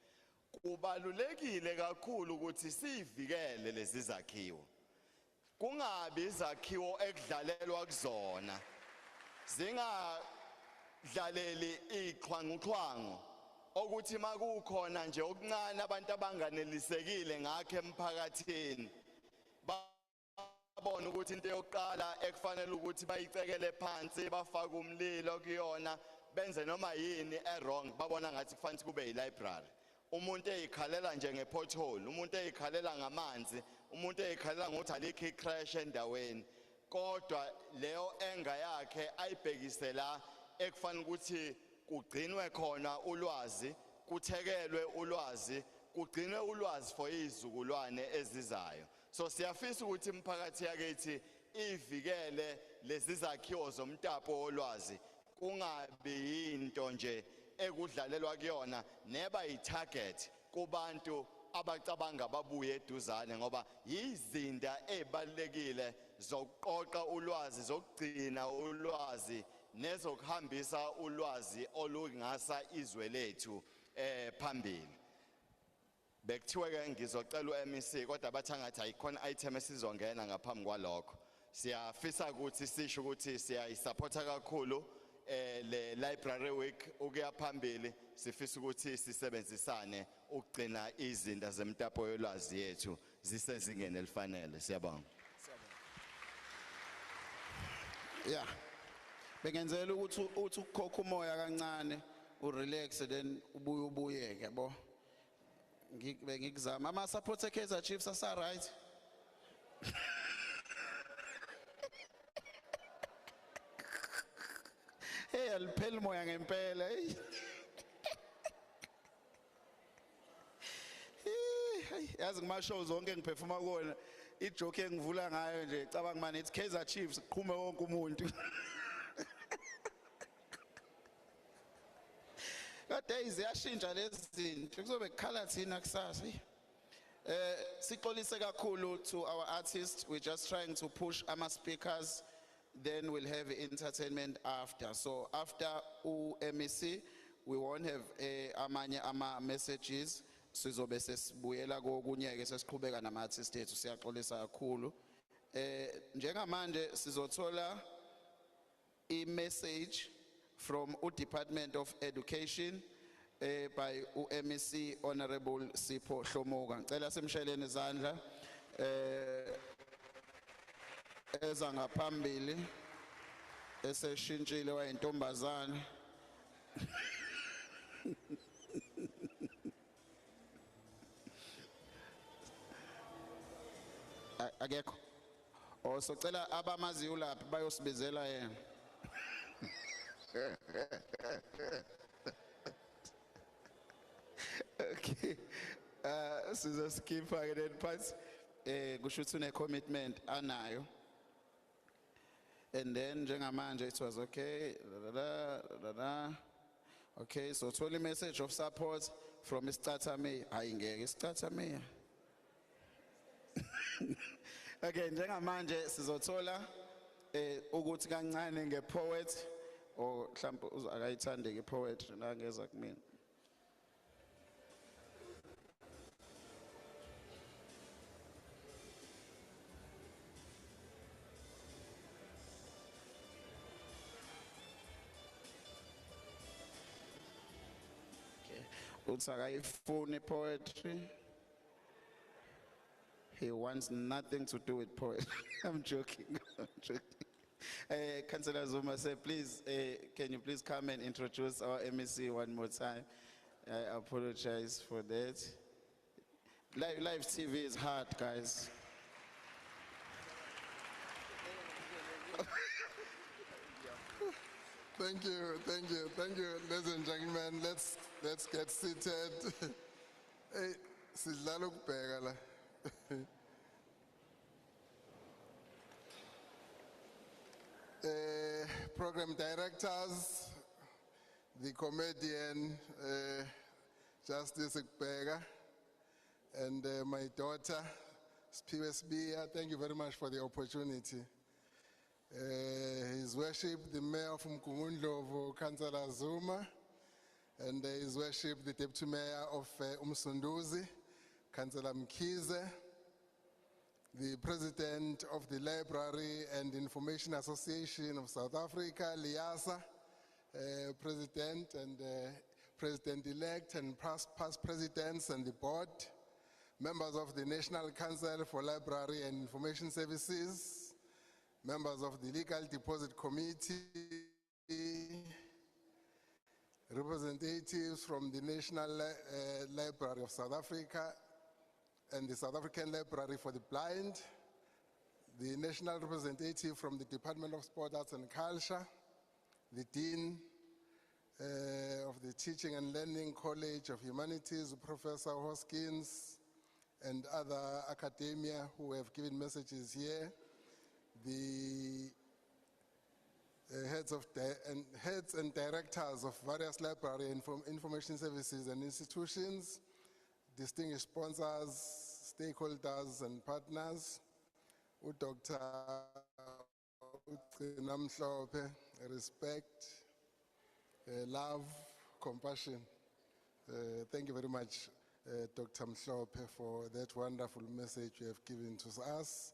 Kubalulekile kakhulu ukuthi sivikele lezi zakhiwo. Kungabi izakhiwo ekudlalelwa kuzona, zingadlaleli iqhwanguqhwangu, ukuthi makukhona nje okuncane abantu abanganelisekile ngakho emphakathini, babona ukuthi into yokuqala ekufanele ukuthi bayicekele phansi, bafake umlilo kuyona, benze noma yini wrong babona ngathi kufanele kube yi-library. Umuntu eyikhalela nje nge-pothole, umuntu eyikhalela ngamanzi, umuntu eyikhalela ngokuthi alikho i-crash endaweni. Kodwa leyo enga yakhe ayibhekise la ekufanele ukuthi kugcinwe khona ulwazi, kuthekelwe ulwazi, kugcinwe ulwazi for izizukulwane ezizayo. So siyafisa ukuthi imphakathi yakithi ivikele lezi zakhiwo zomtapo wolwazi, kungabi into nje ekudlalelwa kuyona neba i-target kubantu abacabanga babuye eduzane, ngoba yizinda ezibalekile zokuqoqa ulwazi, zokugcina ulwazi, nezokuhambisa ulwazi olungasa izwe lethu phambili. Bekuthiwe ke ngizocela uMEC kodwa bathi angathi ayikhona item esizongena ngaphambi kwalokho. Siyafisa ukuthi sisho ukuthi siyayisupporta kakhulu le library week ukuya phambili, sifisa ukuthi sisebenzisane ukugcina izinda zemtapo yolwazi yethu zisezingeni elifanele. Siyabonga. Yeah. Bengenzela ukuthi uthi ukukhokha umoya kancane, urelax then ubuyeke yabo. Ngikuzama ama support eKaizer Chiefs asa right. Hey, alipheli moya ngempela. Hey, yazi ngima shows zonke ngiphefuma kuona. I-joke engivula ngayo nje cabanga manje it's Kaizer Chiefs qhume wonke umuntu. Kade iziyashintsha lezi zinto kuzobe kukhala thina kusasa. Sixolise kakhulu to our artists. We're just trying to push ama speakers, then we'll have entertainment after. So after MEC we won't have amanye ama messages. Sizobe sesibuyela kokunyeke sesiqhubeka nama artists ethu, siyaxolisa kakhulu. Njengamanje sizothola i-message from Department of Education by MEC Honorable Sipho Hlomoga. Ngicela simsheleni izandla eza ngaphambili eseshintshile wayintombazana. Akekho. Socela abamaziyo lapha bayosibizela yena. Okay. Sizoskipha ke then but kusho ukuthi une commitment anayo. And then njengamanje it was okay. Okay, so thola a message of support from Mr. May. Ayingeke Mr. May. Okay, njengamanje sizothola ukuthi kancane ngepoet or mhlawumbe akayithande ngepoetry la ngeza kumina. Uthi akayifuni poetry. He wants nothing to do with poetry. I'm joking. I'm joking. Councillor Zuma said, please, can you please come and introduce our MEC one more time? I apologize for that. Live TV is hard, guys. Thank you, ladies and gentlemen. Let's get seated. Hey, sidlala ukubheka la. Program directors, the comedian Justice Ikbega, and my daughter Sphiwe Sibiya. Thank you very much for the opportunity. His Worship the Mayor of Mkumundlovu, Councillor Zuma, and His Worship the Deputy Mayor of Umsunduzi, Councillor Mkhize, the President of the Library and Information Association of South Africa, Liasa, President and President-elect and past presidents and the board, members of the National Council for Library and Information Services, members of the Legal Deposit Committee, representatives from the National Library of South Africa and the South African Library for the Blind, the national representative from the Department of Sport, Arts and Culture, the Dean of the Teaching and Learning College of Humanities, Professor Hoskins, and other academia who have given messages here, the heads and directors of various library and information services and institutions, distinguished sponsors, stakeholders and partners, Dr. Namhlope, respect, love, compassion. Thank you very much, Dr. Mhlope, for that wonderful message you have given to us.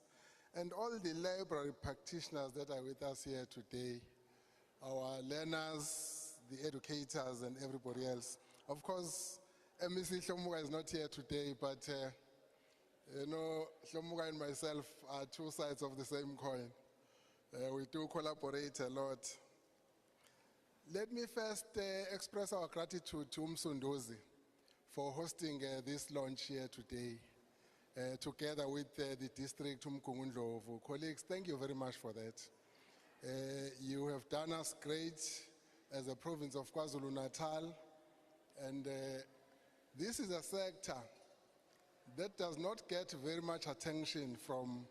And all the library practitioners that are with us here today, our learners, the educators, and everybody else. Of course, MEC Hlomuga is not here today, but you know, Hlomuga and myself are two sides of the same coin. We do collaborate a lot. Let me first express our gratitude to Umsunduzi for hosting this launch here today, together with the district Umgungundlovu. Colleagues, thank you very much for that. You have done us great as a province of KwaZulu-Natal, and this is a sector that does not get very much attention from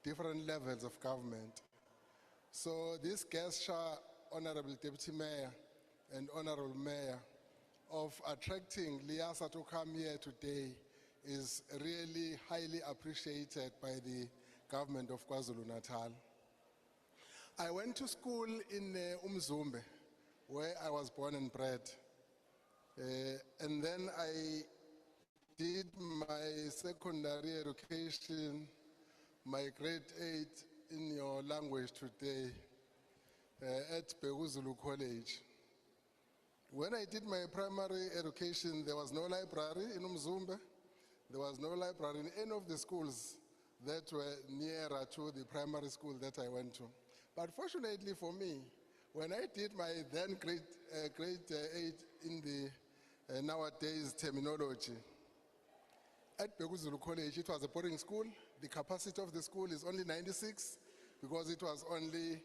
different levels of government. So this gesture, Honorable Deputy Mayor and Honorable Mayor, of attracting Liasa to come here today is really highly appreciated by the government of KwaZulu-Natal. I went to school in Umzumbe, where I was born and bred. And then I did my secondary education, my grade 8 in your language today, at Beguzulu College. When I did my primary education, there was no library in Umzumbe. There was no library in any of the schools that were nearer to the primary school that I went to. But fortunately for me, when I did my then grade 8 in the nowadays terminology, at Beguzulu College, it was a boarding school. The capacity of the school is only 96 because it was only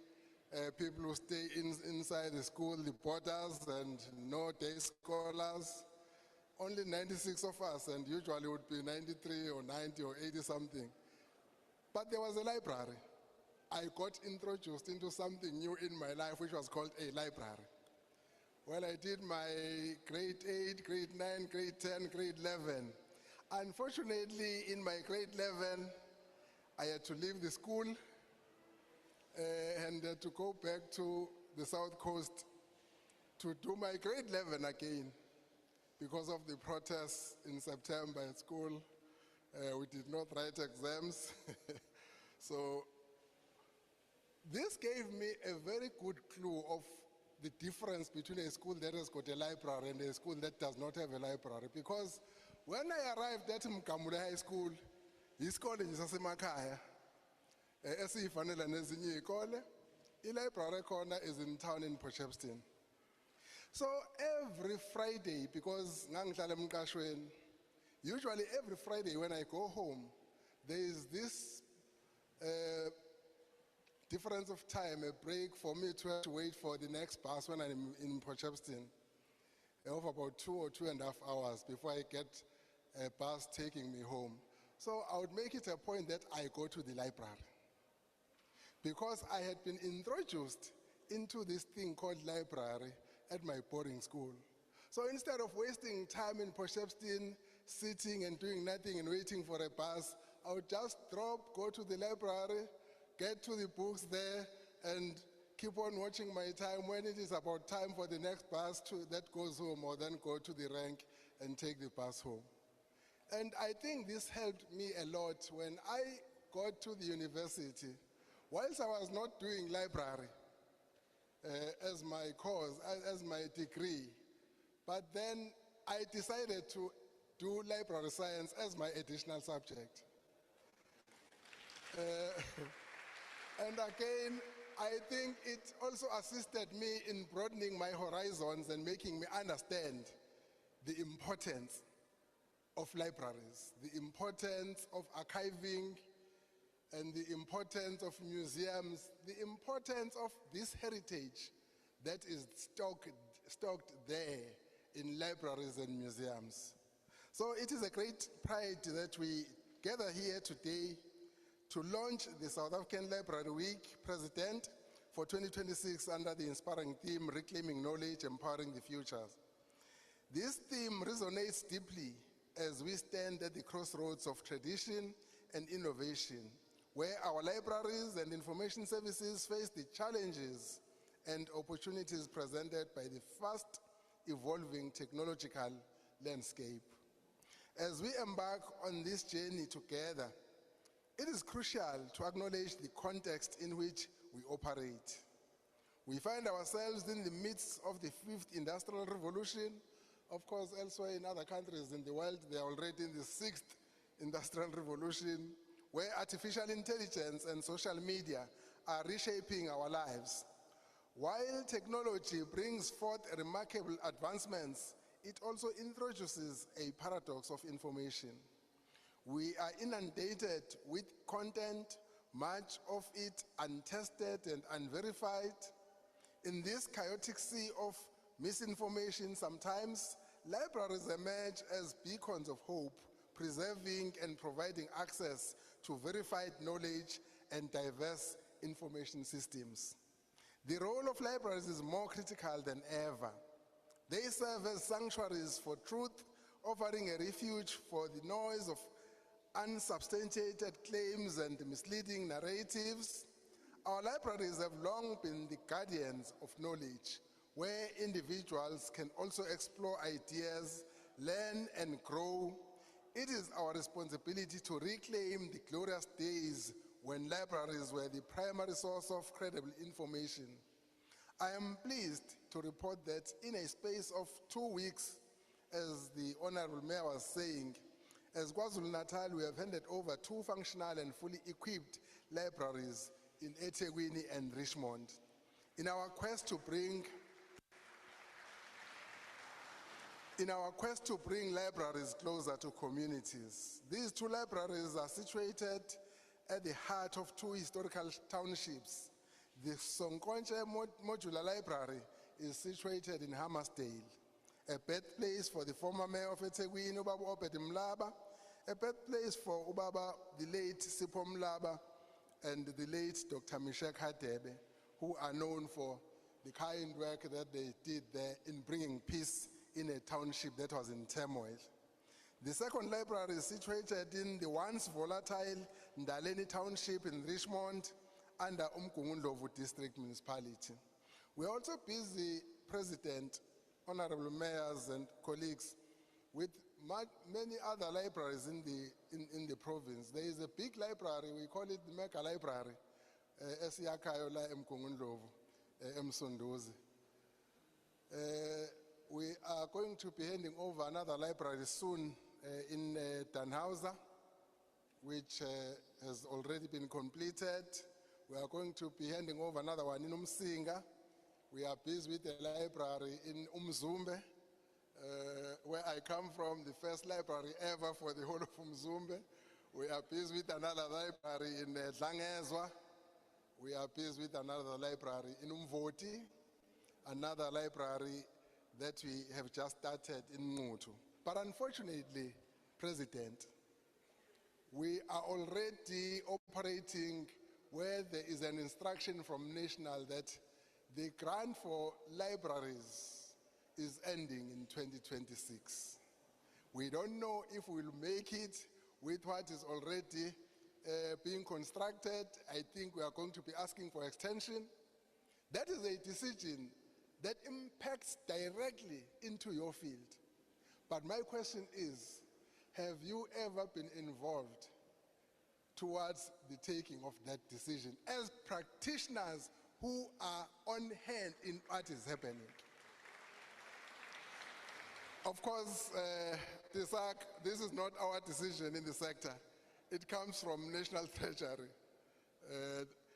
people who stay inside the school, the boarders and no day scholars. Only 96 of us, and usually would be 93 or 90 or 80 something. But there was a library. I got introduced into something new in my life, which was called a library. Well, I did my grade 8, grade 9, grade 10, grade 11. Unfortunately, in my grade 11, I had to leave the school and to go back to the South Coast to do my grade 11 again. Because of the protests in September at school, we did not write exams. So this gave me a very good clue of the difference between a school that has got a library and a school that does not have a library. Because when I arrived at Mkamule High School, isikole nje sasemakhaya, esifanele nezinye izikole, i-library khona is in town in Potchefstroom. So every Friday, because ngangihlala emqashweni, usually every Friday when I go home, there is this difference of time, a break for me to have to wait for the next bus when I'm in Potchefstroom, of about 2 or 2.5 hours before I get a bus taking me home. So I would make it a point that I go to the library. Because I had been introduced into this thing called library at my boarding school. So instead of wasting time in Potchefstroom, sitting and doing nothing and waiting for a bus, I would just drop, go to the library, get to the books there, and keep on watching my time. When it is about time for the next bus that goes home, or then go to the rank and take the bus home. And I think this helped me a lot when I got to the university. Whilst I was not doing library as my course, as my degree, but then I decided to do library science as my additional subject. And again, I think it also assisted me in broadening my horizons and making me understand the importance of libraries, the importance of archiving, and the importance of museums, the importance of this heritage that is stocked there in libraries and museums. So it is a great pride that we gather here today to launch the South African Library Week President for 2026 under the inspiring theme, Reclaiming Knowledge, Empowering the Futures. This theme resonates deeply as we stand at the crossroads of tradition and innovation, where our libraries and information services face the challenges and opportunities presented by the fast evolving technological landscape. As we embark on this journey together, it is crucial to acknowledge the context in which we operate. We find ourselves in the midst of the 5th Industrial Revolution. Of course, elsewhere in other countries in the world, they are already in the 6th Industrial Revolution, where artificial intelligence and social media are reshaping our lives. While technology brings forth remarkable advancements, it also introduces a paradox of information. We are inundated with content, much of it untested and unverified. In this chaotic sea of misinformation, sometimes libraries emerge as beacons of hope, preserving and providing access to verified knowledge and diverse information systems. The role of libraries is more critical than ever. They serve as sanctuaries for truth, offering a refuge for the noise of unsubstantiated claims and misleading narratives. Our libraries have long been the guardians of knowledge, where individuals can also explore ideas, learn and grow. It is our responsibility to reclaim the glorious days when libraries were the primary source of credible information. I am pleased to report that in a space of 2 weeks, as the Honorable Mayor was saying, as KwaZulu-Natal, we have handed over 2 functional and fully equipped libraries in eThekwini and Richmond. In our quest to bring libraries closer to communities, these 2 libraries are situated at the heart of 2 historical townships. The Sonkonche Modular Library is situated in Hammersdale, a birthplace for the former mayor of eThekwini, Ubaba Obed Mlaba, a birthplace for Ubaba, the late Sipho Mlaba, and the late Dr. Mishek Hadebe, who are known for the kind work that they did there in bringing peace in a township that was in turmoil. The second library is situated in the once volatile Ndaleni Township in Richmond under Umgungundlovu District Municipality. We're also busy, President, honorable mayors and colleagues, with many other libraries in the province. There is a big library, we call it the Mega Library, esiyakhayo la eMgungundlovu, eMsunduzi. We are going to be handing over another library soon in Danhauser, which has already been completed. We are going to be handing over another one in Umsinga. We are busy with a library in Umzumbe, where I come from, the first library ever for the whole of Umzumbe. We are busy with another library in Dlangezwa. We are busy with another library in Umvoti, another library that we have just started in Mutu. But unfortunately, President, we are already operating where there is an instruction from National that the grant for libraries is ending in 2026. We don't know if we'll make it with what is already being constructed. I think we are going to be asking for extension. That is a decision that impacts directly into your field. But my question is, have you ever been involved towards the taking of that decision as practitioners who are on hand in what is happening? Of course, this is not our decision in the sector. It comes from National Treasury.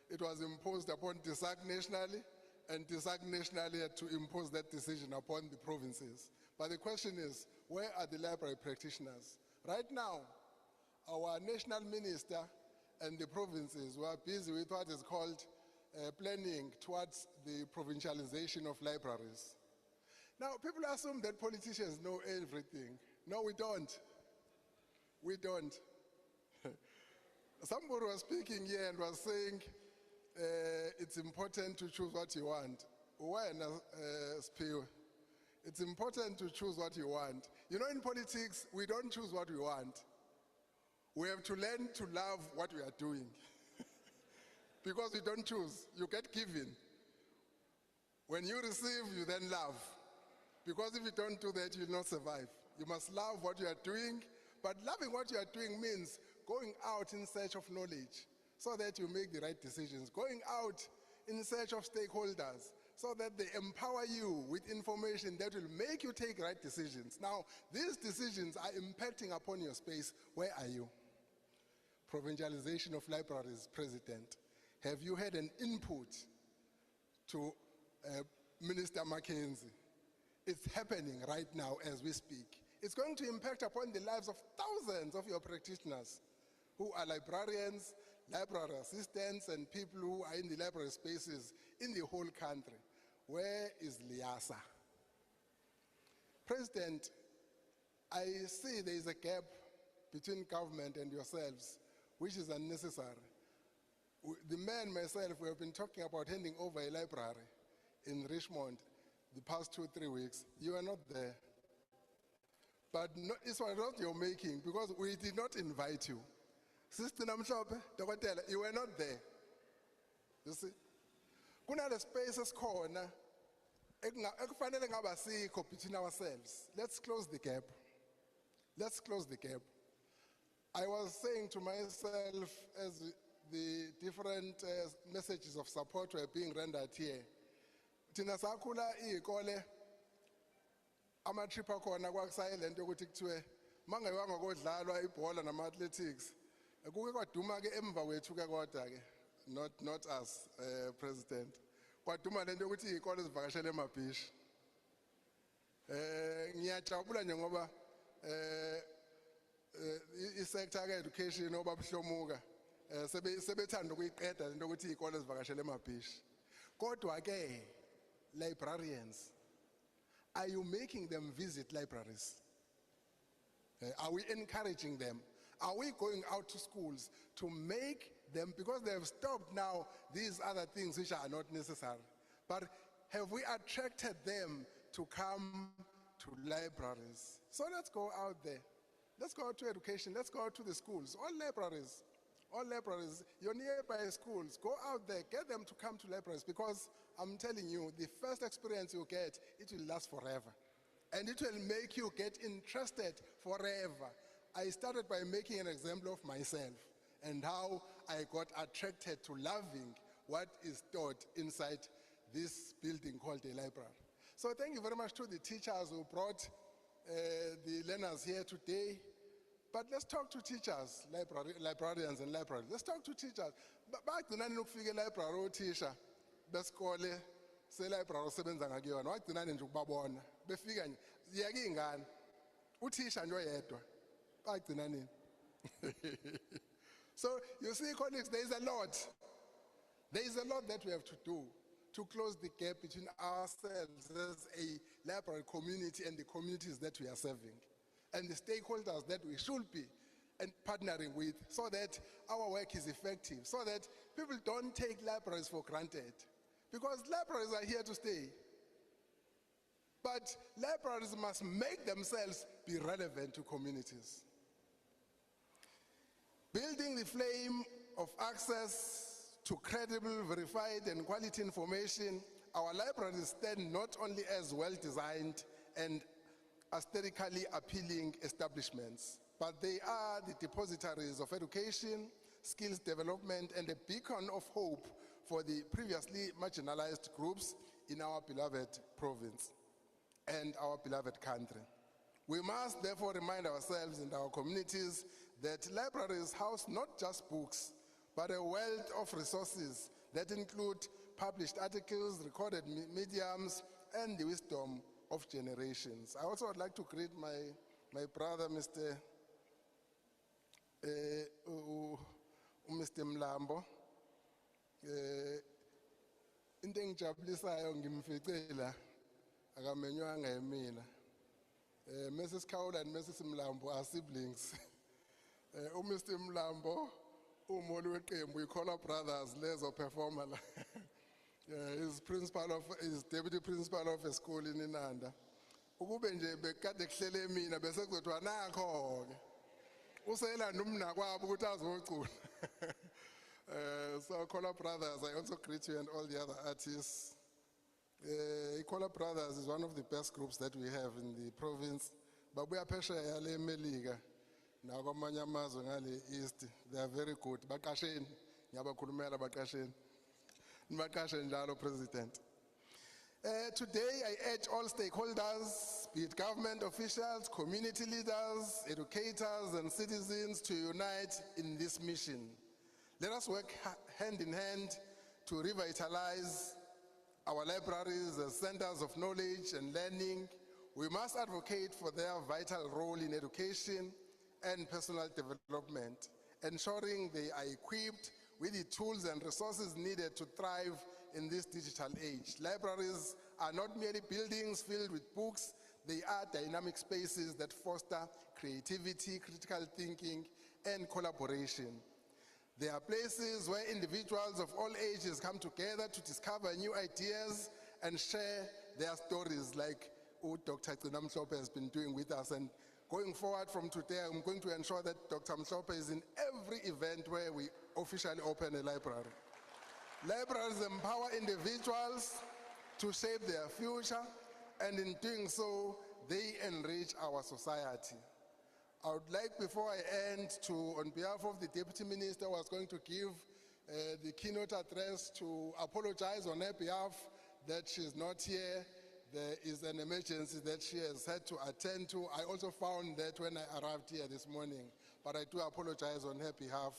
it was imposed upon DISAC nationally, and DISAC nationally had to impose that decision upon the provinces. But the question is, where are the library practitioners? Right now, our national minister and the provinces were busy with what is called planning towards the provincialization of libraries. Now, people assume that politicians know everything. No, we don't. We don't. Somebody was speaking here and was saying it's important to choose what you want. When, Spio, it's important to choose what you want. You know, in politics, we don't choose what we want. We have to learn to love what we are doing. Because we don't choose, you get given. When you receive, you then love. Because if you don't do that, you'll not survive. You must love what you are doing, but loving what you are doing means going out in search of knowledge so that you make the right decisions. Going out in search of stakeholders so that they empower you with information that will make you take right decisions. Now, these decisions are impacting upon your space. Where are you? Provincialization of libraries, President. Have you had an input to Minister Mackenzie? It's happening right now as we speak. It's going to impact upon the lives of thousands of your practitioners who are librarians, library assistants, and people who are in the library spaces in the whole country. Where is Liasa? President, I see there is a gap between government and yourselves, which is unnecessary. The man, myself, we have been talking about handing over a library in Richmond the past 2-3 weeks. You are not there. But it was not your making because we did not invite you. Sister Namshope, Dokotela, you were not there. You see? Kunale spaces corner, ekufanele ngaba sikho between ourselves. Let's close the gap. Let's close the gap. I was saying to myself as the different messages of support were being rendered here. Tina sakhula ikole ama-trip akhona kwakusaye lento yokuthi kuthiwe mangayiwanga kodlalwa ibhola nama-athletics kuke kwaduma-ke emva kwethu-ke kodwa-ke not us, President. Kwaduma lento yokuthi iy'kole zivakashele emabhishi. Ngiyajabula nje ngoba i-sector ka-education obabuhlomuka sebethanda ukuyiqeda lento yokuthi iy'kole zivakashele emabhishi. Kodwa-ke, librarians, are you making them visit libraries? Are we encouraging them? Are we going out to schools to make them, because they have stopped now these other things which are not necessary, but have we attracted them to come to libraries? So let's go out there. Let's go out to education. Let's go out to the schools. All libraries, your nearby schools, go out there, get them to come to libraries, because I'm telling you, the first experience you get, it will last forever. And it will make you get interested forever. I started by making an example of myself and how I got attracted to loving what is taught inside this building called a library. So thank you very much to the teachers who brought the learners here today. But let's talk to teachers, librarians and librarians. Let's talk to teachers. Bagcina nokufika library othisha besikole se-library osebenza ngakuyona wagcina nje ukubabona befika nje yeke ingane uthisha nje oyedwa bagcina nini. So you see, colleagues, there is a lot that we have to do to close the gap between ourselves as a library community and the communities that we are serving, and the stakeholders that we should be and partnering with, so that our work is effective, so that people don't take libraries for granted, because libraries are here to stay. But libraries must make themselves be relevant to communities. Building the flame of access to credible, verified, and quality information, our libraries stand not only as well-designed and aesthetically appealing establishments, but they are the depositories of education, skills development, and a beacon of hope for the previously marginalized groups in our beloved province and our beloved country. We must therefore remind ourselves and our communities that libraries house not just books, but a wealth of resources that include published articles, recorded mediums, and the wisdom of generations. I also would like to greet my brother, Mr. Mr. Mlambo. Into engijabulisayo ngimficela akamenywanga yimina. Mrs. Khawula and Mrs. Mlambo are siblings. Mr. Mlambo umholi weqembu uKhola Brothers lezo performer la. He's deputy principal of a school in Inanda. Ukube nje bekade kuhlele mina bese kuzothiwa nakho ke. Usela nomnakwabo ukuthi azocula. So Kola Brothers, I also greet you and all the other artists. Kola Brothers is one of the best groups that we have in the province. Babuya phesheya le Melika nakwamanye amazwe ngale East. They are very good. Baqasheni, ngiyabakhulumela baqasheni. Nibaqashe njalo President. Today I urge all stakeholders, be it government officials, community leaders, educators and citizens to unite in this mission. Let us work hand in hand to revitalize our libraries as centers of knowledge and learning. We must advocate for their vital role in education and personal development, ensuring they are equipped with the tools and resources needed to thrive in this digital age. Libraries are not merely buildings filled with books, they are dynamic spaces that foster creativity, critical thinking, and collaboration. They are places where individuals of all ages come together to discover new ideas and share their stories like what Dr. Mhlope has been doing with us. And going forward from today, I'm going to ensure that Dr. Mhlope is in every event where we officially open a library. Libraries empower individuals to shape their future, and in doing so, they enrich our society. I would like, before I end, to, on behalf of the Deputy Minister who was going to give the keynote address, to apologize on her behalf that she's not here. There is an emergency that she has had to attend to. I also found that when I arrived here this morning, but I do apologize on her behalf,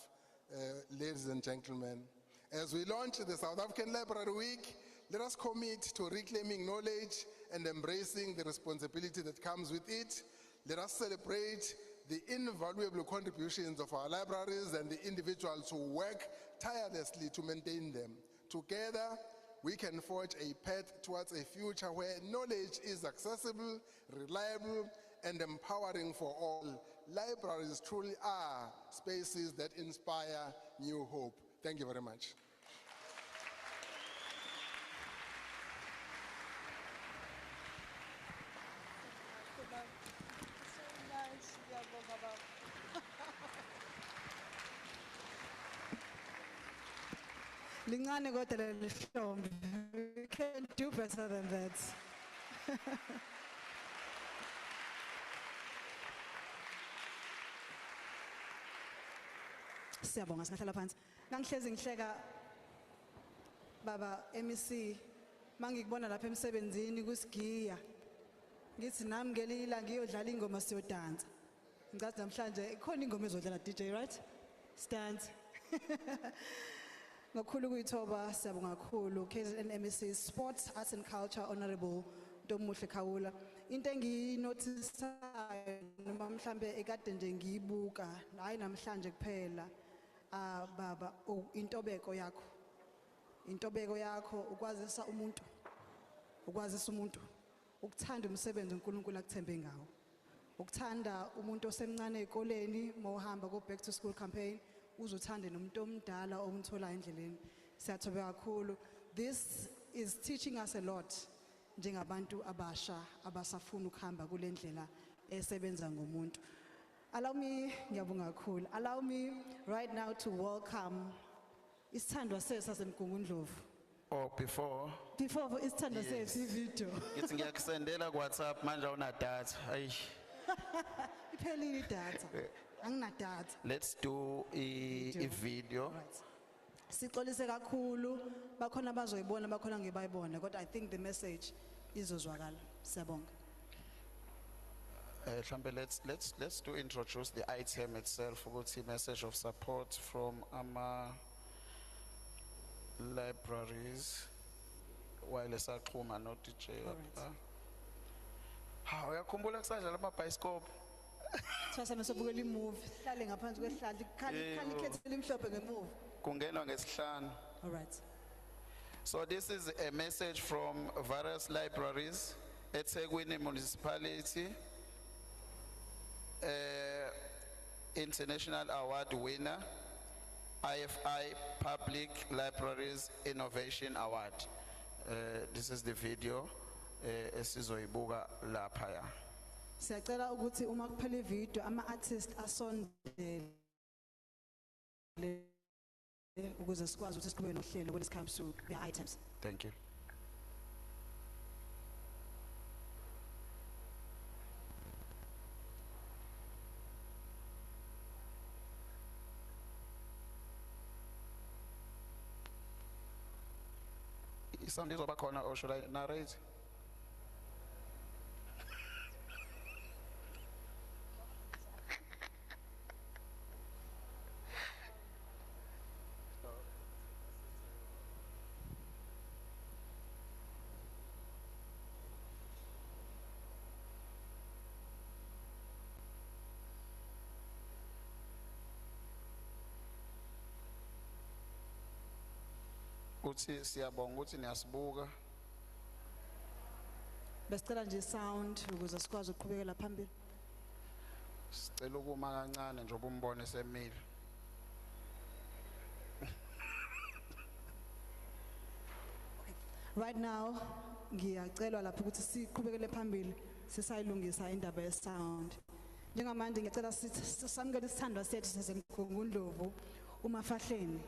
ladies and gentlemen. As we launch the South African Library Week, let us commit to reclaiming knowledge and embracing the responsibility that comes with it. Let us celebrate the invaluable contributions of our libraries and the individuals who work tirelessly to maintain them. Together, we can forge a path towards a future where knowledge is accessible, reliable, and empowering for all. Libraries truly are spaces that inspire new hope. Thank you very much. Lingane kodwa leli hlombe. We can do better than that. Siyabonga singahlala phansi. Ngangihlezi ngihleka baba MEC mangikubona lapha emsebenzini kusigiya. Ngithi nami ngelila ngiyodlala ingoma siyodansa. Ngicathi namhlanje ikhona ingoma ezodlala DJ, right? Stand. Ngakhulu kuyithoba siyabonga kakhulu KZN MEC Sports, Arts and Culture Honorable Ntomuhle Khawula. Into enginotisayo noma mhlambe ekade nje ngiyibuka hayi namhlanje kuphela baba intobeko yakho. Intobeko yakho ukwazisa umuntu. Ukwazisa umuntu ukuthanda umsebenzi uNkulunkulu akuthembe ngawo. Ukuthanda umuntu osemncane ezikoleni mawuhamba go back to school campaign. Uzothande nomuntu omdala omthola endleleni. Siyathoba kakhulu. This is teaching us a lot njengabantu abasha abasafuna ukuhamba kule ndlela esebenza ngomuntu. Allow me ngiyabonga kakhulu. Allow me right now to welcome isithandwa sethu sasemgungundlovu. Oh, before isithandwa sethu ivideo. ngithi ngiyakusendela ku WhatsApp manje awuna data. Ayish. Iphelile idatha. Anginadata. Let's do a video. Sixolise kakhulu bakhona abazoyibona bakhona ngebayibona kodwa I think the message izozwakala. Siyabonga. Mhlambe let's do introduce the item itself ukuthi message of support from libraries while esaxhuma no DJ lapha. Ha uyakhumbula kusadlala amabhayisikobho? Thasa mesobukela imovie, hlale ngaphansi kwehlala, ikhali ikhethele imhlophe ngemuva. Kungenwa ngesihlanu. All right. So this is a message from various libraries at eThekwini Municipality. International Award winner, IFI Public Libraries Innovation Award. This is the video esizoyibuka lapha ya. Siyacela ukuthi uma kuphela ivideo ama-artist asondele ukuze sikwazi ukuthi siqhubeke nohlelo when it comes to the items. Thank you. Sound is back or should I narrate? Uthi siyabonga ukuthi niyasibuka. Besicela nje sound ukuze sikwazi ukuqhubekela phambili. Sicela ukuma kancane nje ubumbone semile. Right now ngiyacelwa lapho ukuthi siqhubekele phambili sisayilungisa indaba ye sound. Njengamanje ngicela samukele isithandwa sethu saseMgungundlovu uMafahleni.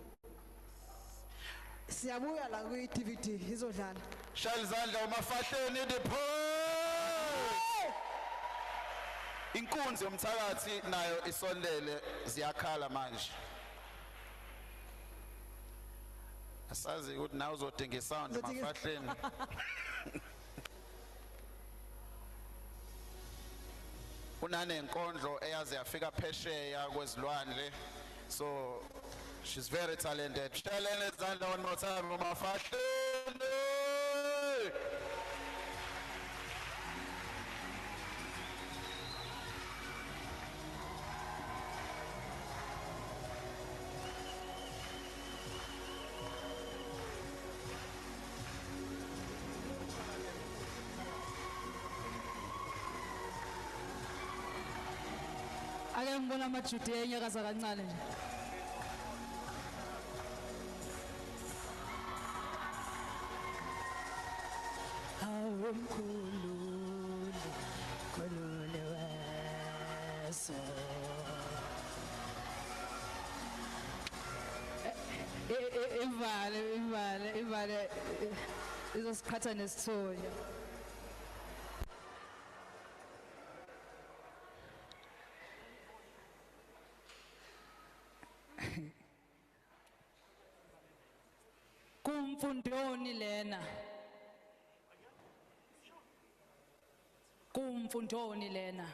Siyabuya la kwi DVD izodlala. Shaya izandla uMafahleni the Inkunzi yomthakathi nayo isondele ziyakhala manje. Asazi ukuthi nawe uzodinga isound Mafahleni. Unane inkondlo eyazi yafika phesheya kwezilwandle. So she's very talented. Shalene izandla one more time Mafahleni. Ake ngibona amaJuda enyakaza kancane nje. Awumkhulule khulule weso. Ivale izosikhatha nesithonya. Kumfundoni lena. Kumfundoni lena.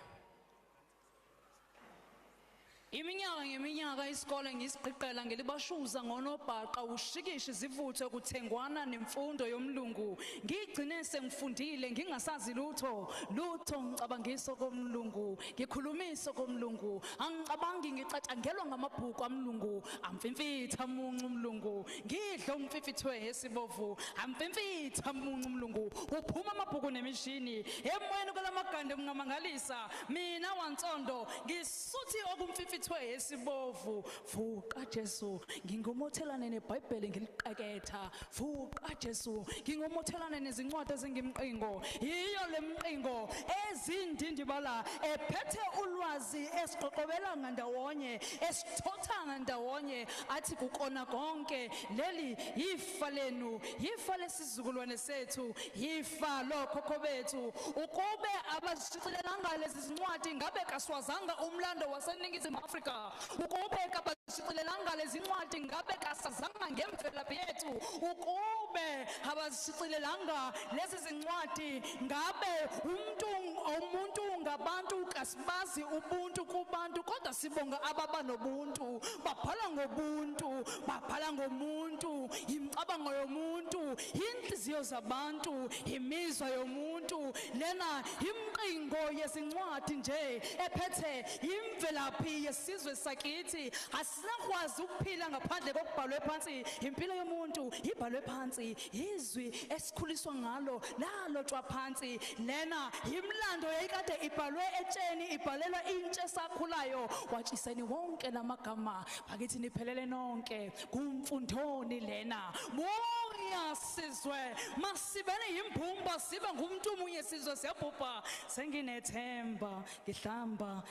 Iminyaka ngeminyaka isikole ngisiqiqela ngelibashuza ngonobhaqa ushikishe izivuthe kuthengwana nemfundo yomlungu ngigcine sengifundile ngingasazi lutho ngicabangiso komlungu ngikhulumiso komlungu angicabangi ngicatshangelwa ngamabhuku amlungu amfimfitha muncu umlungu ngidla umfifithwe esibovu amfimfitha muncu umlungu uphuma amabhuku nemishini emoyeni kwelamagande kungamangalisa mina wansondo ngisuthi okumfifithwe esibovu vuka Jesu ngingomothelane neBhayibheli ngiliqeketha vuka Jesu ngingomothelane nezincwadi ezingimqingo yiyo lemqingo ezindindibala ephethe ulwazi esiqoqobela ngandawonye esithothanga ndawonye athi kukona konke leli yifa lenu yifa lesizukulwane sethu yifa lokhokho bethu ukube abashicilelanga lezi zincwadi ngabe kaswazanga umlando waseNingizimu Afrika ukube kabashicilelanga lezi zincwadi ngabe kasazanga ngemvelaphi yethu ukube ukube abazishicilelanga lezi zincwadi ngabe umuntu ngabantu kasibazi ubuntu kubantu kodwa sibonga ababa nobuntu babhala ngobuntu babhala ngomuntu imicabango yomuntu inhliziyo zabantu imizwa yomuntu lena imqingo yezincwadi nje ephethe imvelaphi yesizwe sakithi asinakwazi ukuphila ngaphandle kokubhalwe phansi impilo yomuntu ibhalwe phansi izwi esikhuliswa ngalo lalotshwa phansi lena imlando yayikade ibhalwe etsheni ibhalelwa intsha esakhulayo watshiseni wonke lamagama bakithi niphelele nonke kumfundoni lena moya sizwe masibene yimbumba sibe ngumuntu munye sizwe siyabhubha senginethemba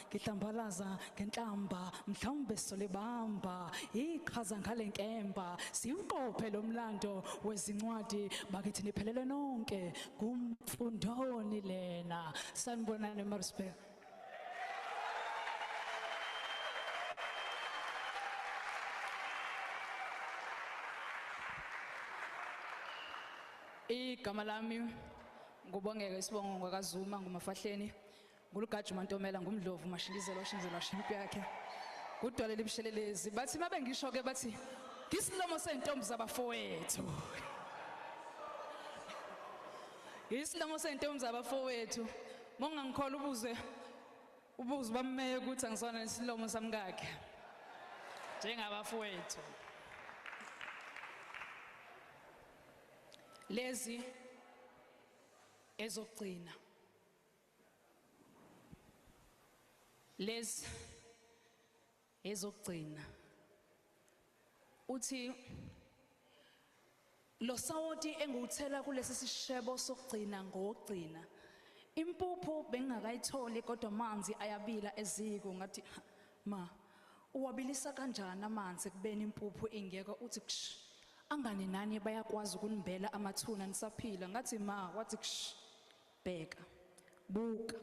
ngihlambalaza ngenhlamba mhlawumbe solibamba iqhaza ngalenkemba siwuqophe lo mlando wezincwadi bakithi niphelele nonke kumfundoni lena sanibonani marispe igama lami ngubongeka isibongo ngakazuma ngumafahleni ngulugaji mantomela ngumdlovu mashilizelo washinzelwa shimpi yakhe kudwalela ibishelelezi bathi mabe ngisho ke bathi ngisilomo sentombi zabafowethu ngisilomo sentombi zabafowethu mongangikhola ubuze bammeye ukuthi angisona isilomo samkakhe njengabafowethu lezi ezogcina lezi ezogcina uthi lo sawoti enguthela kulesi sishebo sokugcina ngogcina impuphu bengakayitholi kodwa amanzi ayabila eziko ngathi ma uwabilisa kanjani amanzi kubeni impuphu ingekho uthi ksh angani nani bayakwazi ukunibela amathuna nisaphila ngathi ma wathi ksh bheka buka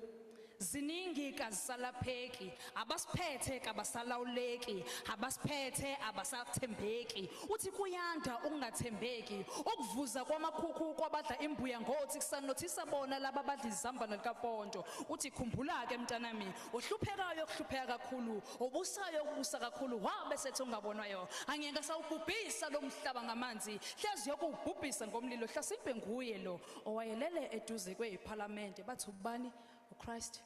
ziningi kazisalapheki abasiphethe kabasalawuleki abasiphethe abasathembeki uthi kuyanda ukungathembeki ukuvuza kwamakhukhu kwabadla imbuya ngothi kusanothisa bona laba badla izambana likapondo uthi khumbula ke mntanami ohluphekayo okuhlupheka kakhulu obusayo ukubusa kakhulu wabe sethi ungabonwayo angeke sawubhubhisa lo mhlaba ngamanzi hlezi yokubhubhisa ngomlilo hlasimbe nguye lo owayelele eduze kweParliament bathi ubani uChrist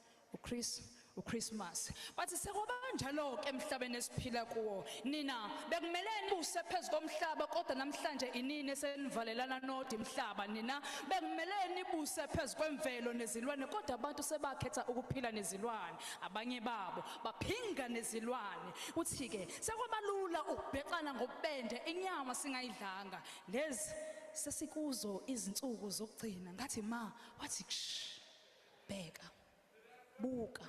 uChristmas bathi sekwabanjalo ke emhlabeni esiphila kuwo nina bekumele nibuse phezulu komhlaba kodwa namhlanje inini esenivalelana nodi emhlaba nina bekumele nibuse phezulu kwemvelo nezilwane kodwa abantu sebakhetha ukuphila nezilwane abanye babo baphinga nezilwane uthi ke sekwabalula ukubhekana ngobende inyama singayidlanga lezi sesikuzo izinsuku zokugcina ngathi ma wathi bheka buka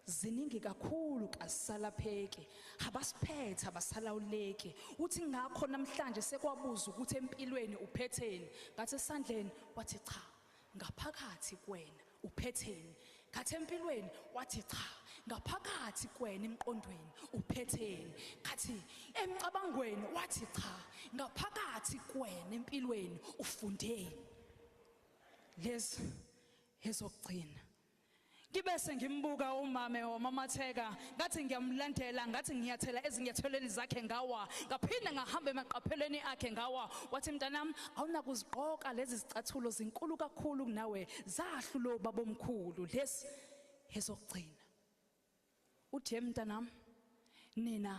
ziningi kakhulu kasalapheki abasiphethe abasalawuleki uthi ngakho namhlanje sekwabuza ukuthi empilweni uphetheni ngathi esandleni wathi cha ngaphakathi kwena uphetheni ngathi empilweni wathi cha ngaphakathi kwena emqondweni uphetheni ngathi emcabangweni wathi cha ngaphakathi kwena empilweni ufundeni lezi ezokugcina Kibese ngimbuka umame wamamatheka ngathi ngiyamlandela ngathi ngiyathela ezinyathelweni zakhe ngawa ngaphinda ngahamba emaqaphelweni akhe ngawa wathi mntanami awunakuzigqoka lezi zicathulo zinkulu kakhulu kunawe zahlulo babomkhulu lesi ezokugcina uthi mntanami nina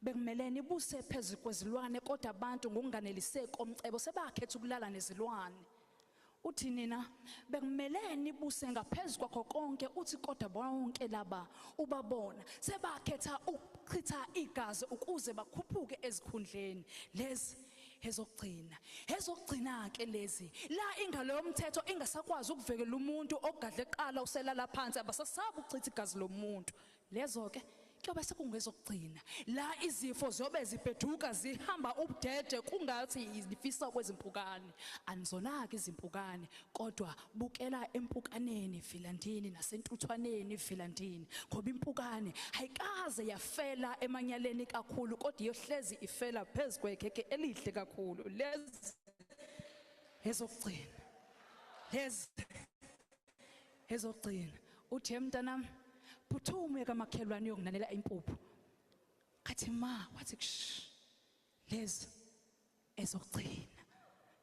bekumele nibuse phezulu kwezilwane kodwa abantu ngokunganeliseki komcebo sebakhetha ukulala nezilwane uthi nina bekumele nibuse ngaphezulu kwakho konke uthi kodwa bonke laba ubabona sebakhetha ukuchitha igazi ukuze bakhuphuke ezikhundleni lezi ezokugcina ke lezi la ingalo yomthetho ingasakwazi ukuvekela umuntu ogadle eqala uselala phansi abasasaba ukuchitha igazi lomuntu lezo ke kuyobe sekungezokugcina la izifo ziyobe zibheduka zihamba ubudede kungathi izifisa kwezimpukane anizona-ke izimpukane kodwa bukela empukaneni vilandini nasentuthwaneni vilandini ngoba impukane ayikaze yafela emanyaleni kakhulu kodwa iyohlezi ifela phezu kwekhekhe elihle kakhulu lezi ezokugcina. Ezokugcina. Uthi mntanami, phuthume kamakhelwane uyokunanela impuphu. Kathi ma, wathi shh. Lezi ezokugcina.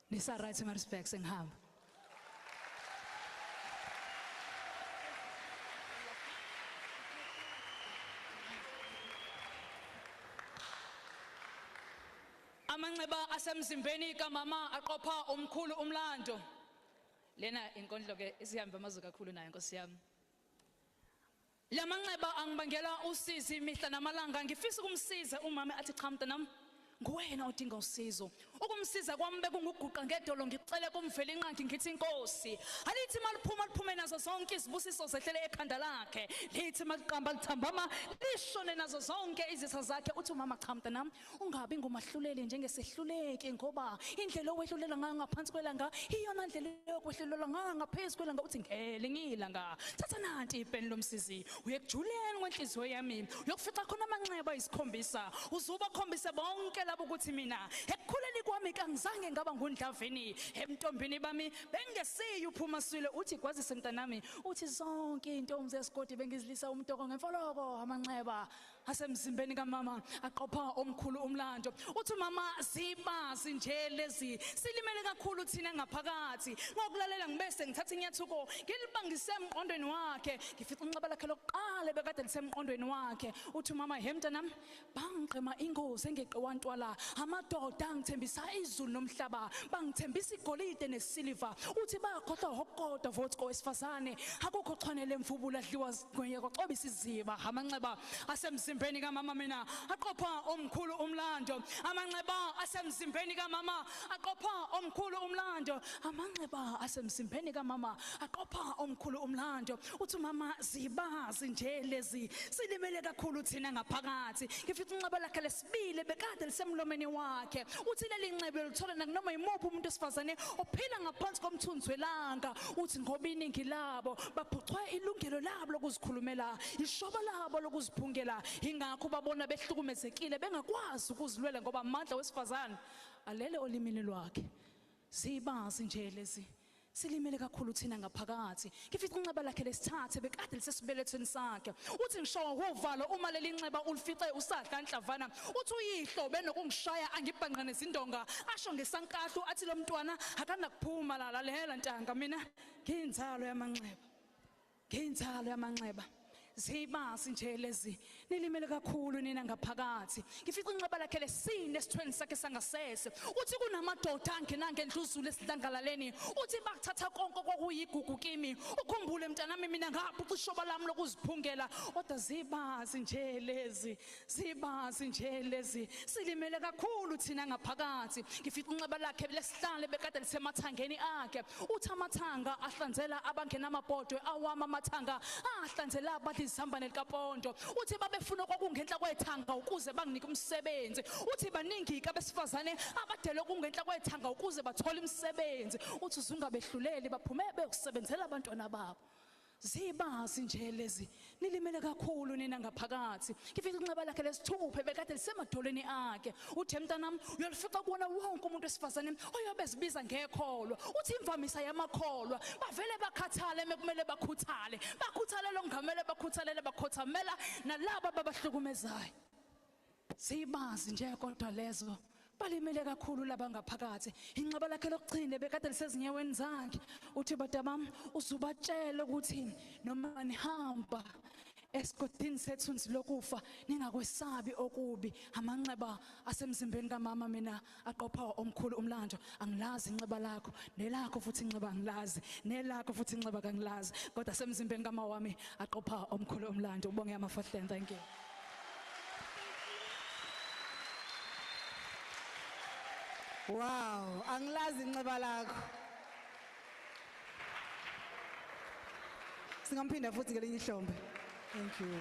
Nisa right my respects engihamba. Amanxeba asemzimbeni kamama aqopha omkhulu umlando. Lena inkondlo ke isihamba amazwi kakhulu nayo Nkosi yami. Lamanxeba angibangela usizi imihla namalanga ngifisa ukumsiza umama athi cha mntanami nguwena odinga usizo. Ukumsiza kwami bekunguguqa ngedolo ngicele kumvela inqangi ngithi inkosi. Alithi maliphume nazo zonke izibusiso zehlele ekhanda lakhe. Lithi maliqamba lithambama lishone nazo zonke izitha zakhe. Uthi umama cha mntanami ungabi ngomahluleli njengesehluleki ngoba indlela owehlulela ngayo ngaphansi kwelanga iyona ndlela yokwehlulela ngayo ngaphezulu kwelanga. Uthi ngele ngilanga thatha nanti ipeni lomsizi uyekujuleni kwenhliziyo yami uyokufica khona amanxeba isikhombisa uzuba khombise bonke labo ukuthi mina ekukhuleni kwami kangizange ngaba ngundlavini emntombini bami bengesiyo uphuma swile. Uthi kwazise mntanami uthi zonke intombi zesikoti bengizilisa umtoko ngemfoloko amanxeba asemzimbeni kamama aqopha omkhulu umlando. Uthi mama zibazi nje lezi silimele kakhulu thina ngaphakathi ngokulalela ngibese ngithatha inyathuko ngilibangise emqondweni wakhe ngifica unxeba lakhe lokuqala bekade lisemqondweni wakhe. Uthi mama mntanami bangiqema ingozi engeqiwantwala amadoda angithembisa izulu nomhlaba bangithembisa igolide nesiliva. Uthi bayakhohlwa hokodwa votko wesifazane akukho chwanele emfubula adliwa gwenye kwacobisa iziba. Amanxeba asemzimbeni kamama mina aqopha omkhulu umlando. Amanxeba asemzimbeni kamama aqopha omkhulu umlando. Amanxeba asemzimbeni kamama aqopha omkhulu umlando. Uthi mama zibazi nje lezi silimele kakhulu thina ngaphakathi ngifica unxeba lakhe lesibili bekade lisemlomeni wakhe. Uthi leli nxeba lithola nakunoma yimuphi umuntu esifazane ophila ngaphansi komthunzi welanga. Uthi ngoba iningi labo baphucwa ilungelo labo lokuzikhulumela ishoba labo lokuziphungela ingakho babona behlukumezekile bengakwazi ukuzilwela ngoba amandla wesifazane alele olimini lwakhe. Zibazi nje lezi silimele kakhulu thina ngaphakathi ngifica unxeba lakhe lesithathe bekade lisesibelethweni sakhe. Uthi ngisho uvalo uma leli nxeba ulifice usadla nhlavana. Uthi uyihlo benokungishaya angibhanqa nezindonga asho ngesankahlo athi lo mntwana akanakuphuma la lalela ntanga mina ngiyinzalo yamanxeba. Zibazi nje lezi nilimele kakhulu nina ngaphakathi ngifica unxeba lakhe lesine esithweni sakhe sangasese. Uthi kunamadoda angenanga endluzulu esidlangalaleni. Uthi bakuthatha konke kokuyigugu kimi ukhumbule mntanami mina ngaphuca ishoba lami lokuziphungela. Kodwa zibazi nje lezi silimele kakhulu thina ngaphakathi ngifica unxeba lakhe lesihlale bekade lisemathangeni akhe. Uthi amathanga ahlanzela abangenamabhodwe awama amathanga ahlanzela izihambane likapondo. Uthi babefuna kwakungenhla kwethanga ukuze banginike umsebenzi. Uthi baningi abesifazane abadele kungenhla kwethanga ukuze bathole umsebenzi. Uthi uzungabehluleli baphume beyokusebenzela abantwana babo. Zibazi nje lezi nilimele kakhulu nina ngaphakathi ngifica unxeba lakhe lesithuphe bekade lisemadolweni akhe. Uthi mntanami uyalifica kuona wonke umuntu wesifazane oyobezibiza ngekholwa. Uthi imvamisa yamakholwa bavele bakhathale mekumele bakhuthale lo ngamele bakhuthalele bakhothamela nalabo babahlukumezayo. Zibazi nje kodwa lezo balimele kakhulu laba ngaphakathi inxeba lakhe lokugcina bekade lisezinyaweni zakhe. Uthi badabam uzubatshela ukuthi noma nihamba esigodini sethunzi lokufa ningakwesabi okubi. Amanxeba asemzimbeni kamama mina aqopha omkhulu umlando. Angilazi inxeba lakho nelakho futhi inxeba angilazi nelakho futhi inxeba kangilazi kodwa asemzimbeni kamama wami aqopha omkhulu umlando. Ubonge amafahleni. Thank you. Wow, angilazi inxeba lakho. Singamphinda futhi ngelinye ihlombe. Thank you.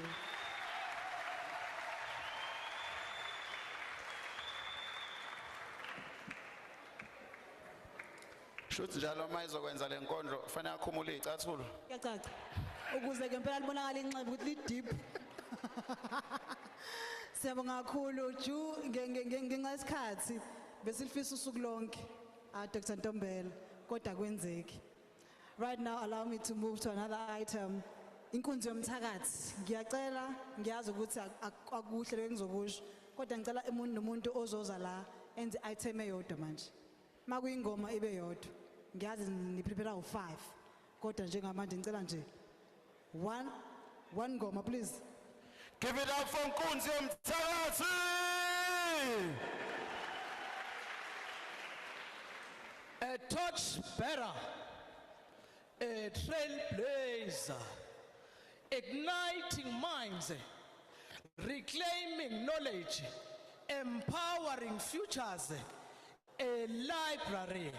Shuthi njalo uma izokwenza le nkondlo kufanele akhumule izicathulo. Kuyacaca. Ukuze ke impela libonakala inxeba ukuthi li deep. Siyabonga kakhulu Ju ngesikhathi besilifisa usuku lonke Dr. Ntombela kodwa kwenzeki. Right now, allow me to move to another item. Inkunzi yomthakathi, ngiyacela, ngiyazi ukuthi akuhle bengizokusho, kodwa ngicela umuntu nomuntu ozoza la enze item eyodwa manje. Makuyingoma ibe yodwa. Ngiyazi ni prepare u5. Kodwa njengamanje ngicela nje one ngoma please. Give it up for Nkunzi yomthakathi. A torch bearer, a trailblazer, igniting minds, reclaiming knowledge, empowering futures, a library,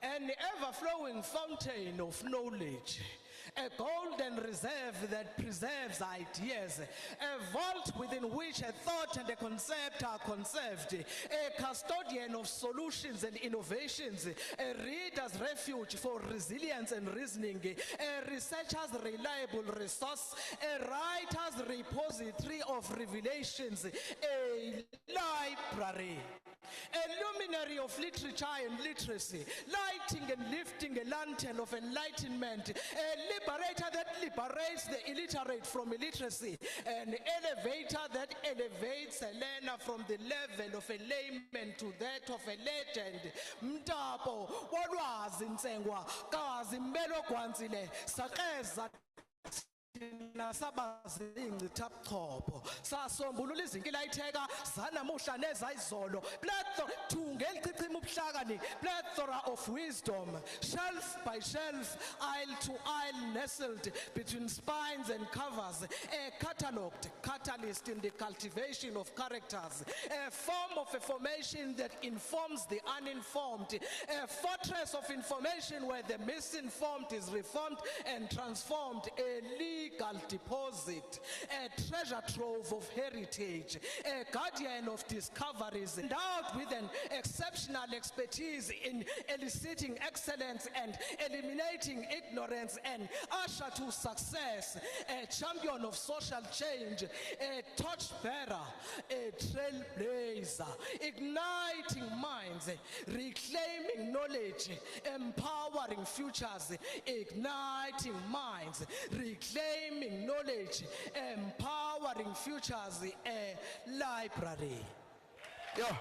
an ever-flowing fountain of knowledge, a golden reserve that preserves ideas, a vault within which a thought and a concept are conserved, a custodian of solutions and innovations, a reader's refuge for resilience and reasoning, a researcher's reliable resource, a writer's repository of revelations, a library. A luminary of literature and literacy, lighting and lifting a lantern of enlightenment, a liberator that liberates the illiterate from illiteracy, an elevator that elevates a learner from the level of a layman to that of a legend. Mtapo, walwazi nsengwa, kazi mbelo kwanzile, sakeza nasabazingi tapchopho sasombulula izinkinga ayitheka zanamuhla nezayizolo thungelichichima ubuhlakani plethora of wisdom, shelf by shelf, aisle to aisle, nestled between spines and covers, a cataloged catalyst in the cultivation of characters, a form of a formation that informs the uninformed, a fortress of information where the misinformed is reformed and transformed, a legal deposit, a treasure trove of heritage, a guardian of discoveries, endowed with an exceptional expertise in eliciting excellence and eliminating ignorance, and usher to success, a champion of social change, a torchbearer, a trailblazer, igniting minds, reclaiming knowledge, empowering futures, igniting minds, reclaiming knowledge, empowering futures, a library. Yeah,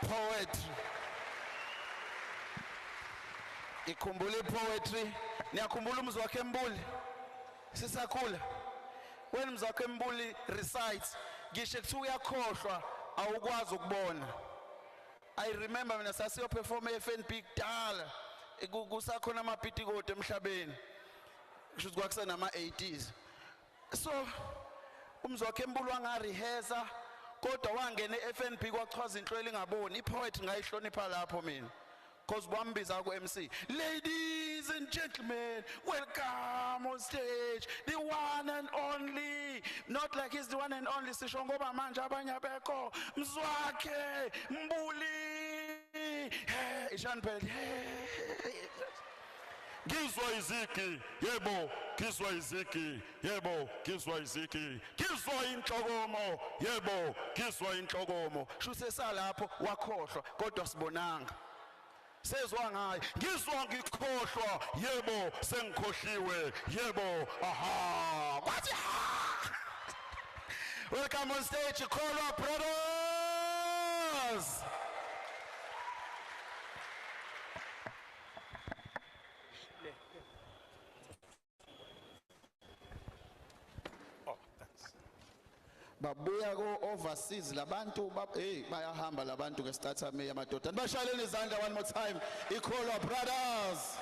poetry. Ikhumbule poetry. Niyakhumbula umzi wakhe Mbuli? Sisakhula. When umzi wakhe Mbuli recites, ngisho kuthiwa uyakhohlwa awukwazi ukubona. I remember mina sasiyo perform eFNB kudala. Kusakhona amaphitikoti emhlabeni. Kusho ukuthi kwakusenama 80s. So umzi wakhe Mbuli wangareheza kodwa wangena eFNB kwachaza inhlelo engaboni. Ipoetry ngayihlonipha lapho mina. Cause wambiza ku MC. Ladies and gentlemen, welcome on stage the one and only, not like he's the one and only, sisho ngoba manje abanye abekho, Mzwakhe Mbuli. Ishan Phele. Gizwa iziki, yebo, gizwa iziki, yebo, gizwa iziki, gizwa inhlokomo, yebo, gizwa inhlokomo. Shuse salapho wakhohlwa kodwa sibonanga. Sezwa ngaye, ngizwa ngikhohlwa, yebo, sengikhohliwe, yebo, aha. Kwathi ha. Welcome on stage, Kholwa Brothers. Babuya ko overseas labantu bayahamba labantu ke starter me yamadoda. Bashaleni izandla one more time. Ikholwa Brothers.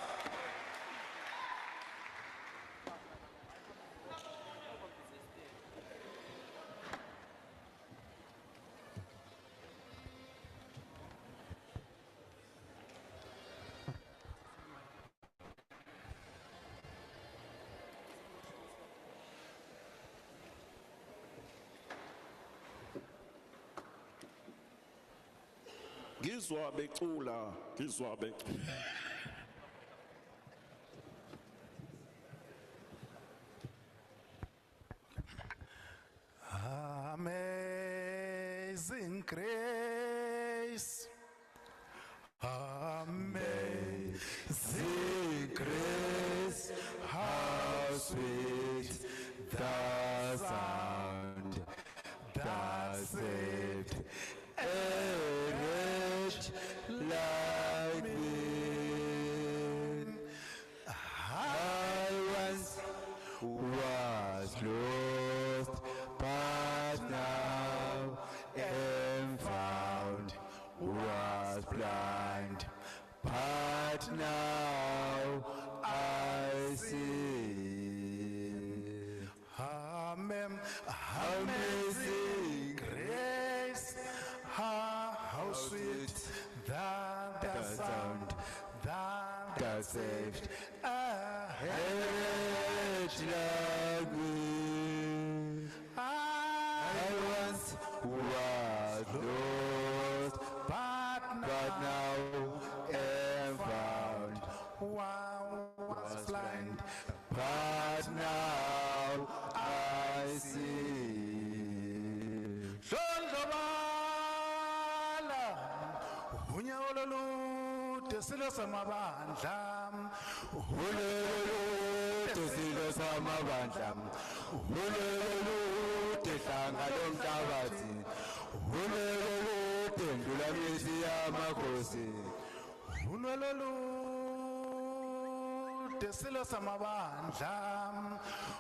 Gizwa becula, gizwa becula. Amazing grace, amazing was saved. Heritage language. I once was lost, but now am found. Was blind, but now I see. Sondlobala, unyawo lolude silo samabandla. Hululude silo samabandla. Hululude hlanga lomhlabathi. Hululude ndulamisi yamakhosi. Hululude silo samabandla.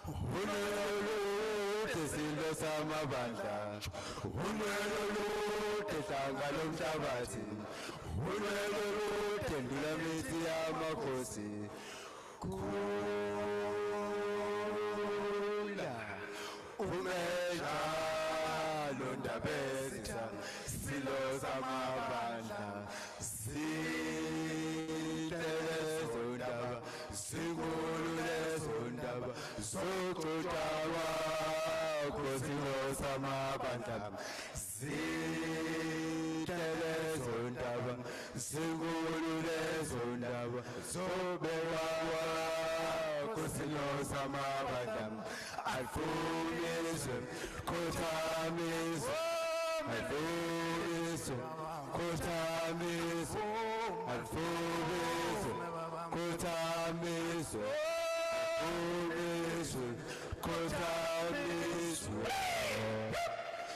Hululude silo samabandla. Hululude hlanga lomhlabathi. Hululude ndulamisi yamakhosi. Kula umeja londabezitha silo samabandla. Zindaba zinkulu lezo ndaba zokuxoxa kwesilo samabandla. Lezo ndaba zinkulu lezo ndaba zobekwa kwesilo samabandla. Alfuniswe kuthamiswe, alfuniswe kuthamiswe, alfuniswe kuthamiswe, alfuniswe kuthamiswe.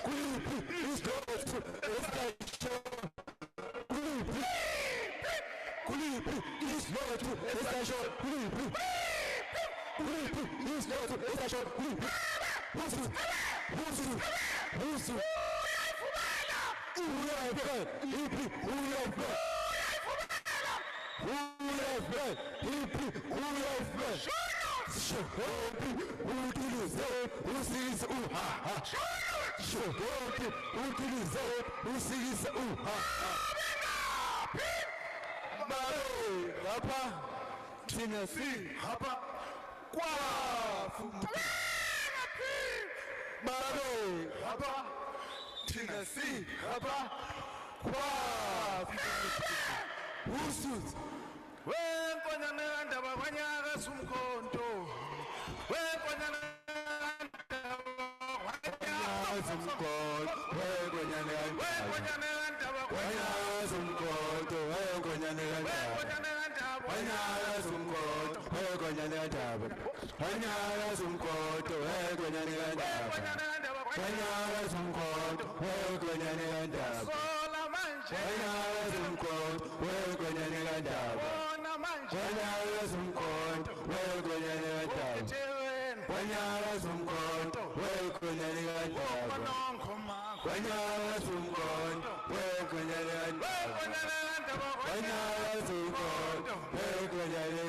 Kuliphi isidotho esisayisho? Kuliphi isidotho esisayisho? Kuliphi isidotho esisayisho? Kuliphi Husu Wenkonyane kandaba kwanyaka sumkhonto. Wenkonyane kandaba Sumkhonto, wenkonyane kandaba kwanyaka sumkhonto, wenkonyane kandaba kwanyaka sumkhonto, wenkonyane kandaba kwanyaka sumkhonto, wenkonyane kandaba kwanyaka sumkhonto, wenkonyane kandaba kwanyaka sumkhonto, wenkonyane kandaba kwanyaka sumkhonto, wenkonyane kandaba kwanyaka sumkhonto, wenkonyane kandaba kwanyaka sumkhonto, wenkonyane kandaba kwanyaka sumkhonto, wenkonyane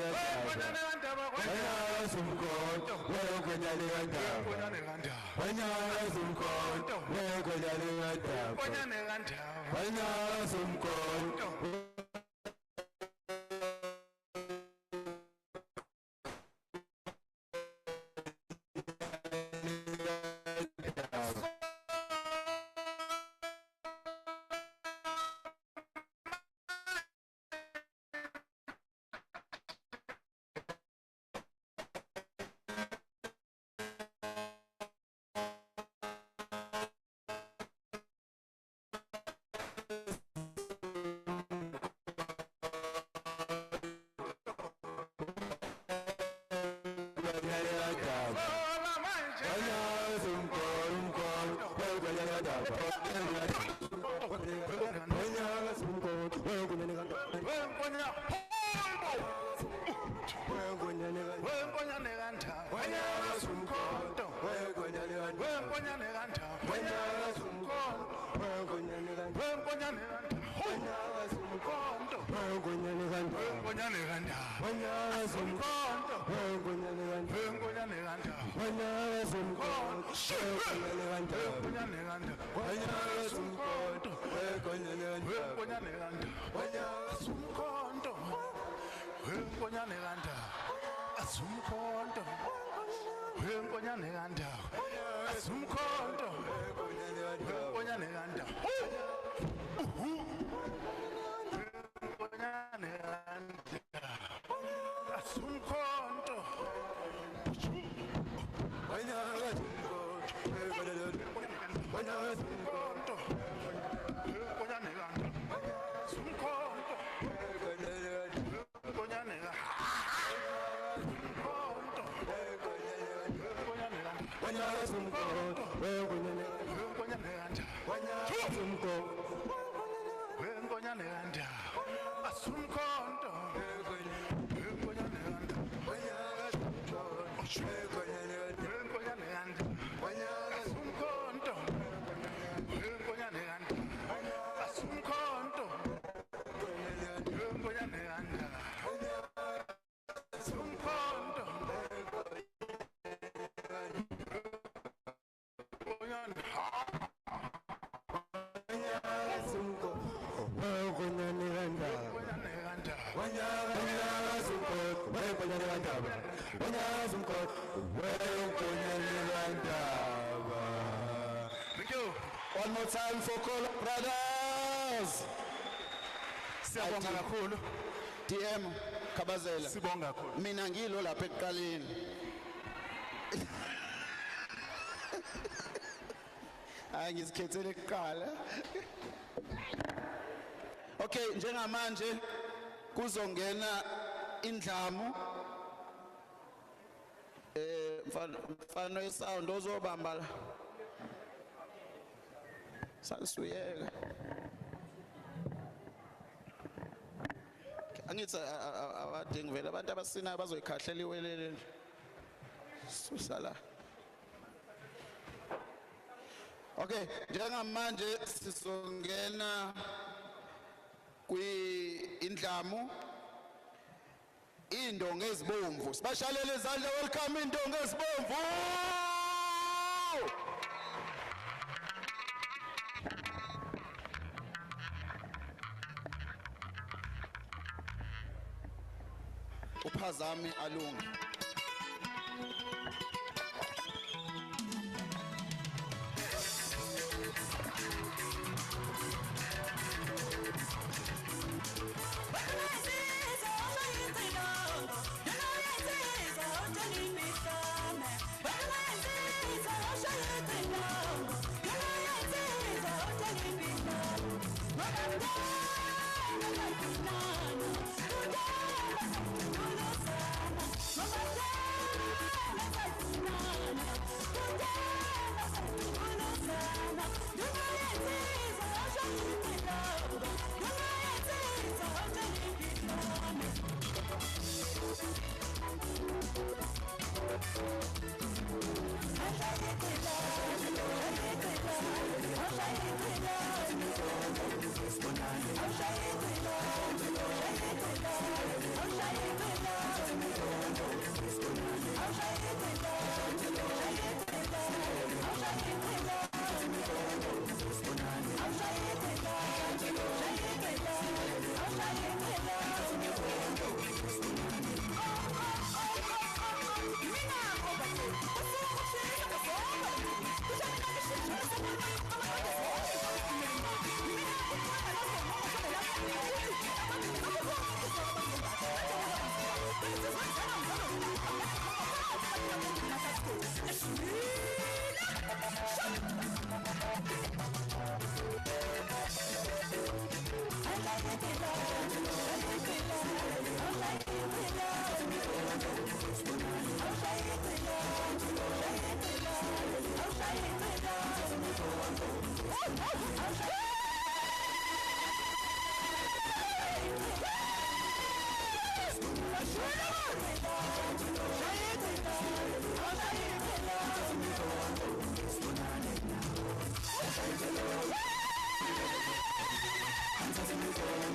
kandaba kwanyaka sumkhonto, wenkonyane kandaba kwanyaka sumkhonto, wenkonyane kandaba kwanyaka sumkhonto. wenkonyane kandaba asumkhonto wenkonyane kandaba asumkhonto wenkonyane kandaba wenkonyane kandaba asumkhonto Thank you. One more time for Kolo Brothers. Siyabonga kakhulu. DM Kabazela. Sibonga kakhulu. Mina ngilo lapha ekuqaleni. Hayi ngisikhethele kuqala. Okay, njengamanje kuzongena indlamu mfano isound ozobamba la. Salisuyeka. Angithi awadingi vele abantu abasinayo bazoyikhahlela iwelele. Susala. Okay, njengamanje sizongena indlamu indonga ezibomvu. Sibashalele izandla, welcome indonga ezibomvu. Uphazami alungi.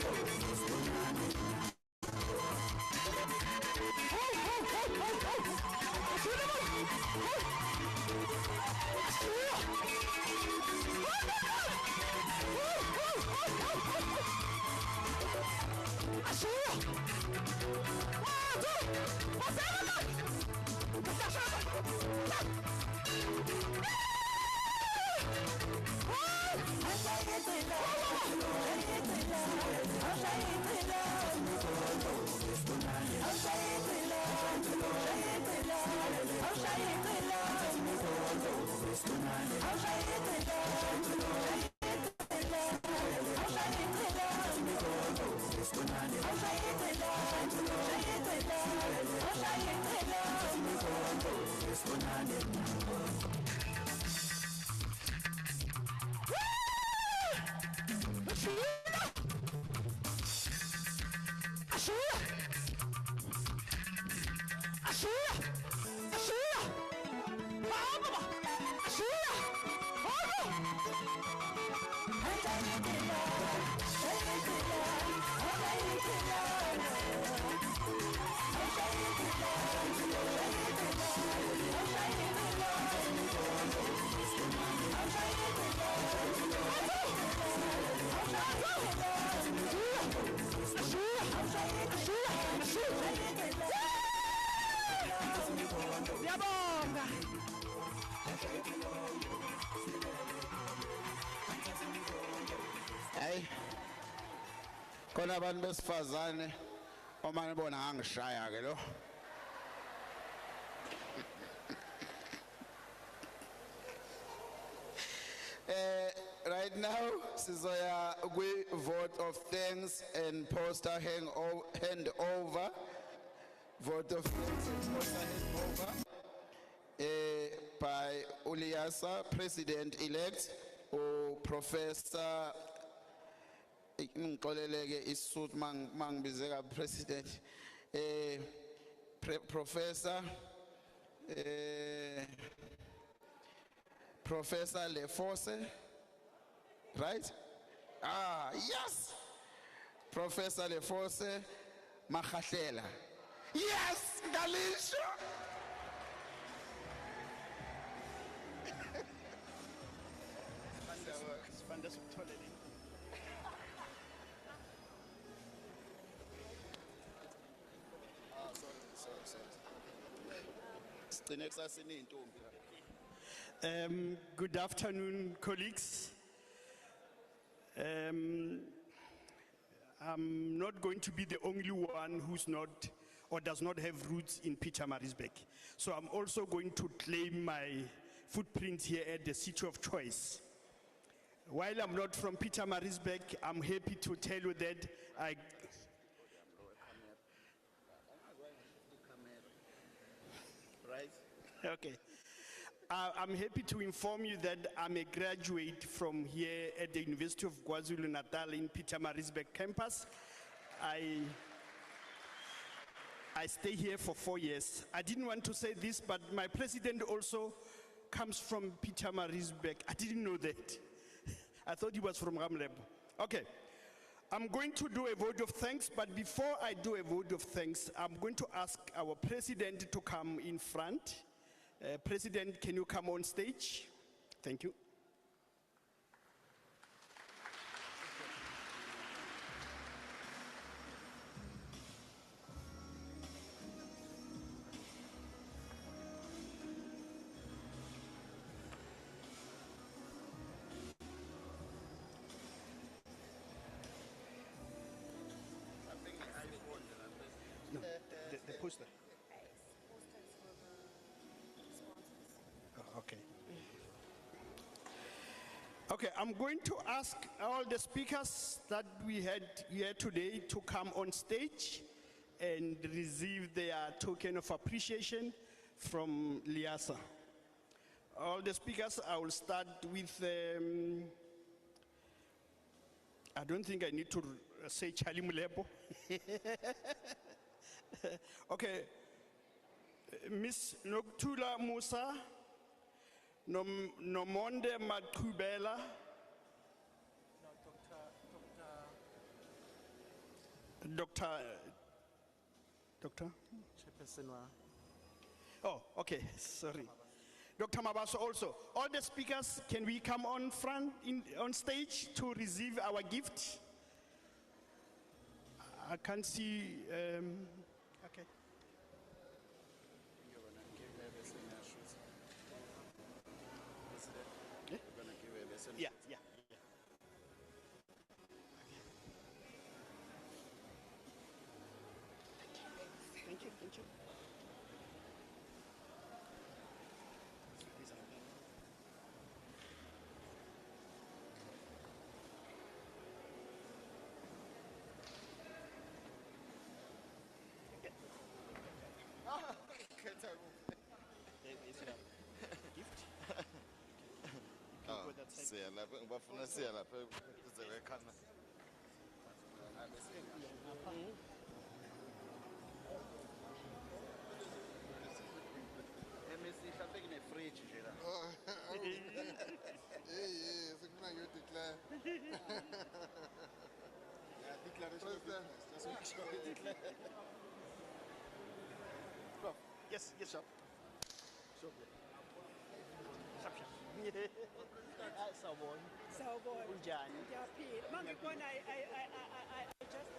Thank you. Siyabonga. Hey. Khona abantu besifazane uma nibona ngangishaya ke lo. Right now sizoya kwi vote of thanks and poster hand over. Vote of thanks and poster hand over. By Uliasa, President-elect, or Professor, ngixoleleke isisuti mangibizeka President, Professor, Professor Leforce, right? Ah, yes! Professor Leforce Makhatlela. Yes, Galisha! Good afternoon, colleagues. I'm not going to be the only one who's not or does not have roots in Pietermaritzburg. So I'm also going to claim my footprint here at the city of choice. While I'm not from Pietermaritzburg, I'm happy to tell you that Okay. I'm happy to inform you that I'm a graduate from here at the University of KwaZulu-Natal in Pietermaritzburg campus. I stay here for 4 years. I didn't want to say this, but my president also comes from Pietermaritzburg. I didn't know that. I thought he was from Ramlebo. Okay. I'm going to do a vote of thanks, but before I do a vote of thanks, I'm going to ask our president to come in front. President, can you come on stage? Thank you. No, the poster. Okay. Okay, I'm going to ask all the speakers that we had here today to come on stage and receive their token of appreciation from Liasa. All the speakers, I will start with, I don't think I need to say Charlie Mulebo. Okay, Miss Noktula Musa, Nomonde Matkubela, Doctor. Oh, okay, sorry. Dr. Mabaso also. All the speakers, can we come on front, on stage to receive our gift? I can't see, okay. Yeah, yeah. Thank you, thank you. siya lapha ngibafuna siya lapha kuze bekhana. mhlawumbe kune-fridge nje la. Hey, sekufuna ngiyodeclare. President. Yes, yes, sir. Sure. Sawubona. Sawubona. Unjani? Ngiyaphila. Mangibona I just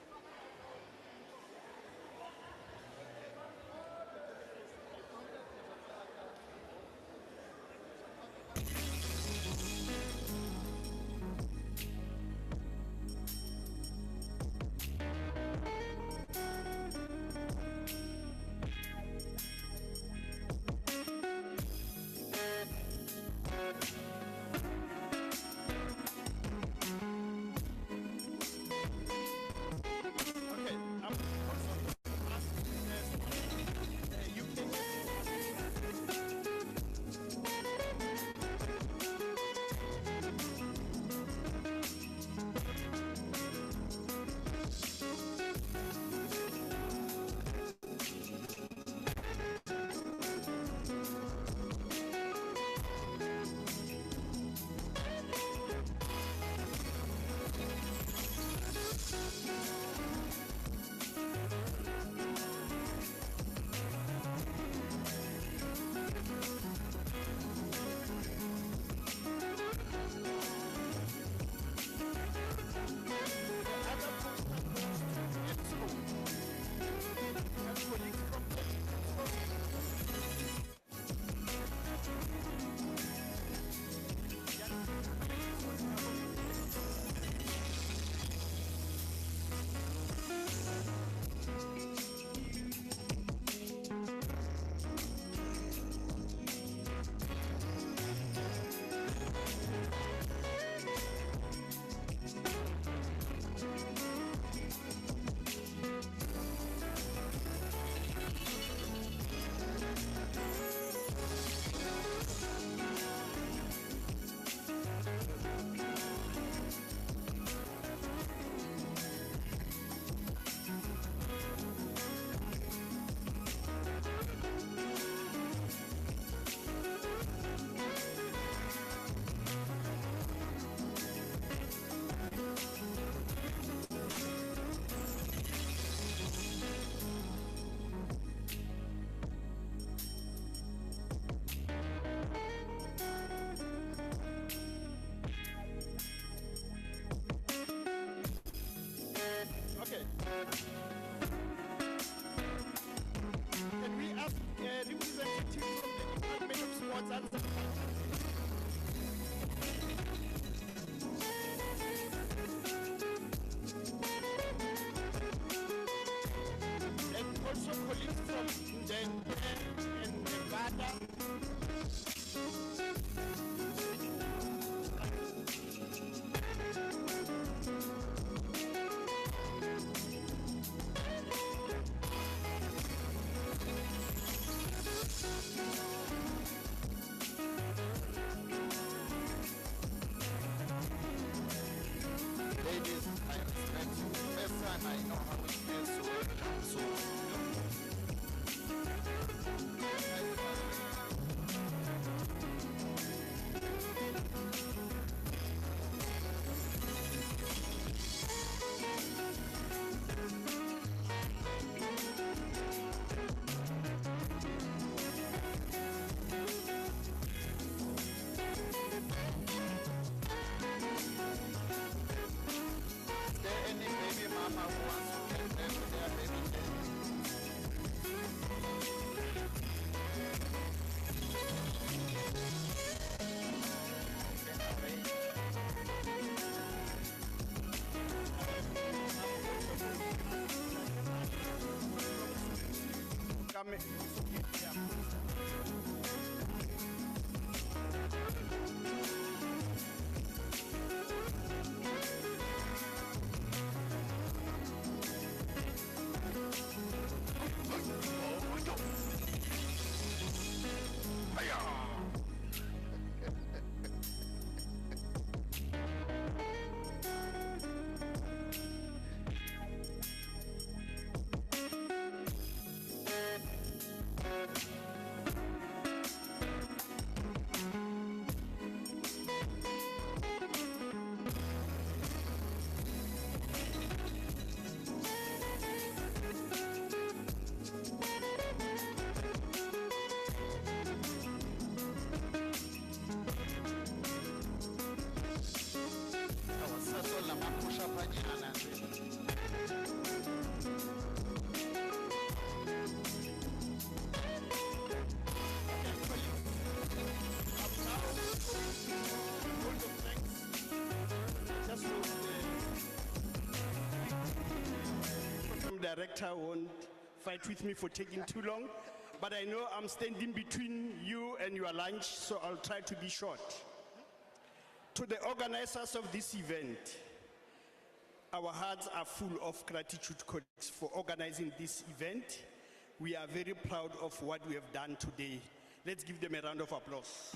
Okay. Can we ask representatives from the Department of Sports and also colleagues from Ndende and Nevada. Ladies, I respect you. First time I know how it feels to work so Is there any baby mama who wants to help them with their baby daddy? director won't fight with me for taking too long, but I know I'm standing between you and your lunch, so I'll try to be short. To the organizers of this event, our hearts are full of gratitude, colleagues, for organizing this event. We are very proud of what we have done today. Let's give them a round of applause.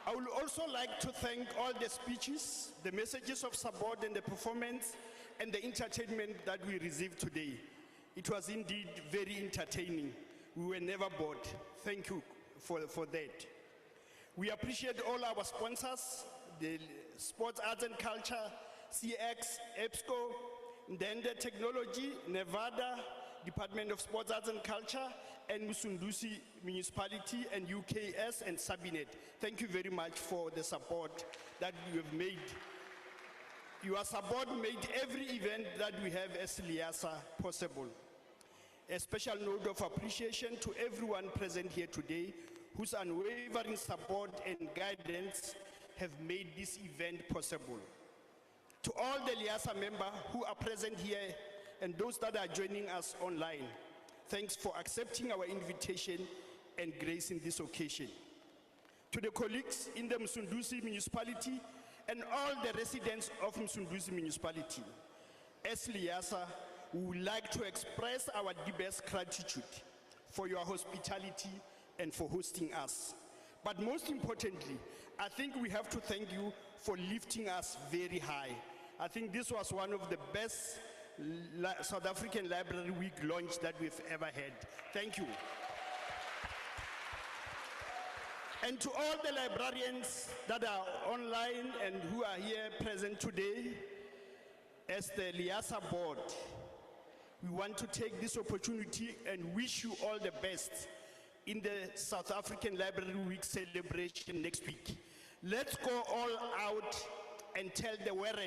I would also like to thank all the speeches, the messages of support and the performance and the entertainment that we received today. It was indeed very entertaining. We were never bored. Thank you for that. We appreciate all our sponsors, the Sports, Arts and Culture, CX, EBSCO, Ndende Technology, Nevada, Department of Sports, Arts and Culture, and Musunduzi Municipality and UKS and Sabinet. Thank you very much for the support that you have made. Your support made every event that we have as Liasa possible. A special note of appreciation to everyone present here today whose unwavering support and guidance have made this event possible. To all the Liasa members who are present here and those that are joining us online, thanks for accepting our invitation and gracing this occasion. To the colleagues in the Msunduzi municipality and all the residents of Msunduzi municipality, as Liasa, we would like to express our deepest gratitude for your hospitality and for hosting us. But most importantly, I think we have to thank you for lifting us very high. I think this was one of the best South African Library Week launch that we've ever had. Thank you. And to all the librarians that are online and who are here present today, as the Liasa board, we want to take this opportunity and wish you all the best in the South African Library Week celebration next week. Let's go all out and tell the world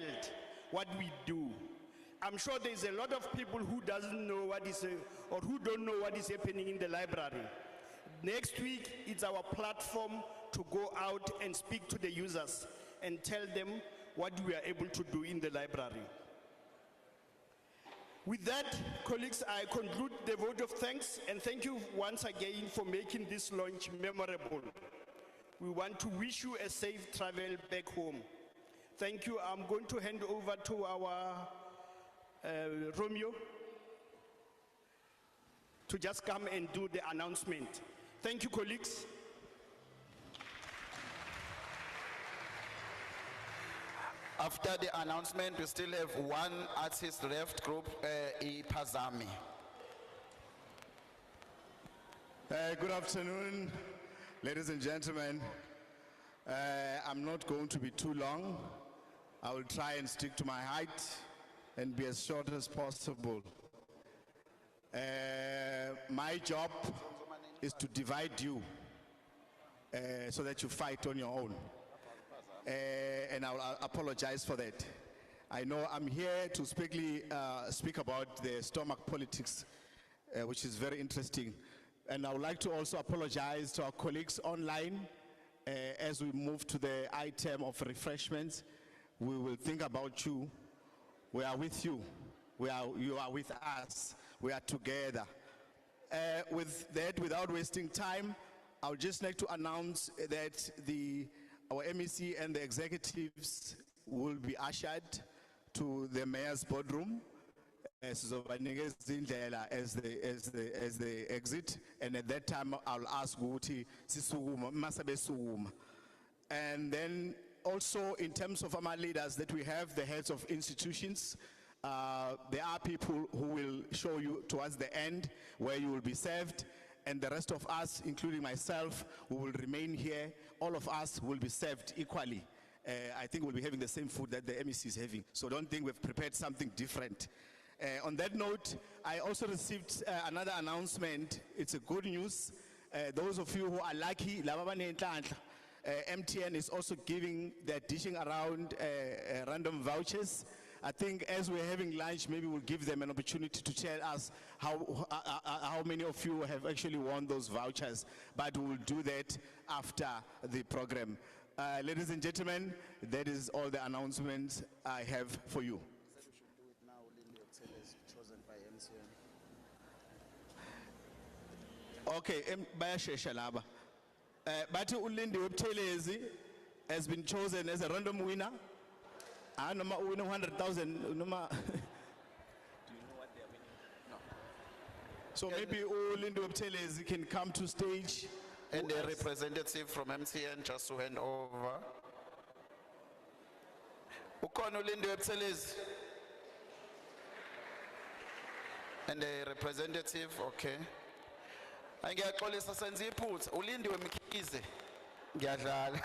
what we do. I'm sure there's a lot of people who doesn't know what is, or who don't know what is happening in the library. Next week, it's our platform to go out and speak to the users and tell them what we are able to do in the library. With that, colleagues, I conclude the vote of thanks and thank you once again for making this launch memorable. We want to wish you a safe travel back home. Thank you. I'm going to hand over to our Romeo to just come and do the announcement. Thank you, colleagues. After the announcement, we still have one artist left group, Ipazami. Good afternoon, ladies and gentlemen. I'm not going to be too long. I will try and stick to my height and be as short as possible. My job is to divide you so that you fight on your own. And I'll apologize for that. I know I'm here to speak about the stomach politics, which is very interesting. And I would like to also apologize to our colleagues online as we move to the item of refreshments. We will think about you. We are with you. You are with us. We are together. With that, without wasting time, I would just like to announce that our MEC and the executives will be ushered to the mayor's boardroom as they exit, and at that time I'll ask Guti Sisuguma Masabe Suguma. And then also in terms of our leaders that we have, the heads of institutions, there are people who will show you towards the end where you will be served, and the rest of us, including myself, we will remain here. All of us will be served equally. I think we'll be having the same food that the MEC is having, so don't think we've prepared something different. On that note, I also received another announcement. It's a good news. Those of you who are lucky, MTN is also giving, they're dishing around random vouchers. I think as we're having lunch, maybe we'll give them an opportunity to tell us how many of you have actually won those vouchers, but we'll do that after the program. Ladies and gentlemen, that is all the announcements I have for you. Okay, bayashesha laba. Bathi uLindiwe Buthelezi has been chosen as a random winner. Noma uwina 100,000 noma. So maybe uLindiwe Buthelezi can come to stage. And a representative from MTN just to hand over. Ukhona uLindiwe Buthelezi. And a representative, okay. Angiyaxolisa senza iphutha uLindiwe Mkhize. Ngiyadlala.